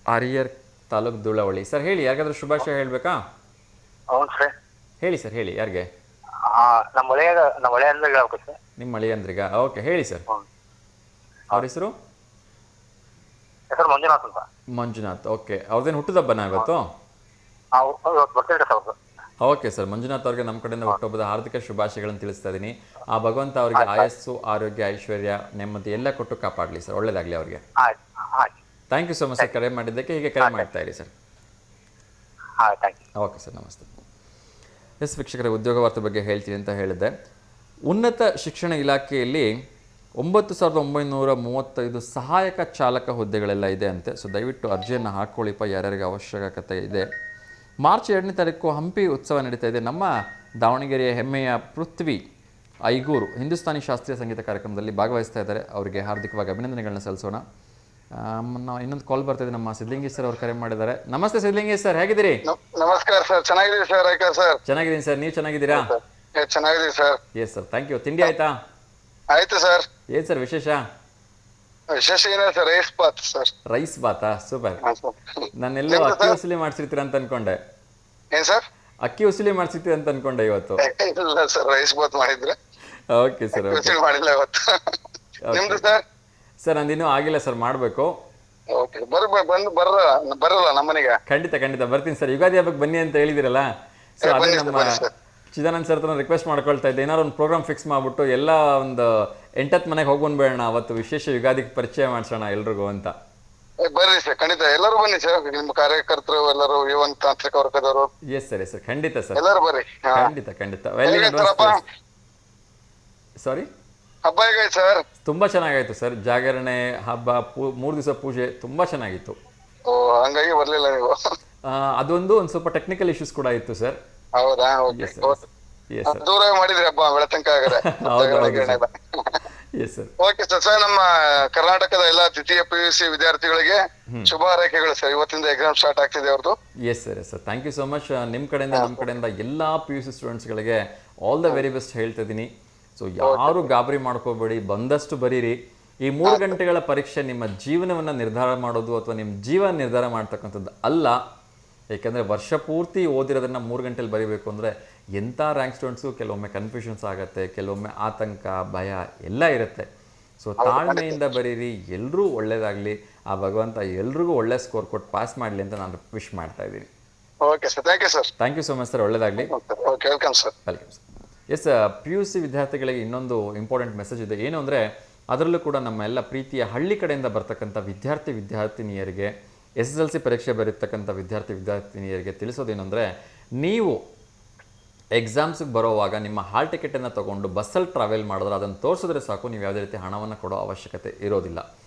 ಹರಿಹರ್ ತಾಲೂಕು ಧೂಳವಳಿ. ಸರ್ ಹೇಳಿ, ಯಾರಿಗಾದ್ರೂ ಶುಭಾಶಯ ಹೇಳಬೇಕಾ? ಹೌದು ಸರ್. ಹೇಳಿ ಸರ್, ಹೇಳಿ, ಯಾರಿಗೆ? ನಮ್ಮ ಹಳೆಯಿಂದ ಹೇಳ್ಬೇಕು ಸರ್. ನಿಮ್ಮ ಅಳಿಯಂದ್ರಿಗ? ಓಕೆ, ಹೇಳಿ ಸರ್. ಅವ್ರ ಹೆಸರು? ಹೆಸರು ಮಂಜುನಾಥ್ ಅಂತ. ಮಂಜುನಾಥ್, ಓಕೆ. ಅವ್ರದ್ದೇನು ಹುಟ್ಟುದಬ್ಬನ ಇವತ್ತು? ಬರ್ತಿದ್ರೆ ಸರ್. ಓಕೆ ಸರ್, ಮಂಜುನಾಥ್ ಅವ್ರಿಗೆ ನಮ್ಮ ಕಡೆಯಿಂದ ಹುಟ್ಟುಹಬ್ಬದ ಹಾರ್ದಿಕ ಶುಭಾಶಯಗಳನ್ನು ತಿಳಿಸ್ತಾ ಇದ್ದೀನಿ. ಆ ಭಗವಂತ ಅವರಿಗೆ ಆಯಸ್ಸು, ಆರೋಗ್ಯ, ಐಶ್ವರ್ಯ, ನೆಮ್ಮದಿ ಎಲ್ಲ ಕೊಟ್ಟು ಕಾಪಾಡಲಿ ಸರ್. ಒಳ್ಳೇದಾಗಲಿ ಅವ್ರಿಗೆ. Thank you so much sir, ಕರೆ ಮಾಡಿದ್ದಕ್ಕೆ. ಹೀಗೆ ಕರೆ ಮಾಡ್ತಾ ಇರಿ ಸರ್. ಓಕೆ ಸರ್, ನಮಸ್ತೆ. ಎಸ್ ವೀಕ್ಷಕರ, ಉದ್ಯೋಗ ವಾರ್ತೆ ಬಗ್ಗೆ ಹೇಳ್ತೀನಿ ಅಂತ ಹೇಳಿದ್ದೆ. ಉನ್ನತ ಶಿಕ್ಷಣ ಇಲಾಖೆಯಲ್ಲಿ 9,935 ಸಹಾಯಕ ಚಾಲಕ ಹುದ್ದೆಗಳೆಲ್ಲ ಇದೆ ಅಂತೆ. ಸೊ ದಯವಿಟ್ಟು ಅರ್ಜಿಯನ್ನು ಹಾಕ್ಕೊಳ್ಳಿಪ್ಪ, ಯಾರ್ಯಾರಿಗೆ ಅವಶ್ಯಕತೆ ಇದೆ. ಮಾರ್ಚ್ 2ನೇ ತಾರೀಕು ಹಂಪಿ ಉತ್ಸವ ನಡೀತಾ ಇದೆ. ನಮ್ಮ ದಾವಣಗೆರೆಯ ಹೆಮ್ಮೆಯ ಪೃಥ್ವಿ ಐಗೂರು ಹಿಂದೂಸ್ತಾನಿ ಶಾಸ್ತ್ರೀಯ ಸಂಗೀತ ಕಾರ್ಯಕ್ರಮದಲ್ಲಿ ಭಾಗವಹಿಸ್ತಾ ಇದ್ದಾರೆ. ಅವರಿಗೆ ಹಾರ್ದಿಕವಾಗಿ ಅಭಿನಂದನೆಗಳನ್ನ ಸಲ್ಲಿಸೋಣ. ಇನ್ನೊಂದು ಕಾಲ್ ಬರ್ತಿದೆ, ನಮ್ಮ ಸಿದ್ಲಿಂಗೇಶ್ ಸರ್ ಅವ್ರು ಕರೆ ಮಾಡಿದ್ದಾರೆ. ನಮಸ್ತೆ ಸಿದ್ಲಿಂಗೇಶ್ ಸರ್, ಹೇಗಿದ್ದೀರಿ? ನಮಸ್ಕಾರ ಸರ್, ಚೆನ್ನಾಗಿದ್ದೀರಿ ಸರ್. ರೇಖಾ ಸರ್? ಚೆನ್ನಾಗಿದ್ದೀನಿ ಸರ್, ನೀವು ಚೆನ್ನಾಗಿದ್ದೀರಾ? ಚೆನ್ನಾಗಿದ್ದೀವಿ sir. Yes sir, thank you. ತಿಂಡಿ ಆಯ್ತಾ? ಆಯ್ತು ಸರ್. ಏನ್ ಸರ್ ವಿಶೇಷ? ವಿಶೇಷ ಏನ sir? Rice bath sir. Rice ಬಾತಾ? ಸೂಪರ್. ನಾನೆಲ್ಲೋ ಅಕ್ಕಿ ವಸೂಲಿ ಮಾಡ್ಸಿರ್ತೀರ ಅಂತ ಅನ್ಕೊಂಡೆ. ಏನ್ ಸರ್? ಅಕ್ಕಿ ವಸೂಲಿ ಮಾಡ್ಸಿರ್ತೀರ ಅಂತ ಅನ್ಕೊಂಡೆ ಇವತ್ತು. ಇಲ್ಲ ಸರ್, ರೈಸ್ ಬಾತ್ ಮಾಡಿದ್ರೆ. ಓಕೆ ಸರ್, ಮಾಡಿಲ್ಲ ಇವತ್ತು. ನಿಮ್ದು ಸರ್? ಸರ್ ನಂದಿನ್ನೂ ಆಗಿಲ್ಲ ಸರ್, ಮಾಡಬೇಕು. ಬರಲ್ಲ ನಮ್ಮನೆಗೆ? ಖಂಡಿತ ಬರ್ತೀನಿ ಸರ್. ಯುಗಾದಿ ಹಬ್ಬಕ್ಕೆ ಬನ್ನಿ ಅಂತ ಹೇಳಿದಿರಲ್ಲ, ಸೊ ಅದೇ ನಮ್ಮ ಚಿದಾನಂದ್ ಸರ್ ಹತ್ರ ರಿಕ್ವೆಸ್ಟ್ ಮಾಡ್ಕೊಳ್ತಾ ಇದ್ದೆ, ಏನಾದ್ರು ಒಂದು ಪ್ರೋಗ್ರಾಮ್ ಫಿಕ್ಸ್ ಮಾಡ್ಬಿಟ್ಟು ಎಲ್ಲ ಒಂದು 8 ಮನೆಗೆ ಹೋಗಿ ಬಂದ್ಬೇಡ, ಅವತ್ತು ವಿಶೇಷ ಯುಗಾದಿಗೆ ಪರಿಚಯ ಮಾಡ್ಸೋಣ ಎಲ್ರಿಗೂ ಅಂತ. ಬರ್ರಿ ಸರ್, ಖಂಡಿತ ಎಲ್ಲರೂ ಬನ್ನಿ ಸರ್. ನಿಮ್ಮ ಕಾರ್ಯಕರ್ತರು ಎಲ್ಲರೂ, ಯುವನ್ ತಾಂತ್ರಿಕ ವರ್ಗದವರು. ಎಸ್ ಸರ್, ಎಸ್ ಸರ್, ಖಂಡಿತ ಸರ್, ಎಲ್ಲರೂ ಬರ್ರಿ. ಖಂಡಿತ. ಸಾರಿ, ಹಬ್ಬ ಹೇಗಾಯ್ತು ಸರ್? ತುಂಬಾ ಚೆನ್ನಾಗಾಯ್ತು ಸರ್. ಜಾಗರಣೆ, ಹಬ್ಬ, 3 ದಿವಸ ಪೂಜೆ ತುಂಬಾ ಚೆನ್ನಾಗಿತ್ತು. ಹಂಗಾಗಿ ಬರ್ಲಿಲ್ಲ ನೀವು? ಅದೊಂದು ಸ್ವಲ್ಪ ಟೆಕ್ನಿಕಲ್ ಇಶ್ಯೂಸ್ ಕೂಡ ಇತ್ತು ಸರ್. ಹೌದಾ? ದೂರ ಮಾಡಿದ್ರಿ ಹಬ್ಬ, ಬೆಳತಂಕ ಓಕೆ ಸರ್. ನಮ್ಮ ಕರ್ನಾಟಕದ ಎಲ್ಲಾ ದ್ವಿತೀಯ PUC ವಿದ್ಯಾರ್ಥಿಗಳಿಗೆ ಶುಭ ಹಾರೈಕೆಗಳು ಸರ್. ಇವತ್ತಿಂದ ಎಕ್ಸಾಮ್ ಸ್ಟಾರ್ಟ್ ಆಗ್ತಿದೆ ಅವ್ರದ್ದು. Yes sir, yes sir, thank you so much. ನಮ್ಮ ಕಡೆಯಿಂದ ಎಲ್ಲಾ PUC ಸ್ಟೂಡೆಂಟ್ಸ್ಗಳಿಗೆ ಆಲ್ ದ ವೆರಿ ಬೆಸ್ಟ್ ಹೇಳ್ತಾ ಇದ್ದೀನಿ. ಸೊ ಯಾರು ಗಾಬರಿ ಮಾಡ್ಕೋಬೇಡಿ, ಬಂದಷ್ಟು ಬರೀರಿ. ಈ 3 ಗಂಟೆಗಳ ಪರೀಕ್ಷೆ ನಿಮ್ಮ ಜೀವನವನ್ನು ನಿರ್ಧಾರ ಮಾಡೋದು ಅಥವಾ ನಿಮ್ಮ ಜೀವನ ನಿರ್ಧಾರ ಮಾಡ್ತಕ್ಕಂಥದ್ದು ಅಲ್ಲ. ಏಕೆಂದರೆ ವರ್ಷ ಪೂರ್ತಿ ಓದಿರೋದನ್ನು 3 ಗಂಟೆಲಿ ಬರೀಬೇಕು ಅಂದರೆ ಎಂಥ ರ್ಯಾಂಕ್ ಸ್ಟೂಡೆಂಟ್ಸು ಕೆಲವೊಮ್ಮೆ ಕನ್ಫ್ಯೂಷನ್ಸ್ ಆಗುತ್ತೆ, ಕೆಲವೊಮ್ಮೆ ಆತಂಕ, ಭಯ ಎಲ್ಲ ಇರುತ್ತೆ. ಸೊ ತಾಳ್ಮೆಯಿಂದ ಬರೀರಿ, ಎಲ್ಲರೂ ಒಳ್ಳೇದಾಗಲಿ, ಆ ಭಗವಂತ ಎಲ್ರಿಗೂ ಒಳ್ಳೆ ಸ್ಕೋರ್ ಕೊಟ್ಟು ಪಾಸ್ ಮಾಡಲಿ ಅಂತ ನಾನು ವಿಶ್ ಮಾಡ್ತಾ ಇದ್ದೀನಿ. Okay sir, thank you sir. Thank you so much sir, ಒಳ್ಳೇದಾಗಲಿ. Okay, welcome sir. Welcome sir. Yes, PUC ವಿದ್ಯಾರ್ಥಿಗಳಿಗೆ ಇನ್ನೊಂದು ಇಂಪಾರ್ಟೆಂಟ್ ಮೆಸೇಜ್ ಇದೆ. ಏನು ಅಂದರೆ ಅದರಲ್ಲೂ ಕೂಡ ನಮ್ಮ ಎಲ್ಲ ಪ್ರೀತಿಯ ಹಳ್ಳಿ ಕಡೆಯಿಂದ ಬರ್ತಕ್ಕಂಥ ವಿದ್ಯಾರ್ಥಿನಿಯರಿಗೆ, SSLC ಪರೀಕ್ಷೆ ಬರೀತಕ್ಕಂಥ ವಿದ್ಯಾರ್ಥಿನಿಯರಿಗೆ ತಿಳಿಸೋದೇನೆಂದರೆ, ನೀವು ಎಕ್ಸಾಮ್ಸಿಗೆ ಬರೋವಾಗ ನಿಮ್ಮ ಹಾಲ್ ಟಿಕೆಟನ್ನು ತೊಗೊಂಡು ಬಸ್ಸಲ್ಲಿ ಟ್ರಾವೆಲ್ ಮಾಡಿದ್ರೆ ಅದನ್ನು ತೋರಿಸಿದ್ರೆ ಸಾಕು, ನೀವು ಯಾವುದೇ ರೀತಿ ಹಣವನ್ನು ಕೊಡೋ ಅವಶ್ಯಕತೆ ಇರೋದಿಲ್ಲ.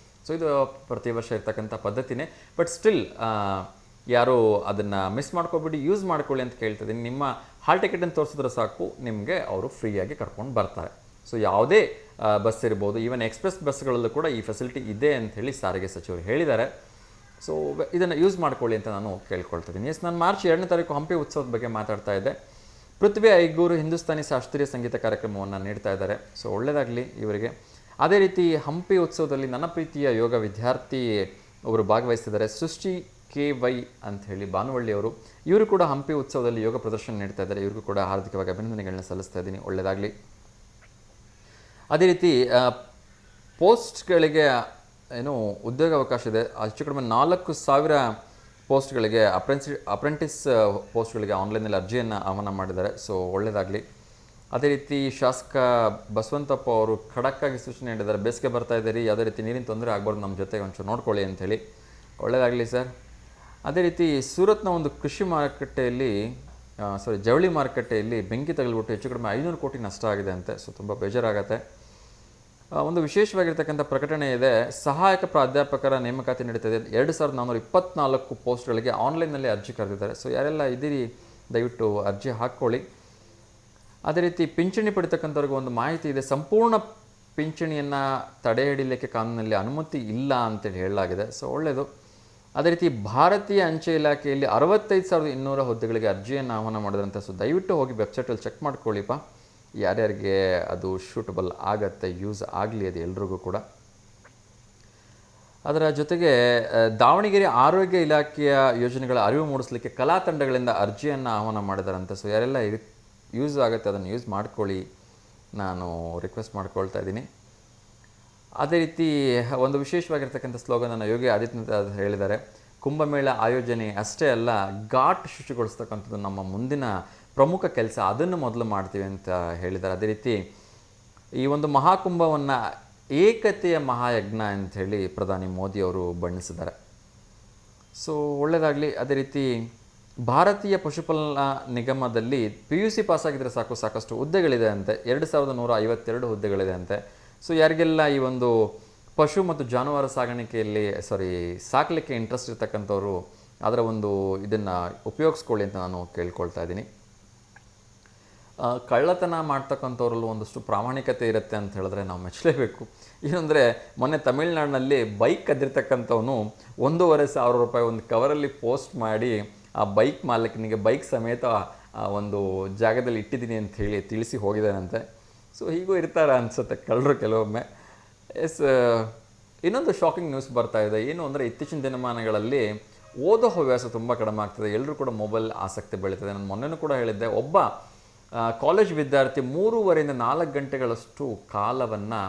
ಸೊ ಇದು ಪ್ರತಿ ವರ್ಷ ಇರ್ತಕ್ಕಂಥ ಪದ್ಧತಿನೇ. ಬಟ್ ಸ್ಟಿಲ್ ಯಾರು ಅದನ್ನು ಮಿಸ್ ಮಾಡ್ಕೊಬಿಟ್ಟು ಯೂಸ್ ಮಾಡ್ಕೊಳ್ಳಿ ಅಂತ ಕೇಳ್ತಿದ್ದೀನಿ. ನಿಮ್ಮ ಹಾಲ್ ಟಿಕೆಟನ್ನು ತೋರಿಸಿದ್ರೆ ಸಾಕು, ನಿಮಗೆ ಅವರು ಫ್ರೀಯಾಗಿ ಕರ್ಕೊಂಡು ಬರ್ತಾರೆ. ಸೊ ಯಾವುದೇ ಬಸ್ ಇರ್ಬೋದು, ಈವನ್ ಎಕ್ಸ್ಪ್ರೆಸ್ ಬಸ್ಗಳಲ್ಲೂ ಕೂಡ ಈ ಫೆಸಿಲಿಟಿ ಇದೆ ಅಂಥೇಳಿ ಸಾರಿಗೆ ಸಚಿವರು ಹೇಳಿದ್ದಾರೆ. ಸೊ ಇದನ್ನು ಯೂಸ್ ಮಾಡ್ಕೊಳ್ಳಿ ಅಂತ ನಾನು ಕೇಳ್ಕೊಳ್ತಿದ್ದೀನಿ. ಎಸ್, ನಾನು ಮಾರ್ಚ್ 2ನೇ ತಾರೀಕು ಹಂಪಿ ಉತ್ಸವದ ಬಗ್ಗೆ ಮಾತಾಡ್ತಾ ಇದ್ದೆ. ಪೃಥ್ವಿ ಐಗೂರು ಹಿಂದೂಸ್ತಾನಿ ಶಾಸ್ತ್ರೀಯ ಸಂಗೀತ ಕಾರ್ಯಕ್ರಮವನ್ನು ನೀಡ್ತಾ ಇದ್ದಾರೆ. ಸೊ ಒಳ್ಳೆಯದಾಗಲಿ ಇವರಿಗೆ. ಅದೇ ರೀತಿ ಹಂಪಿ ಉತ್ಸವದಲ್ಲಿ ನನ್ನ ಪ್ರೀತಿಯ ಯೋಗ ವಿದ್ಯಾರ್ಥಿ ಅವರು ಭಾಗವಹಿಸ್ತಿದ್ದಾರೆ, ಸೃಷ್ಟಿ KY ಅಂಥೇಳಿ ಬಾನುವಳ್ಳಿಯವರು. ಇವರು ಕೂಡ ಹಂಪಿ ಉತ್ಸವದಲ್ಲಿ ಯೋಗ ಪ್ರದರ್ಶನ ನೀಡ್ತಾ ಇದ್ದಾರೆ. ಇವ್ರಿಗೂ ಕೂಡ ಹಾರ್ದಿಕವಾಗಿ ಅಭಿನಂದನೆಗಳನ್ನ ಸಲ್ಲಿಸ್ತಾ ಇದ್ದೀನಿ. ಒಳ್ಳೆಯದಾಗಲಿ. ಅದೇ ರೀತಿ ಪೋಸ್ಟ್ಗಳಿಗೆ ಏನು ಉದ್ಯೋಗಾವಕಾಶ ಇದೆ. ಹೆಚ್ಚು ಕಡಿಮೆ 4,000 ಪೋಸ್ಟ್ಗಳಿಗೆ ಅಪ್ರೆಂಟಿಸ್ ಪೋಸ್ಟ್ಗಳಿಗೆ ಆನ್ಲೈನಲ್ಲಿ ಅರ್ಜಿಯನ್ನು ಆಹ್ವಾನ ಮಾಡಿದ್ದಾರೆ. ಸೊ ಒಳ್ಳೆಯದಾಗಲಿ. ಅದೇ ರೀತಿ ಶಾಸಕ ಬಸವಂತಪ್ಪ ಅವರು ಖಡಕ್ಕಾಗಿ ಸೂಚನೆ ನೀಡಿದ್ದಾರೆ, ಬೇಸಿಗೆ ಬರ್ತಾ ಇದ್ದೀರಿ, ಯಾವುದೇ ರೀತಿ ನೀರಿನ ತೊಂದರೆ ಆಗ್ಬಾರ್ದು, ನಮ್ಮ ಜೊತೆಗೆ ಒಂಚೂರು ನೋಡ್ಕೊಳ್ಳಿ ಅಂಥೇಳಿ. ಒಳ್ಳೆಯದಾಗಲಿ ಸರ್. ಅದೇ ರೀತಿ ಸೂರತ್ನ ಒಂದು ಕೃಷಿ ಮಾರುಕಟ್ಟೆಯಲ್ಲಿ ಜವಳಿ ಮಾರುಕಟ್ಟೆಯಲ್ಲಿ ಬೆಂಕಿ ತಗಲಿಬಿಟ್ಟು ಹೆಚ್ಚು ಕಡಿಮೆ 500 ಕೋಟಿ ನಷ್ಟ ಆಗಿದೆ ಅಂತೆ. ಸೊ ತುಂಬ ಬೇಜಾರಾಗತ್ತೆ. ಒಂದು ವಿಶೇಷವಾಗಿರ್ತಕ್ಕಂಥ ಪ್ರಕಟಣೆ ಇದೆ. ಸಹಾಯಕ ಪ್ರಾಧ್ಯಾಪಕರ ನೇಮಕಾತಿ ನಡೀತಿದೆ. 2424 ಪೋಸ್ಟ್ಗಳಿಗೆ ಆನ್ಲೈನ್ನಲ್ಲಿ ಅರ್ಜಿ ಕರೆದಿದ್ದಾರೆ. ಸೊ ಯಾರೆಲ್ಲ ಇದ್ದೀರಿ ದಯವಿಟ್ಟು ಅರ್ಜಿ ಹಾಕ್ಕೊಳ್ಳಿ. ಅದೇ ರೀತಿ ಪಿಂಚಣಿ ಪಡಿತಕ್ಕಂಥವ್ರಿಗೆ ಒಂದು ಮಾಹಿತಿ ಇದೆ. ಸಂಪೂರ್ಣ ಪಿಂಚಣಿಯನ್ನು ತಡೆ ಹಿಡಿಯಲಿಕ್ಕೆ ಕಾನೂನಲ್ಲಿ ಅನುಮತಿ ಇಲ್ಲ ಅಂತೇಳಿ ಹೇಳಲಾಗಿದೆ. ಸೊ ಒಳ್ಳೆಯದು. ಅದೇ ರೀತಿ ಭಾರತೀಯ ಅಂಚೆ ಇಲಾಖೆಯಲ್ಲಿ 65,200 ಹುದ್ದೆಗಳಿಗೆ ಅರ್ಜಿಯನ್ನು ಆಹ್ವಾನ ಮಾಡಿದ್ರಂತೆ. ಸೊ ದಯವಿಟ್ಟು ಹೋಗಿ ವೆಬ್ಸೈಟಲ್ಲಿ ಚೆಕ್ ಮಾಡ್ಕೊಳ್ಳಿಪ್ಪ, ಯಾರ್ಯಾರಿಗೆ ಅದು ಶೂಟಬಲ್ ಆಗತ್ತೆ, ಯೂಸ್ ಆಗಲಿ ಅದು ಎಲ್ರಿಗೂ ಕೂಡ. ಅದರ ಜೊತೆಗೆ ದಾವಣಗೆರೆ ಆರೋಗ್ಯ ಇಲಾಖೆಯ ಯೋಜನೆಗಳ ಅರಿವು ಮೂಡಿಸಲಿಕ್ಕೆ ಕಲಾ ತಂಡಗಳಿಂದ ಅರ್ಜಿಯನ್ನು ಆಹ್ವಾನ ಮಾಡಿದಾರಂತೆ. ಸೊ ಯಾರೆಲ್ಲ ಯೂಸ್ ಆಗುತ್ತೆ ಅದನ್ನು ಯೂಸ್ ಮಾಡ್ಕೊಳ್ಳಿ, ನಾನು ರಿಕ್ವೆಸ್ಟ್ ಮಾಡ್ಕೊಳ್ತಾ ಇದ್ದೀನಿ. ಅದೇ ರೀತಿ ಒಂದು ವಿಶೇಷವಾಗಿರ್ತಕ್ಕಂಥ ಸ್ಲೋಗನನ್ನು ಯೋಗಿ ಆದಿತ್ಯನಾಥ್ ಹೇಳಿದ್ದಾರೆ. ಕುಂಭಮೇಳ ಆಯೋಜನೆ ಅಷ್ಟೇ ಅಲ್ಲ, ಘಾಟ್ ಶುಚಿಗೊಳಿಸ್ತಕ್ಕಂಥದ್ದು ನಮ್ಮ ಮುಂದಿನ ಪ್ರಮುಖ ಕೆಲಸ, ಅದನ್ನು ಮೊದಲು ಮಾಡ್ತೀವಿ ಅಂತ ಹೇಳಿದ್ದಾರೆ. ಅದೇ ರೀತಿ ಈ ಒಂದು ಮಹಾಕುಂಭವನ್ನು ಏಕತೆಯ ಮಹಾಯಜ್ಞ ಅಂಥೇಳಿ ಪ್ರಧಾನಿ ಮೋದಿಯವರು ಬಣ್ಣಿಸಿದ್ದಾರೆ. ಸೊ ಒಳ್ಳೆಯದಾಗಲಿ. ಅದೇ ರೀತಿ ಭಾರತೀಯ ಪಶುಪಾಲನಾ ನಿಗಮದಲ್ಲಿ PUC ಪಾಸಾಗಿದ್ದರೆ ಸಾಕು, ಸಾಕಷ್ಟು ಹುದ್ದೆಗಳಿದೆ ಅಂತೆ. 2152 ಹುದ್ದೆಗಳಿದೆ ಅಂತೆ. ಸೊ ಯಾರಿಗೆಲ್ಲ ಈ ಒಂದು ಪಶು ಮತ್ತು ಜಾನುವಾರು ಸಾಕಲಿಕ್ಕೆ ಇಂಟ್ರೆಸ್ಟ್ ಇರ್ತಕ್ಕಂಥವ್ರು ಅದರ ಒಂದು ಇದನ್ನು ಉಪಯೋಗಿಸ್ಕೊಳ್ಳಿ ಅಂತ ನಾನು ಕೇಳ್ಕೊಳ್ತಾ ಇದ್ದೀನಿ. ಕಳ್ಳತನ ಮಾಡ್ತಕ್ಕಂಥವ್ರಲ್ಲೂ ಒಂದಷ್ಟು ಪ್ರಾಮಾಣಿಕತೆ ಇರುತ್ತೆ ಅಂತ ಹೇಳಿದ್ರೆ ನಾವು ಮೆಚ್ಚಲೇಬೇಕು. ಏನಂದರೆ ಮೊನ್ನೆ ತಮಿಳ್ನಾಡಿನಲ್ಲಿ ಬೈಕ್ ಕದ್ದಿರ್ತಕ್ಕಂಥವನು 1,500 ರೂಪಾಯಿ ಒಂದು ಕವರಲ್ಲಿ ಪೋಸ್ಟ್ ಮಾಡಿ ಆ ಬೈಕ್ ಮಾಲೀಕನಿಗೆ ಬೈಕ್ ಸಮೇತ ಒಂದು ಜಾಗದಲ್ಲಿ ಇಟ್ಟಿದ್ದೀನಿ ಅಂತ ಹೇಳಿ ತಿಳಿಸಿ ಹೋಗಿದ್ದಾನಂತೆ. ಸೊ ಹೀಗೂ ಇರ್ತಾರೆ ಅನಿಸುತ್ತೆ ಕಳ್ಳರು ಕೆಲವೊಮ್ಮೆ. ಎಸ್, ಇನ್ನೊಂದು ಶಾಕಿಂಗ್ ನ್ಯೂಸ್ ಬರ್ತಾ ಇದೆ. ಏನು ಅಂದರೆ ಇತ್ತೀಚಿನ ದಿನಮಾನಗಳಲ್ಲಿ ಓದೋ ಹವ್ಯಾಸ ತುಂಬ ಕಡಿಮೆ ಆಗ್ತದೆ. ಎಲ್ಲರೂ ಕೂಡ ಮೊಬೈಲ್ ಆಸಕ್ತಿ ಬೆಳೀತದೆ. ನಾನು ಮೊನ್ನೆನೂ ಕೂಡ ಹೇಳಿದ್ದೆ, ಒಬ್ಬ ಕಾಲೇಜ್ ವಿದ್ಯಾರ್ಥಿ 3-4 ಗಂಟೆಗಳಷ್ಟು ಕಾಲವನ್ನು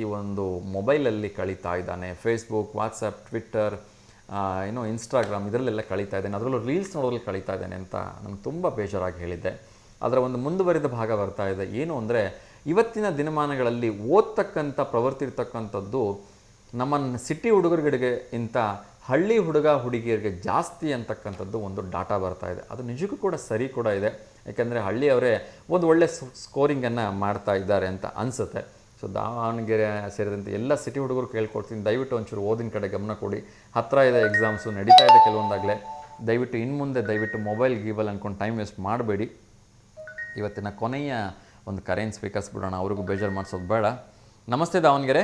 ಈ ಒಂದು ಮೊಬೈಲಲ್ಲಿ ಕಳೀತಾ ಇದ್ದಾನೆ. ಫೇಸ್ಬುಕ್, ವಾಟ್ಸಪ್, ಟ್ವಿಟ್ಟರ್, ಇನ್ಸ್ಟಾಗ್ರಾಮ್ ಇದರಲ್ಲೆಲ್ಲ ಕಳೀತಾ ಇದ್ದಾನೆ. ಅದರಲ್ಲೂ ರೀಲ್ಸ್ ನೋಡೋಲ್ಲಿ ಕಳೀತಾ ಇದ್ದಾನೆ ಅಂತ ನನಗೆ ತುಂಬ ಬೇಜಾರಾಗಿ ಹೇಳಿದ್ದೆ. ಅದರ ಒಂದು ಮುಂದುವರಿದ ಭಾಗ ಬರ್ತಾ ಇದೆ. ಏನು ಅಂದರೆ ಇವತ್ತಿನ ದಿನಮಾನಗಳಲ್ಲಿ ಓದ್ತಕ್ಕಂಥ ಪ್ರವೃತ್ತಿ ಇರ್ತಕ್ಕಂಥದ್ದು ನಮ್ಮ ಸಿಟಿ ಹುಡುಗರಿಗೆ ಇಂಥ ಹಳ್ಳಿ ಹುಡುಗಿಯರಿಗೆ ಜಾಸ್ತಿ ಅಂತಕ್ಕಂಥದ್ದು ಒಂದು ಡಾಟಾ ಬರ್ತಾ ಇದೆ. ಅದು ನಿಜಕ್ಕೂ ಕೂಡ ಸರಿ ಕೂಡ ಇದೆ. ಯಾಕೆಂದರೆ ಹಳ್ಳಿಯವರೇ ಒಂದು ಒಳ್ಳೆ ಸ್ಕೋರಿಂಗನ್ನು ಮಾಡ್ತಾ ಇದ್ದಾರೆ ಅಂತ ಅನಿಸುತ್ತೆ. ಸೊ ದಾವಣಗೆರೆ ಸೇರಿದಂತೆ ಎಲ್ಲ ಸಿಟಿ ಹುಡುಗರು ಕೇಳ್ಕೊಳ್ತೀನಿ, ದಯವಿಟ್ಟು ಒಂಚೂರು ಓದಿನ ಕಡೆ ಗಮನ ಕೊಡಿ. ಹತ್ತಿರ ಇದೆ, ಎಕ್ಸಾಮ್ಸು ನಡೀತಾ ಇದೆ ಕೆಲವೊಂದಾಗಲೇ. ದಯವಿಟ್ಟು ಇನ್ನು ಮುಂದೆ ಮೊಬೈಲ್ ಅಂದ್ಕೊಂಡು ಟೈಮ್ ವೇಸ್ಟ್ ಮಾಡಬೇಡಿ. ಇವತ್ತಿನ ಕೊನೆಯ ಒಂದು ಕರೆಯನ್ನು ಸ್ವೀಕರಿಸ್ಬಿಡೋಣ, ಅವ್ರಿಗೂ ಬೇಜಾರು ಮಾಡಿಸೋದು ಬೇಡ. ನಮಸ್ತೆ ದಾವಣಗೆರೆ.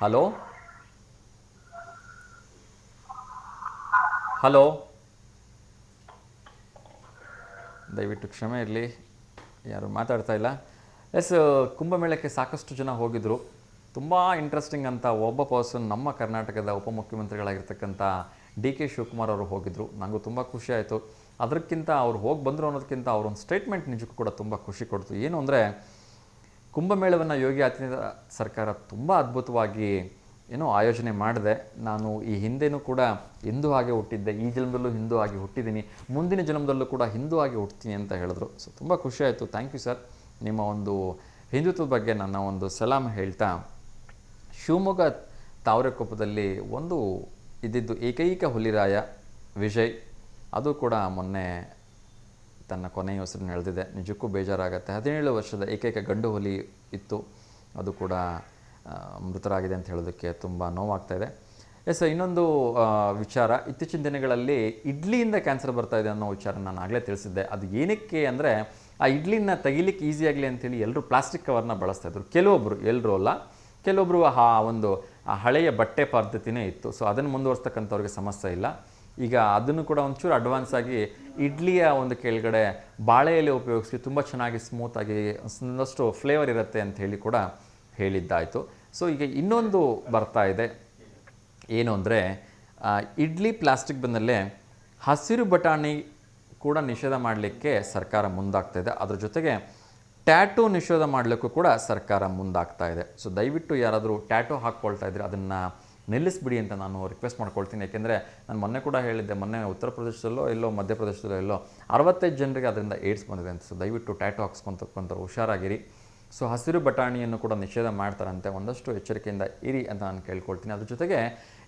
ಹಲೋ ಹಲೋ, ದಯವಿಟ್ಟು ಕ್ಷಮೆ ಇರಲಿ, ಯಾರು ಮಾತಾಡ್ತಾ ಇಲ್ಲ. ಎಸ್, ಕುಂಭಮೇಳಕ್ಕೆ ಸಾಕಷ್ಟು ಜನ ಹೋಗಿದ್ದರು. ತುಂಬ ಇಂಟ್ರೆಸ್ಟಿಂಗ್ ಅಂತ ಒಬ್ಬ ಪರ್ಸನ್ ನಮ್ಮ ಕರ್ನಾಟಕದ ಉಪಮುಖ್ಯಮಂತ್ರಿಗಳಾಗಿರ್ತಕ್ಕಂಥ ಡಿ ಕೆ ಶಿವಕುಮಾರ್ ಅವರು ಹೋಗಿದ್ದರು. ನನಗೂ ತುಂಬ ಖುಷಿ ಆಯಿತು. ಅದಕ್ಕಿಂತ ಅವ್ರು ಹೋಗಿ ಬಂದರು ಅನ್ನೋದಕ್ಕಿಂತ ಅವರೊಂದು ಸ್ಟೇಟ್ಮೆಂಟ್ ನಿಜಕ್ಕೂ ಕೂಡ ತುಂಬ ಖುಷಿ ಕೊಡ್ತು. ಏನು ಅಂದರೆ, ಕುಂಭಮೇಳವನ್ನು ಯೋಗಿ ಆದಿತ್ಯನಾಥ್ ಸರ್ಕಾರ ತುಂಬ ಅದ್ಭುತವಾಗಿ ಆಯೋಜನೆ ಮಾಡಿದೆ. ನಾನು ಈ ಹಿಂದೆನೂ ಕೂಡ ಹಿಂದೂ ಆಗಿ ಹುಟ್ಟಿದ್ದೆ, ಈ ಜನ್ಮದಲ್ಲೂ ಹಿಂದೂ ಆಗಿ ಹುಟ್ಟಿದ್ದೀನಿ, ಮುಂದಿನ ಜನ್ಮದಲ್ಲೂ ಕೂಡ ಹಿಂದೂ ಆಗಿ ಹುಟ್ತೀನಿ ಅಂತ ಹೇಳಿದ್ರು. ಸೊ ತುಂಬ ಖುಷಿ ಆಯಿತು. Thank you sir. ನಿಮ್ಮ ಒಂದು ಹಿಂದುತ್ವದ ಬಗ್ಗೆ ನನ್ನ ಒಂದು ಸಲಾಮ್ ಹೇಳ್ತಾ, ಶಿವಮೊಗ್ಗ ತಾವರೆಕೊಪ್ಪದಲ್ಲಿ ಒಂದು ಇದ್ದಿದ್ದು ಏಕೈಕ ಹುಲಿರಾಯ ವಿಜಯ್, ಅದು ಕೂಡ ಮೊನ್ನೆ ತನ್ನ ಕೊನೆಯ ಉಸಿರನ್ನು ಎಳೆದಿದೆ. ನಿಜಕ್ಕೂ ಬೇಜಾರಾಗುತ್ತೆ. 17 ವರ್ಷದ ಏಕೈಕ ಗಂಡು ಹುಲಿ ಇತ್ತು, ಅದು ಕೂಡ ಮೃತರಾಗಿದೆ ಅಂತ ಹೇಳೋದಕ್ಕೆ ತುಂಬ ನೋವಾಗ್ತಾಯಿದೆ. ಎಸ್, ಇನ್ನೊಂದು ವಿಚಾರ, ಇತ್ತೀಚಿನ ದಿನಗಳಲ್ಲಿ ಇಡ್ಲಿಯಿಂದ ಕ್ಯಾನ್ಸರ್ ಬರ್ತಾಯಿದೆ ಅನ್ನೋ ವಿಚಾರ ನಾನು ಆಗಲೇ ತಿಳಿಸಿದ್ದೆ. ಅದು ಏನಕ್ಕೆ ಅಂದರೆ, ಆ ಇಡ್ಲಿನ ತೆಗಿಲಿಕ್ಕೆ ಈಸಿಯಾಗಲಿ ಅಂಥೇಳಿ ಎಲ್ಲರೂ ಪ್ಲಾಸ್ಟಿಕ್ ಕವರ್ನ ಬಳಸ್ತಾಯಿದ್ರು. ಕೆಲವೊಬ್ಬರು, ಎಲ್ಲರೂ ಅಲ್ಲ, ಕೆಲವೊಬ್ಬರು ಆ ಹಳೆಯ ಬಟ್ಟೆ ಪದ್ಧತಿನೇ ಇತ್ತು. ಸೊ ಅದನ್ನು ಮುಂದುವರ್ಸ್ತಕ್ಕಂಥವ್ರಿಗೆ ಸಮಸ್ಯೆ ಇಲ್ಲ. ಈಗ ಅದನ್ನು ಕೂಡ ಒಂಚೂರು ಅಡ್ವಾನ್ಸ್ ಆಗಿ ಇಡ್ಲಿಯ ಒಂದು ಕೆಳಗಡೆ ಬಾಳೆ ಎಲೆ ಉಪಯೋಗಿಸಿ ತುಂಬ ಚೆನ್ನಾಗಿ ಸ್ಮೂತಾಗಿ ಒಂದಷ್ಟು ಫ್ಲೇವರ್ ಇರುತ್ತೆ ಅಂತ ಹೇಳಿ ಕೂಡ ಹೇಳಿದ್ದಾಯಿತು. ಸೊ ಈಗ ಇನ್ನೊಂದು ಬರ್ತಾ ಇದೆ, ಏನು ಅಂದರೆ, ಇಡ್ಲಿ ಪ್ಲಾಸ್ಟಿಕ್ ಬಂದಲ್ಲೇ ಹಸಿರು ಬಟಾಣಿ ಕೂಡ ನಿಷೇಧ ಮಾಡಲಿಕ್ಕೆ ಸರ್ಕಾರ ಮುಂದಾಗ್ತಾಯಿದೆ. ಅದ್ರ ಜೊತೆಗೆ ಟ್ಯಾಟೂ ನಿಷೇಧ ಮಾಡಲಿಕ್ಕೂ ಕೂಡ ಸರ್ಕಾರ ಮುಂದಾಗ್ತಾ ಇದೆ. ಸೊ ದಯವಿಟ್ಟು ಯಾರಾದರೂ ಟ್ಯಾಟೂ ಹಾಕ್ಕೊಳ್ತಾ ಇದ್ರೆ ಅದನ್ನು ನಿಲ್ಲಿಸ್ಬಿಡಿ ಅಂತ ನಾನು ರಿಕ್ವೆಸ್ಟ್ ಮಾಡ್ಕೊಳ್ತೀನಿ. ಯಾಕೆಂದರೆ ನಾನು ಮೊನ್ನೆ ಕೂಡ ಹೇಳಿದ್ದೆ, ಮೊನ್ನೆ ಉತ್ತರ ಪ್ರದೇಶದಲ್ಲೋ ಎಲ್ಲೋ ಮಧ್ಯಪ್ರದೇಶದಲ್ಲೋ ಎಲ್ಲೋ 65 ಜನರಿಗೆ ಅದರಿಂದ ಏಡ್ಸ್ ಬಂದಿದೆ ಅಂತ. ಸೊ ದಯವಿಟ್ಟು ಟ್ಯಾಟೂ ಹಾಕ್ಸ್ಕೊಂತಕ್ಕಂಥವ್ರು ಹುಷಾರಾಗಿರಿ. ಸೊ ಹಸಿರು ಬಟಾಣಿಯನ್ನು ಕೂಡ ನಿಷೇಧ ಮಾಡ್ತಾರಂತೆ, ಒಂದಷ್ಟು ಎಚ್ಚರಿಕೆಯಿಂದ ಇರಿ ಅಂತ ನಾನು ಕೇಳ್ಕೊಳ್ತೀನಿ. ಅದ್ರ ಜೊತೆಗೆ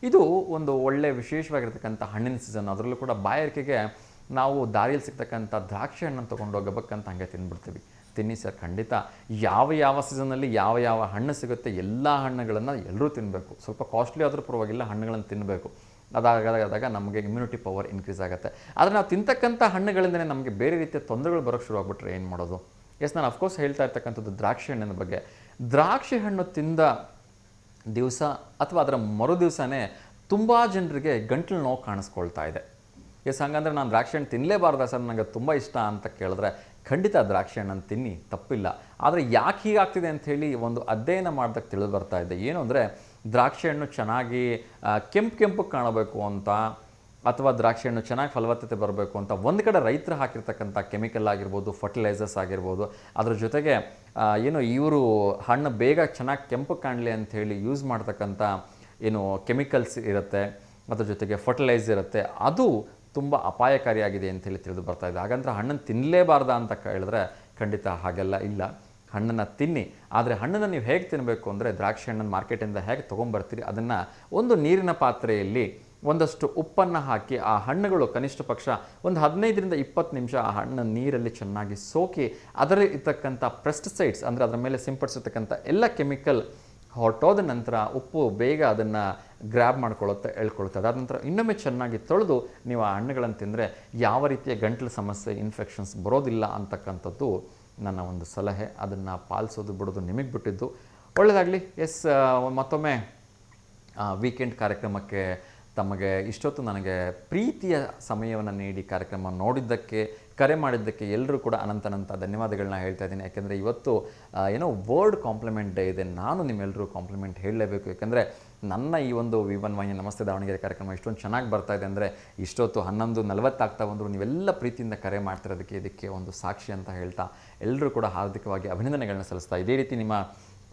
ಇದು ಒಂದು ಒಳ್ಳೆ ವಿಶೇಷವಾಗಿರ್ತಕ್ಕಂಥ ಹಣ್ಣಿನ ಸೀಸನ್. ಅದರಲ್ಲೂ ಕೂಡ ಬಾಯಾರಿಕೆಗೆ ನಾವು ದಾರಿಯಲ್ಲಿ ಸಿಗ್ತಕ್ಕಂಥ ದ್ರಾಕ್ಷಿ ಹಣ್ಣನ್ನು ತೊಗೊಂಡೋಗಬೇಕಂತ ಹಾಗೆ ತಿಂದ್ಬಿಡ್ತೀವಿ. ತಿನ್ನಿ ಸರ್, ಖಂಡಿತ. ಯಾವ ಸೀಸನಲ್ಲಿ ಯಾವ ಹಣ್ಣು ಸಿಗುತ್ತೆ ಎಲ್ಲ ಹಣ್ಣುಗಳನ್ನು ಎಲ್ಲರೂ ತಿನ್ನಬೇಕು. ಸ್ವಲ್ಪ ಕಾಸ್ಟ್ಲಿ ಆದರೂ ಪರವಾಗಿಲ್ಲ, ಹಣ್ಣುಗಳನ್ನು ತಿನ್ನಬೇಕು. ಅದಾದಾಗ ನಮಗೆ ಇಮ್ಯುನಿಟಿ ಪವರ್ ಇನ್ಕ್ರೀಸ್ ಆಗುತ್ತೆ. ಆದರೆ ನಾವು ತಿಂತಕ್ಕಂಥ ಹಣ್ಣುಗಳಿಂದಲೇ ನಮಗೆ ಬೇರೆ ರೀತಿಯ ತೊಂದರೆಗಳು ಬರೋಕ್ಕೆ ಶುರು ಆಗ್ಬಿಟ್ರೆ ಏನು ಮಾಡೋದು? ಎಸ್, ನಾನು ಅಫ್ಕೋರ್ಸ್ ಹೇಳ್ತಾ ಇರ್ತಕ್ಕಂಥದ್ದು ದ್ರಾಕ್ಷಿ ಹಣ್ಣಿನ ಬಗ್ಗೆ. ದ್ರಾಕ್ಷಿ ಹಣ್ಣು ತಿಂದ ದಿವಸ ಅಥವಾ ಅದರ ಮರು ದಿವಸನೇ ತುಂಬ ಜನರಿಗೆ ಗಂಟಲು ನೋವು ಕಾಣಿಸ್ಕೊಳ್ತಾ ಇದೆ. ಎಸ್, ಹಂಗಂದ್ರೆ ನಾನು ದ್ರಾಕ್ಷಿ ಹಣ್ಣು ತಿನ್ನಲೇಬಾರ್ದ ಸರ್, ನನಗೆ ತುಂಬ ಇಷ್ಟ ಅಂತ ಕೇಳಿದ್ರೆ ಖಂಡಿತ ದ್ರಾಕ್ಷಿ ಹಣ್ಣನ್ನು ತಿನ್ನಿ, ತಪ್ಪಿಲ್ಲ. ಆದರೆ ಯಾಕೆ ಹೀಗಾಗ್ತಿದೆ ಅಂಥೇಳಿ ಒಂದು ಅಧ್ಯಯನ ಮಾಡಿದಾಗ ತಿಳಿದು ಬರ್ತಾ ಇದೆ. ಏನು ಅಂದರೆ, ದ್ರಾಕ್ಷಿ ಹಣ್ಣು ಚೆನ್ನಾಗಿ ಕೆಂಪು ಕಾಣಬೇಕು ಅಂತ, ಅಥವಾ ದ್ರಾಕ್ಷಿ ಹಣ್ಣು ಚೆನ್ನಾಗಿ ಫಲವತ್ತತೆ ಬರಬೇಕು ಅಂತ ಒಂದು ಕಡೆ ರೈತರು ಹಾಕಿರ್ತಕ್ಕಂಥ ಕೆಮಿಕಲ್ ಆಗಿರ್ಬೋದು, ಫರ್ಟಿಲೈಸರ್ಸ್ ಆಗಿರ್ಬೋದು, ಅದ್ರ ಜೊತೆಗೆ ಇವರು ಹಣ್ಣು ಬೇಗ ಚೆನ್ನಾಗಿ ಕೆಂಪು ಕಾಣಲಿ ಅಂಥೇಳಿ ಯೂಸ್ ಮಾಡ್ತಕ್ಕಂಥ ಕೆಮಿಕಲ್ಸ್ ಇರುತ್ತೆ, ಅದ್ರ ಜೊತೆಗೆ ಫರ್ಟಿಲೈಸರ್ ಇರುತ್ತೆ, ಅದು ತುಂಬ ಅಪಾಯಕಾರಿಯಾಗಿದೆ ಅಂಥೇಳಿ ತಿಳಿದು ಬರ್ತಾ ಇದೆ. ಹಾಗಂದ್ರೆ ಹಣ್ಣನ್ನು ತಿನ್ನಲೇಬಾರ್ದ ಅಂತ ಹೇಳಿದ್ರೆ ಖಂಡಿತ ಹಾಗೆಲ್ಲ ಇಲ್ಲ. ಹಣ್ಣನ್ನು ತಿನ್ನಿ. ಆದರೆ ಹಣ್ಣನ್ನು ನೀವು ಹೇಗೆ ತಿನ್ನಬೇಕು ಅಂದರೆ, ದ್ರಾಕ್ಷಿ ಹಣ್ಣನ್ನು ಮಾರ್ಕೆಟಿಂದ ಹೇಗೆ ತೊಗೊಂಬರ್ತೀರಿ ಅದನ್ನು ಒಂದು ನೀರಿನ ಪಾತ್ರೆಯಲ್ಲಿ ಒಂದಷ್ಟು ಉಪ್ಪನ್ನು ಹಾಕಿ, ಆ ಹಣ್ಣುಗಳು ಕನಿಷ್ಠ ಪಕ್ಷ ಒಂದು 15ರಿಂದ 20 ನಿಮಿಷ ಆ ಹಣ್ಣು ನೀರಲ್ಲಿ ಚೆನ್ನಾಗಿ ಸೋಕಿ, ಅದರಲ್ಲಿ ಇರ್ತಕ್ಕಂಥ ಪೆಸ್ಟಿಸೈಡ್ಸ್ ಅಂದರೆ ಅದರ ಮೇಲೆ ಸಿಂಪಡಿಸಿರ್ತಕ್ಕಂಥ ಎಲ್ಲ ಕೆಮಿಕಲ್ ಹೊರಟೋದ ನಂತರ ಉಪ್ಪು ಬೇಗ ಅದನ್ನು ಗ್ರ್ಯಾಬ್ ಮಾಡ್ಕೊಳ್ಳುತ್ತೆ, ಎಳ್ಕೊಳುತ್ತೆ. ಅದಾದ ನಂತರ ಇನ್ನೊಮ್ಮೆ ಚೆನ್ನಾಗಿ ತೊಳೆದು ನೀವು ಆ ಹಣ್ಣುಗಳನ್ನು ತಿಂದರೆ ಯಾವ ರೀತಿಯ ಗಂಟಲು ಸಮಸ್ಯೆ, ಇನ್ಫೆಕ್ಷನ್ಸ್ ಬರೋದಿಲ್ಲ ಅಂತಕ್ಕಂಥದ್ದು ನನ್ನ ಒಂದು ಸಲಹೆ. ಅದನ್ನು ಪಾಲಿಸೋದು ಬಿಡೋದು ನಿಮಗೆ ಬಿಟ್ಟಿದ್ದು. ಒಳ್ಳೆಯದಾಗಲಿ. ಎಸ್, ಮತ್ತೊಮ್ಮೆ ವೀಕೆಂಡ್ ಕಾರ್ಯಕ್ರಮಕ್ಕೆ ತಮಗೆ ಇಷ್ಟೊತ್ತು ನನಗೆ ಪ್ರೀತಿಯ ಸಮಯವನ್ನು ನೀಡಿ ಕಾರ್ಯಕ್ರಮ ನೋಡಿದ್ದಕ್ಕೆ, ಕರೆ ಮಾಡಿದ್ದಕ್ಕೆ ಎಲ್ಲರೂ ಕೂಡ ಅನಂತ ಧನ್ಯವಾದಗಳನ್ನ ಹೇಳ್ತಾ ಇದ್ದೀನಿ. ಯಾಕೆಂದರೆ ಇವತ್ತು ವರ್ಲ್ಡ್ ಕಾಂಪ್ಲಿಮೆಂಟ್ ಡೇ ಇದೆ. ನಾನು ನಿಮ್ಮೆಲ್ಲರೂ ಕಾಂಪ್ಲಿಮೆಂಟ್ ಹೇಳಲೇಬೇಕು. ಯಾಕೆಂದರೆ ನನ್ನ ಈ ಒಂದು V1 ವಾಹಿನಿ ನಮಸ್ತೆ ದಾವಣಗೆರೆ ಕಾರ್ಯಕ್ರಮ ಇಷ್ಟೊಂದು ಚೆನ್ನಾಗಿ ಬರ್ತಾ ಇದೆ ಅಂದರೆ, ಇಷ್ಟೊತ್ತು 11:40 ಆಗ್ತಾ ಬಂದರು ನೀವೆಲ್ಲ ಪ್ರೀತಿಯಿಂದ ಕರೆ ಮಾಡ್ತಿರೋದಕ್ಕೆ ಇದಕ್ಕೆ ಒಂದು ಸಾಕ್ಷಿ ಅಂತ ಹೇಳ್ತಾ ಎಲ್ಲರೂ ಕೂಡ ಹಾರ್ದಿಕವಾಗಿ ಅಭಿನಂದನೆಗಳನ್ನ ಸಲ್ಲಿಸ್ತಾ, ಇದೇ ರೀತಿ ನಿಮ್ಮ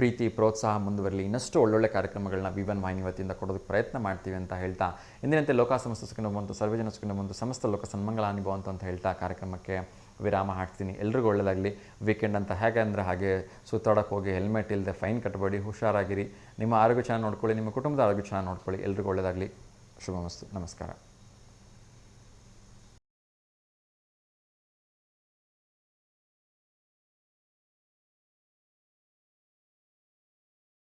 ಪ್ರೀತಿ ಪ್ರೋತ್ಸಾಹ ಮುಂದುವರಲಿ. ಇನ್ನಷ್ಟು ಒಳ್ಳೊಳ್ಳೆ ಕಾರ್ಯಕ್ರಮಗಳನ್ನ V1 ವಾಹಿನಿ ವತಿಯಿಂದ ಕೊಡೋದಕ್ಕೆ ಪ್ರಯತ್ನ ಮಾಡ್ತೀವಿ ಅಂತ ಹೇಳ್ತಾ, ಇಂದಿನಂತೆ ಲೋಕ ಸಮಸ್ತ ಸುಖಿನೋ ಬಂತು, ಸರ್ವಜನ ಸುಖಿನೋ ಬಂತು, ಸಮಸ್ತ ಲೋಕ ಸನ್ಮಂಗಲಾನಿ ಭವಂತು ಅಂತ ಹೇಳ್ತಾ ಕಾರ್ಯಕ್ರಮಕ್ಕೆ ವಿರಾಮ ಹಾಡ್ತೀನಿ. ಎಲ್ರಿಗೂ ಒಳ್ಳೆಯದಾಗಲಿ. ವೀಕೆಂಡ್ ಅಂತ ಹೇಗೆ ಅಂದರೆ ಹಾಗೆ ಸುತ್ತಾಡೋಕ್ಕೆ ಹೋಗಿ ಹೆಲ್ಮೆಟ್ ಇಲ್ಲದೆ ಫೈನ್ ಕಟ್ಟಬೇಡಿ, ಹುಷಾರಾಗಿರಿ. ನಿಮ್ಮ ಆರೋಗ್ಯ ಚೆನ್ನಾಗಿ ನೋಡ್ಕೊಳ್ಳಿ, ನಿಮ್ಮ ಕುಟುಂಬದ ಆರೋಗ್ಯ ಚೆನ್ನಾಗಿ ನೋಡ್ಕೊಳ್ಳಿ. ಎಲ್ರಿಗೂ ಒಳ್ಳೆಯದಾಗಲಿ. ಶುಭಮಸ್ತು. ನಮಸ್ಕಾರ.